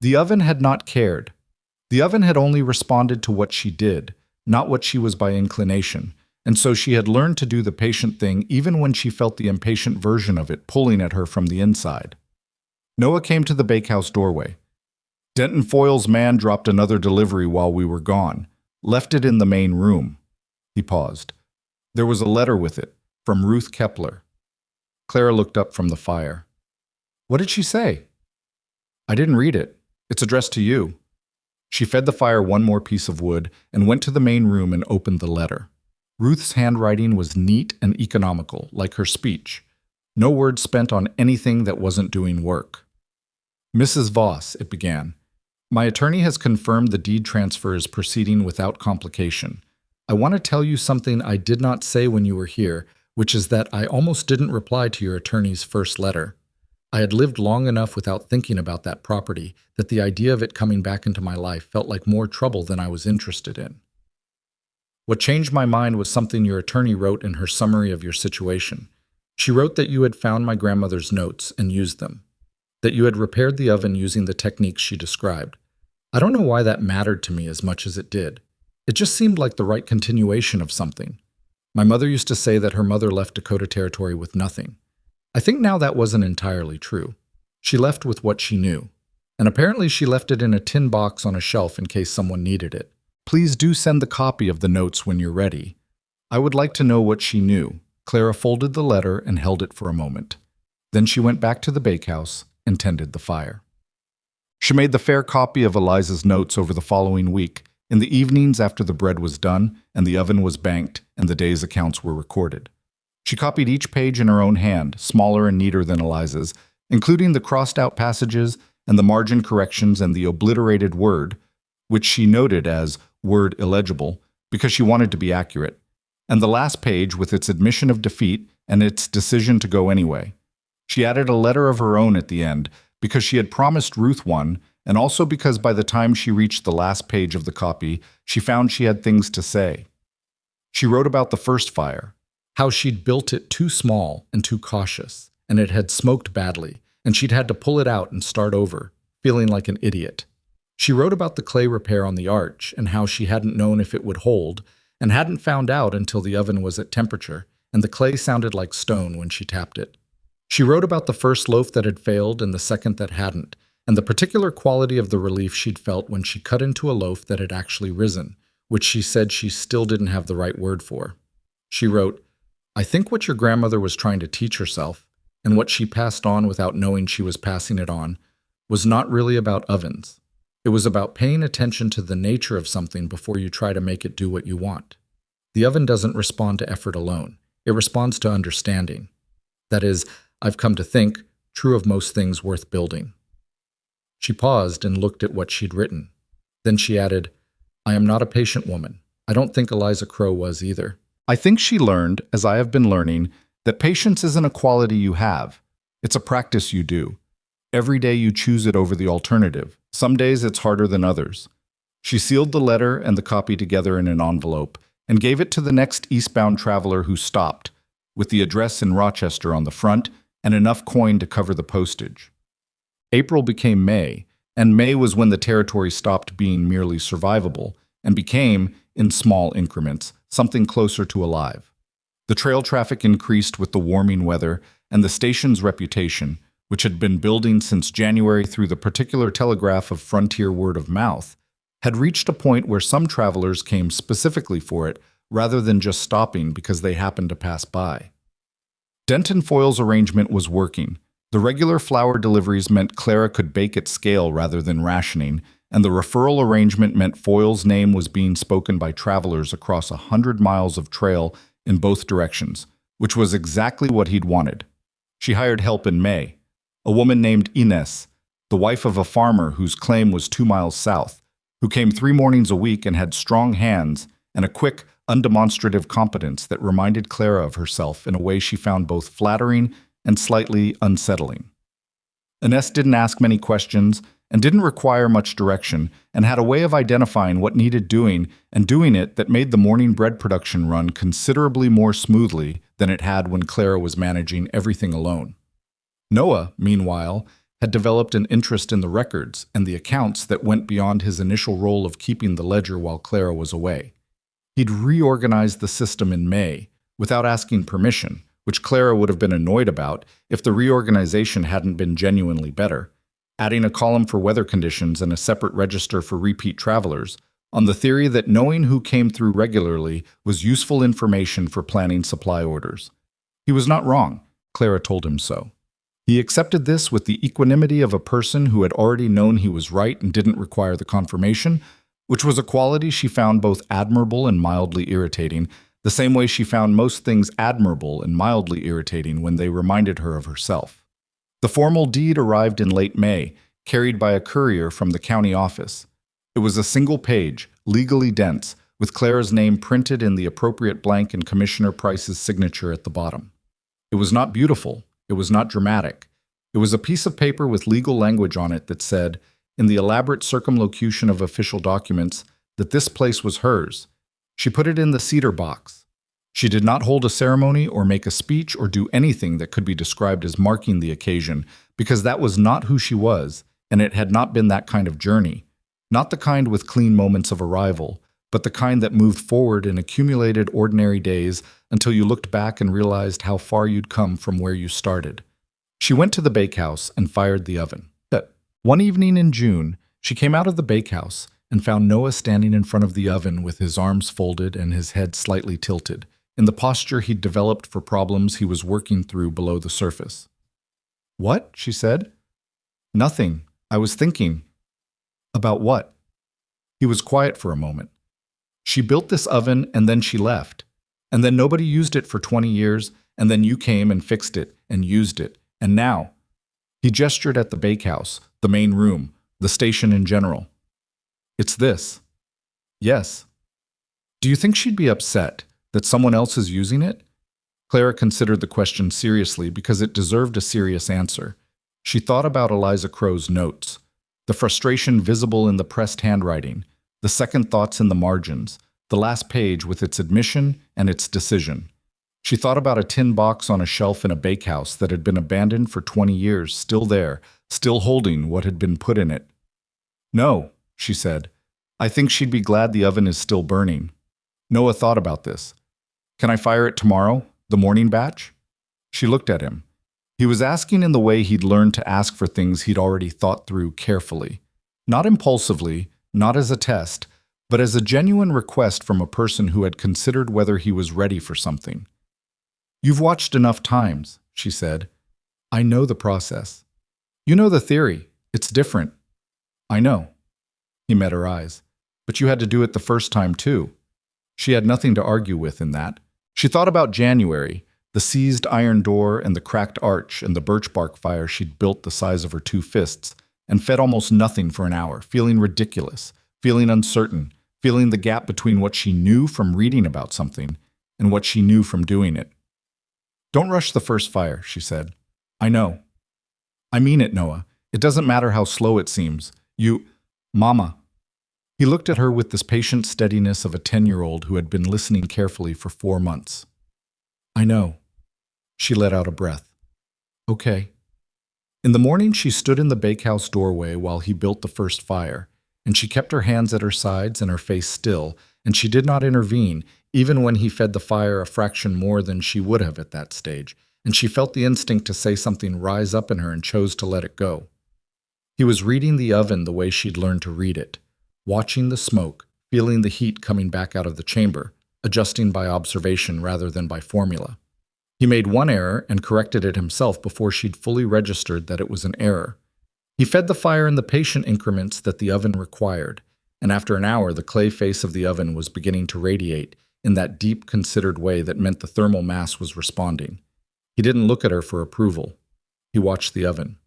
The oven had not cared. The oven had only responded to what she did, not what she was by inclination, and so she had learned to do the patient thing even when she felt the impatient version of it pulling at her from the inside. Noah came to the bakehouse doorway. Denton Foyle's man dropped another delivery while we were gone, left it in the main room. He paused. There was a letter with it, from Ruth Kepler. Clara looked up from the fire. What did she say? I didn't read it. It's addressed to you. She fed the fire one more piece of wood and went to the main room and opened the letter. Ruth's handwriting was neat and economical, like her speech. No words spent on anything that wasn't doing work. Mrs. Voss, it began. My attorney has confirmed the deed transfer is proceeding without complication. I want to tell you something I did not say when you were here, which is that I almost didn't reply to your attorney's first letter. I had lived long enough without thinking about that property that the idea of it coming back into my life felt like more trouble than I was interested in. What changed my mind was something your attorney wrote in her summary of your situation. She wrote that you had found my grandmother's notes and used them, that you had repaired the oven using the techniques she described. I don't know why that mattered to me as much as it did. It just seemed like the right continuation of something. My mother used to say that her mother left Dakota Territory with nothing. I think now that wasn't entirely true. She left with what she knew. And apparently she left it in a tin box on a shelf in case someone needed it. Please do send the copy of the notes when you're ready. I would like to know what she knew. Clara folded the letter and held it for a moment. Then she went back to the bakehouse and tended the fire. She made the fair copy of Eliza's notes over the following week, in the evenings after the bread was done and the oven was banked and the day's accounts were recorded. She copied each page in her own hand, smaller and neater than Eliza's, including the crossed-out passages and the margin corrections and the obliterated word, which she noted as word illegible, because she wanted to be accurate, and the last page with its admission of defeat and its decision to go anyway. She added a letter of her own at the end because she had promised Ruth one, and also because by the time she reached the last page of the copy, she found she had things to say. She wrote about the first fire, how she'd built it too small and too cautious, and it had smoked badly, and she'd had to pull it out and start over, feeling like an idiot. She wrote about the clay repair on the arch and how she hadn't known if it would hold, and hadn't found out until the oven was at temperature, and the clay sounded like stone when she tapped it. She wrote about the first loaf that had failed and the second that hadn't, and the particular quality of the relief she'd felt when she cut into a loaf that had actually risen, which she said she still didn't have the right word for. She wrote, "I think what your grandmother was trying to teach herself, and what she passed on without knowing she was passing it on, was not really about ovens. It was about paying attention to the nature of something before you try to make it do what you want. The oven doesn't respond to effort alone. It responds to understanding. That is, I've come to think, true of most things worth building." She paused and looked at what she'd written. Then she added, "I am not a patient woman. I don't think Eliza Crow was either." I think she learned, as I have been learning, that patience isn't a quality you have. It's a practice you do. Every day you choose it over the alternative. Some days it's harder than others. She sealed the letter and the copy together in an envelope and gave it to the next eastbound traveler who stopped, with the address in Rochester on the front and enough coin to cover the postage. April became May, and May was when the territory stopped being merely survivable and became, in small increments, something closer to alive. The trail traffic increased with the warming weather, and the station's reputation, which had been building since January through the particular telegraph of frontier word of mouth, had reached a point where some travelers came specifically for it rather than just stopping because they happened to pass by. Denton Foyle's arrangement was working. The regular flour deliveries meant Clara could bake at scale rather than rationing, and the referral arrangement meant Foyle's name was being spoken by travelers across 100 miles of trail in both directions, which was exactly what he'd wanted. She hired help in May, a woman named Ines, the wife of a farmer whose claim was 2 miles south, who came 3 mornings a week and had strong hands and a quick, undemonstrative competence that reminded Clara of herself in a way she found both flattering and slightly unsettling. Ines didn't ask many questions and didn't require much direction, and had a way of identifying what needed doing and doing it that made the morning bread production run considerably more smoothly than it had when Clara was managing everything alone. Noah, meanwhile, had developed an interest in the records and the accounts that went beyond his initial role of keeping the ledger while Clara was away. He'd reorganized the system in May, without asking permission, which Clara would have been annoyed about if the reorganization hadn't been genuinely better, adding a column for weather conditions and a separate register for repeat travelers, on the theory that knowing who came through regularly was useful information for planning supply orders. He was not wrong, Clara told him so. He accepted this with the equanimity of a person who had already known he was right and didn't require the confirmation, which was a quality she found both admirable and mildly irritating, the same way she found most things admirable and mildly irritating when they reminded her of herself. The formal deed arrived in late May, carried by a courier from the county office. It was a single page, legally dense, with Clara's name printed in the appropriate blank and Commissioner Price's signature at the bottom. It was not beautiful. It was not dramatic. It was a piece of paper with legal language on it that said, in the elaborate circumlocution of official documents, that this place was hers. She put it in the cedar box. She did not hold a ceremony or make a speech or do anything that could be described as marking the occasion, because that was not who she was, and it had not been that kind of journey. Not the kind with clean moments of arrival, but the kind that moved forward in accumulated ordinary days until you looked back and realized how far you'd come from where you started. She went to the bakehouse and fired the oven. One evening in June, she came out of the bakehouse and found Noah standing in front of the oven with his arms folded and his head slightly tilted, in the posture he'd developed for problems he was working through below the surface. "What?" she said. "Nothing. I was thinking." "About what?" He was quiet for a moment. "She built this oven and then she left. And then nobody used it for 20 years, and then you came and fixed it and used it. And now..." He gestured at the bakehouse, the main room, the station in general. "It's this." "Yes." Do you think she'd be upset that someone else is using it? Clara considered the question seriously because it deserved a serious answer. She thought about Eliza Crow's notes, the frustration visible in the pressed handwriting, the second thoughts in the margins, the last page with its admission and its decision. She thought about a tin box on a shelf in a bakehouse that had been abandoned for 20 years, still there, still holding what had been put in it. No, she said. I think she'd be glad the oven is still burning. Noah thought about this. Can I fire it tomorrow, the morning batch? She looked at him. He was asking in the way he'd learned to ask for things he'd already thought through carefully. Not impulsively, not as a test, but as a genuine request from a person who had considered whether he was ready for something. You've watched enough times, she said. I know the process. You know the theory. It's different. I know. He met her eyes. But you had to do it the first time too. She had nothing to argue with in that. She thought about January, the seized iron door and the cracked arch and the birch bark fire she'd built the size of her two fists, and fed almost nothing for an hour, feeling ridiculous, feeling uncertain, feeling the gap between what she knew from reading about something and what she knew from doing it. Don't rush the first fire, she said. I know. I mean it, Noah. It doesn't matter how slow it seems. Mama. He looked at her with this patient steadiness of a 10-year-old who had been listening carefully for 4 months. I know. She let out a breath. Okay. In the morning, she stood in the bakehouse doorway while he built the first fire, and she kept her hands at her sides and her face still, and she did not intervene, even when he fed the fire a fraction more than she would have at that stage, and she felt the instinct to say something rise up in her and chose to let it go. He was reading the oven the way she'd learned to read it, watching the smoke, feeling the heat coming back out of the chamber, adjusting by observation rather than by formula. He made one error and corrected it himself before she'd fully registered that it was an error. He fed the fire in the patient increments that the oven required, and after an hour the clay face of the oven was beginning to radiate in that deep, considered way that meant the thermal mass was responding. He didn't look at her for approval. He watched the oven.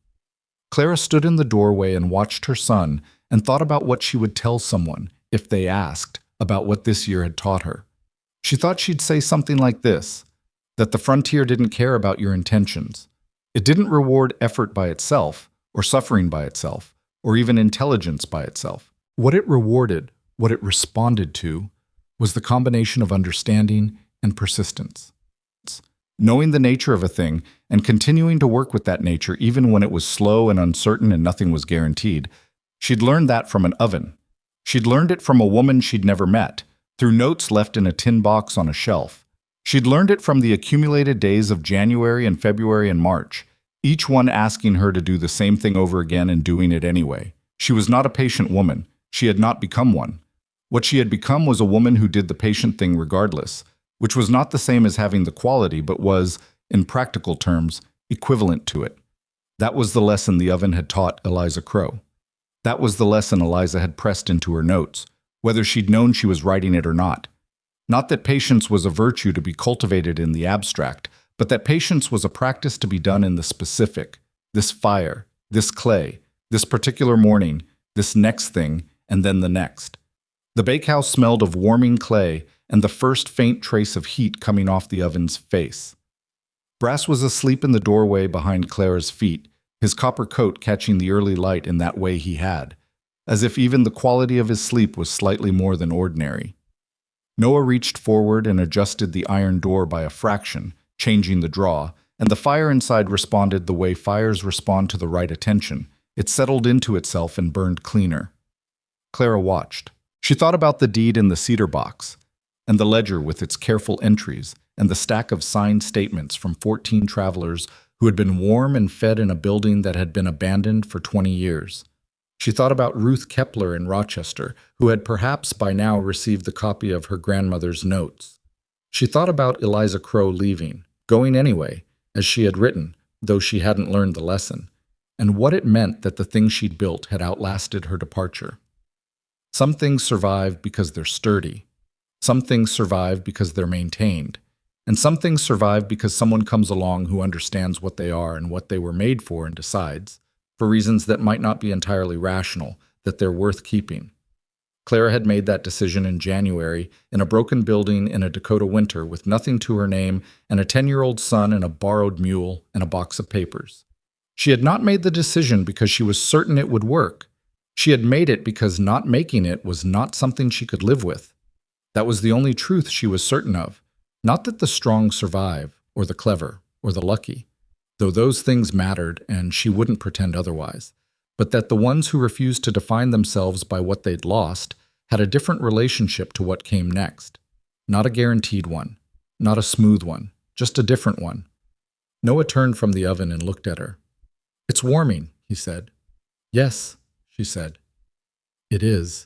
Clara stood in the doorway and watched her son and thought about what she would tell someone, if they asked, about what this year had taught her. She thought she'd say something like this, that the frontier didn't care about your intentions. It didn't reward effort by itself, or suffering by itself, or even intelligence by itself. What it rewarded, what it responded to, was the combination of understanding and persistence. Knowing the nature of a thing and continuing to work with that nature even when it was slow and uncertain and nothing was guaranteed. She'd learned that from an oven. She'd learned it from a woman she'd never met, through notes left in a tin box on a shelf. She'd learned it from the accumulated days of January and February and March, each one asking her to do the same thing over again and doing it anyway. She was not a patient woman. She had not become one. What she had become was a woman who did the patient thing regardless, which was not the same as having the quality, but was, in practical terms, equivalent to it. That was the lesson the oven had taught Eliza Crow. That was the lesson Eliza had pressed into her notes, whether she'd known she was writing it or not. Not that patience was a virtue to be cultivated in the abstract, but that patience was a practice to be done in the specific, this fire, this clay, this particular morning, this next thing, and then the next. The bakehouse smelled of warming clay and the first faint trace of heat coming off the oven's face. Brass was asleep in the doorway behind Clara's feet, his copper coat catching the early light in that way he had, as if even the quality of his sleep was slightly more than ordinary. Noah reached forward and adjusted the iron door by a fraction, changing the draw, and the fire inside responded the way fires respond to the right attention. It settled into itself and burned cleaner. Clara watched. She thought about the deed in the cedar box, and the ledger with its careful entries, and the stack of signed statements from 14 travelers who had been warm and fed in a building that had been abandoned for 20 years. She thought about Ruth Kepler in Rochester, who had perhaps by now received the copy of her grandmother's notes. She thought about Eliza Crow leaving, going anyway, as she had written, though she hadn't learned the lesson, and what it meant that the thing she'd built had outlasted her departure. Some things survive because they're sturdy. Some things survive because they're maintained. And some things survive because someone comes along who understands what they are and what they were made for and decides, for reasons that might not be entirely rational, that they're worth keeping. Clara had made that decision in January in a broken building in a Dakota winter with nothing to her name and a 10-year-old son and a borrowed mule and a box of papers. She had not made the decision because she was certain it would work. She had made it because not making it was not something she could live with. That was the only truth she was certain of. Not that the strong survive, or the clever, or the lucky, though those things mattered and she wouldn't pretend otherwise, but that the ones who refused to define themselves by what they'd lost had a different relationship to what came next. Not a guaranteed one, not a smooth one, just a different one. Noah turned from the oven and looked at her. "It's warming," he said. "Yes," she said. "It is."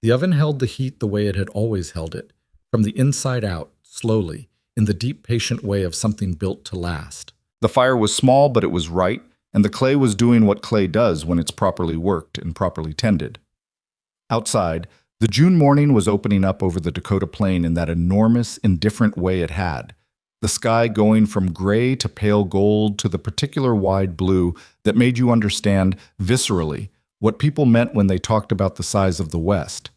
The oven held the heat the way it had always held it, from the inside out, slowly, in the deep, patient way of something built to last. The fire was small, but it was right, and the clay was doing what clay does when it's properly worked and properly tended. Outside, the June morning was opening up over the Dakota plain in that enormous, indifferent way it had, the sky going from gray to pale gold to the particular wide blue that made you understand, viscerally, what people meant when they talked about the size of the West.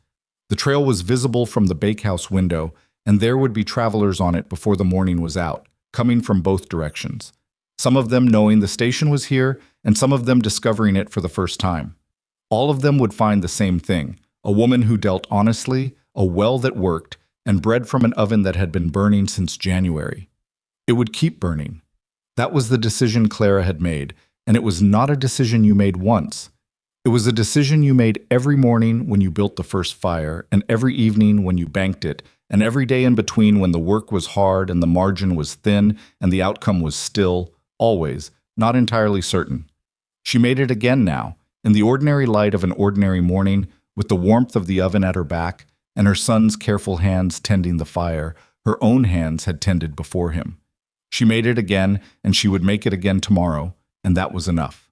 The trail was visible from the bakehouse window, and there would be travelers on it before the morning was out, coming from both directions. Some of them knowing the station was here, and some of them discovering it for the first time. All of them would find the same thing, a woman who dealt honestly, a well that worked, and bread from an oven that had been burning since January. It would keep burning. That was the decision Clara had made, and it was not a decision you made once. It was a decision you made every morning when you built the first fire, and every evening when you banked it, and every day in between when the work was hard and the margin was thin and the outcome was still, always, not entirely certain. She made it again now, in the ordinary light of an ordinary morning, with the warmth of the oven at her back, and her son's careful hands tending the fire, her own hands had tended before him. She made it again, and she would make it again tomorrow, and that was enough.